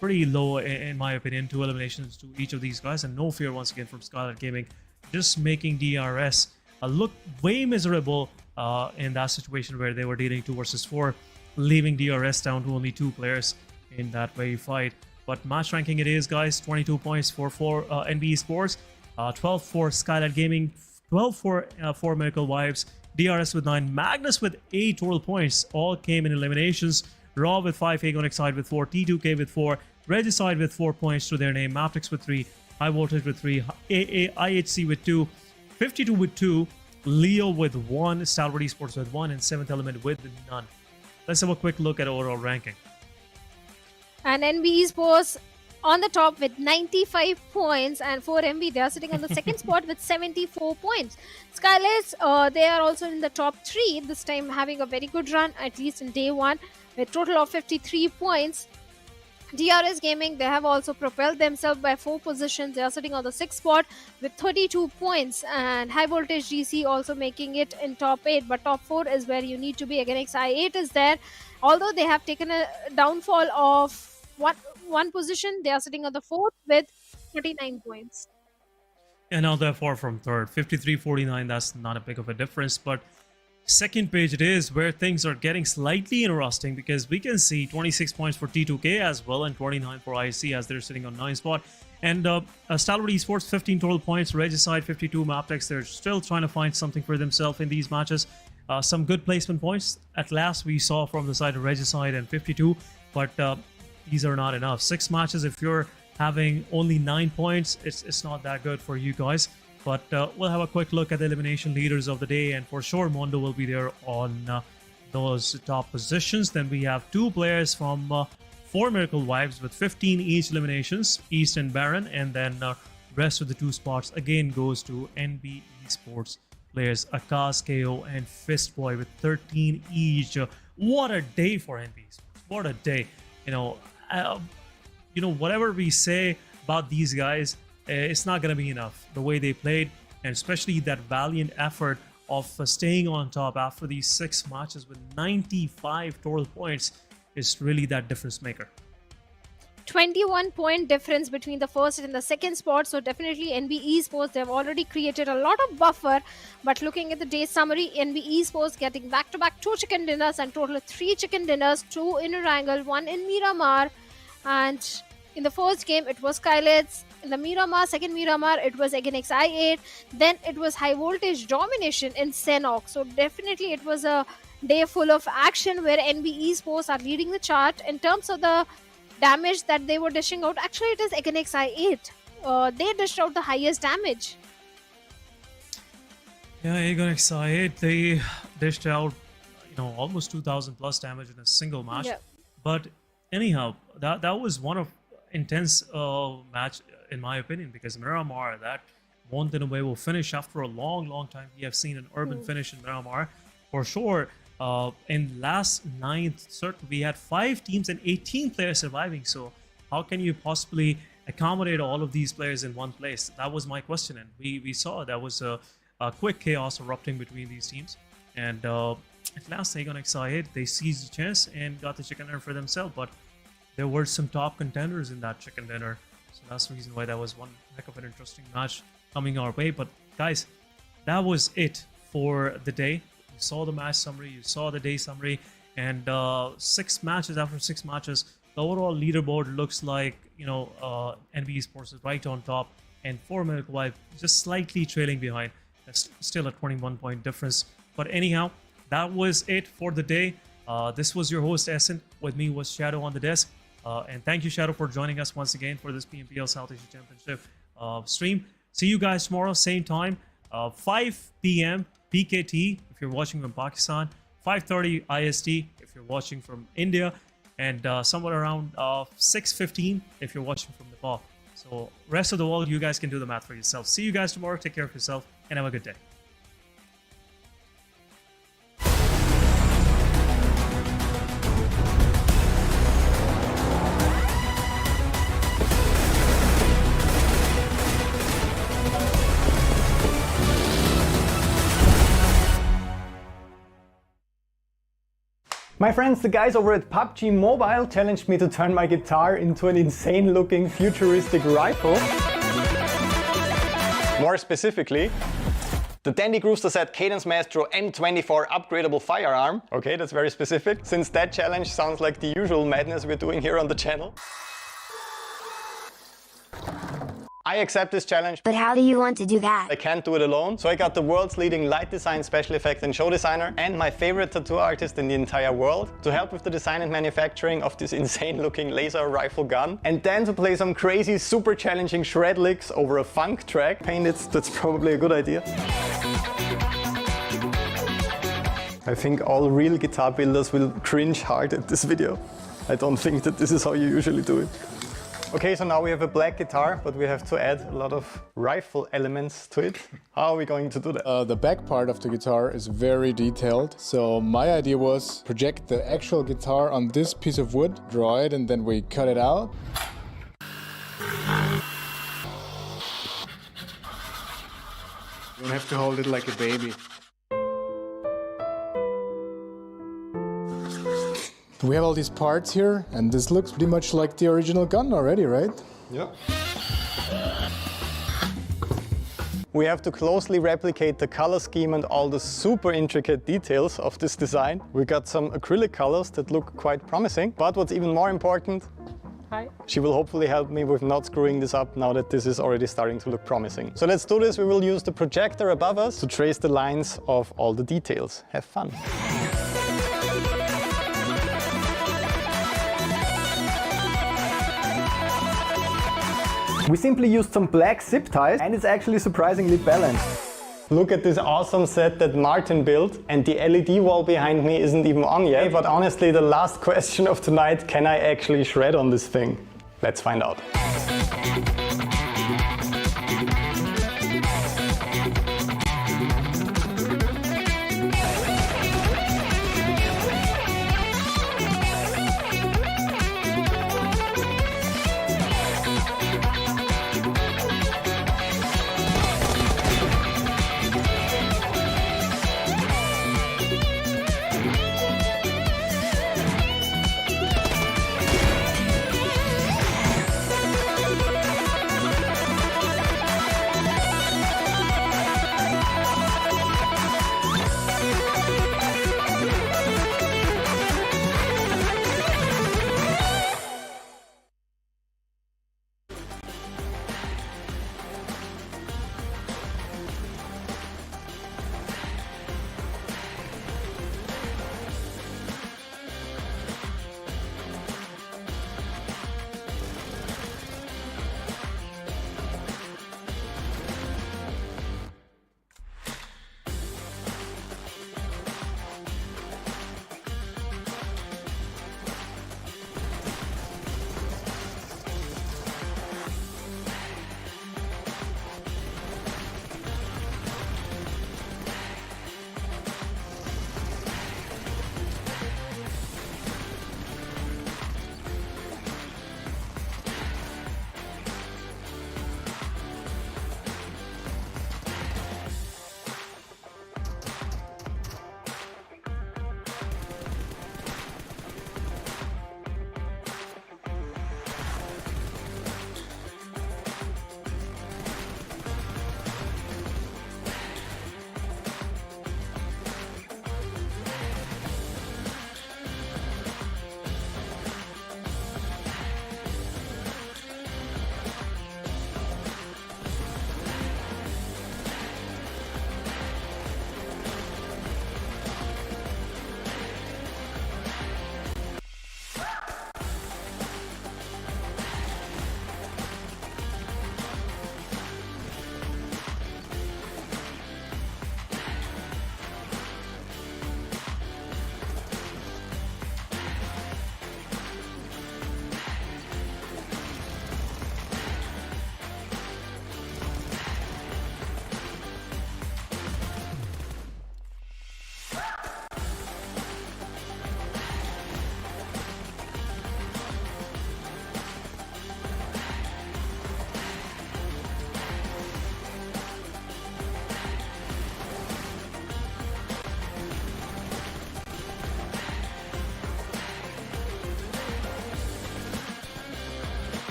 pretty low in my opinion. 2 eliminations to each of these guys, and no fear once again from Stalwart Gaming. Just making DRS look way miserable in that situation where they were dealing 2 versus 4. Leaving DRS down to only 2 players in that very fight. But match ranking it is, guys. 22 points for NBeSports, 12 for SKYLIGHTZ Gaming, 12 for 4 Miracle Wives, DRS with 9, Magnus with 8 total points. All came in eliminations. Raw with 5, Agonixide with 4, T2K with 4, Regicide with 4 points to their name, Mabetex with 3, High Voltage with 3, IHC with 2, 52 with 2, Leo with 1, Stalwart Esports with 1, and 7th Element with none. Let's have a quick look at overall ranking. And NBeSports on the top with 95 points, and for MB they are sitting on the second spot with 74 points. SKYLIGHTZ, they are also in the top 3, this time having a very good run, at least in day 1, with total of 53 points. DRS Gaming, they have also propelled themselves by 4 positions. They are sitting on the 6th spot with 32 points, and High Voltage GC also making it in top 8, but top 4 is where you need to be. Again, XI8 is there. Although they have taken a downfall of one position, they are sitting on the 4th with 49 points. And now they're far from third. 53-49, that's not a big of a difference, but second page it is where things are getting slightly interesting, because we can see 26 points for T2K as well, and 29 for IC as they're sitting on 9th spot. And Stalwart Esports, 15 total points, Regicide 52, Mabetex, they're still trying to find something for themselves in these matches. Some good placement points at last we saw from the side of Regicide and 52, but these are not enough. 6 matches, if you're having only 9 points, it's not that good for you guys. But we'll have a quick look at the elimination leaders of the day, and for sure Mondo will be there on those top positions. Then we have 2 players from 4 Miracle Wives with 15 each eliminations, East and Baron, and then rest of the 2 spots again goes to NBeSports players Akash, KO, and Fistboy with 13 each. What a day for NBeSports! What a day! Whatever we say about these guys, it's not going to be enough. The way they played, and especially that valiant effort of staying on top after these 6 matches with 95 total points, is really that difference maker. 21 point difference between the first and the second spot, so definitely NBeSports, they've already created a lot of buffer. But looking at the day summary, NBeSports getting back-to-back 2 chicken dinners, and total of 3 chicken dinners, 2 in Erangel, 1 in Miramar. And in the first game it was SKYLIGHTZ. In the Miramar, second Miramar, it was again XI8. Then it was high voltage domination in Sanhok. So definitely it was a day full of action where NBeSports are leading the chart in terms of the damage that they were dishing out. Actually, it is again XI8. They dished out the highest damage. Yeah, again XI8, they dished out almost 2,000 plus damage in a single match. Yeah. But anyhow, that was one of intense match in my opinion, because Miramar, that won't in a way will finish after a long time. We have seen an urban finish in Miramar for sure. In last 9th circle we had 5 teams and 18 players surviving, so how can you possibly accommodate all of these players in one place? That was my question, and we saw that was a quick chaos erupting between these teams. And at last they got excited, they seized the chance and got the chicken dinner for themselves. But there were some top contenders in that chicken dinner, so that's the reason why that was one heck of an interesting match coming our way. But guys, that was it for the day. You saw the match summary, you saw the day summary, and 6 matches. After 6 matches, the overall leaderboard looks like NBeSports is right on top, and 4 Miracle Wife just slightly trailing behind. That's still a 21 point difference. But anyhow, that was it for the day. This was your host Essen. With me was Shadow on the desk. And thank you, Shadow, for joining us once again for this PMPL South Asia Championship stream. See you guys tomorrow, same time, 5 p.m. PKT if you're watching from Pakistan, 5:30 IST if you're watching from India, and somewhere around 6:15 if you're watching from Nepal. So rest of the world, you guys can do the math for yourself. See you guys tomorrow. Take care of yourself and have a good day. My friends, the guys over at PUBG Mobile challenged me to turn my guitar into an insane looking futuristic rifle. More specifically, the Dandy Grooster set Cadence Maestro M24 upgradable firearm. Okay, that's very specific, since that challenge sounds like the usual madness we're doing here on the channel. I accept this challenge. But how do you want to do that? I can't do it alone, so I got the world's leading light design, special effect and show designer, and my favorite tattoo artist in the entire world to help with the design and manufacturing of this insane looking laser rifle gun, and then to play some crazy super challenging shred licks over a funk track. Painted, that's probably a good idea. I think all real guitar builders will cringe hard at this video. I don't think that this is how you usually do it. Okay, so now we have a black guitar, but we have to add a lot of rifle elements to it. How are we going to do that? The back part of the guitar is very detailed. So my idea was project the actual guitar on this piece of wood, draw it, and then we cut it out. You don't have to hold it like a baby. We have all these parts here, and this looks pretty much like the original gun already, right? Yeah. We have to closely replicate the color scheme and all the super intricate details of this design. We got some acrylic colors that look quite promising, but what's even more important, she will hopefully help me with not screwing this up now that this is already starting to look promising. So let's do this. We will use the projector above us to trace the lines of all the details. Have fun. We simply used some black zip ties and it's actually surprisingly balanced. Look at this awesome set that Martin built, and the LED wall behind me isn't even on yet. But honestly, the last question of tonight, can I actually shred on this thing? Let's find out.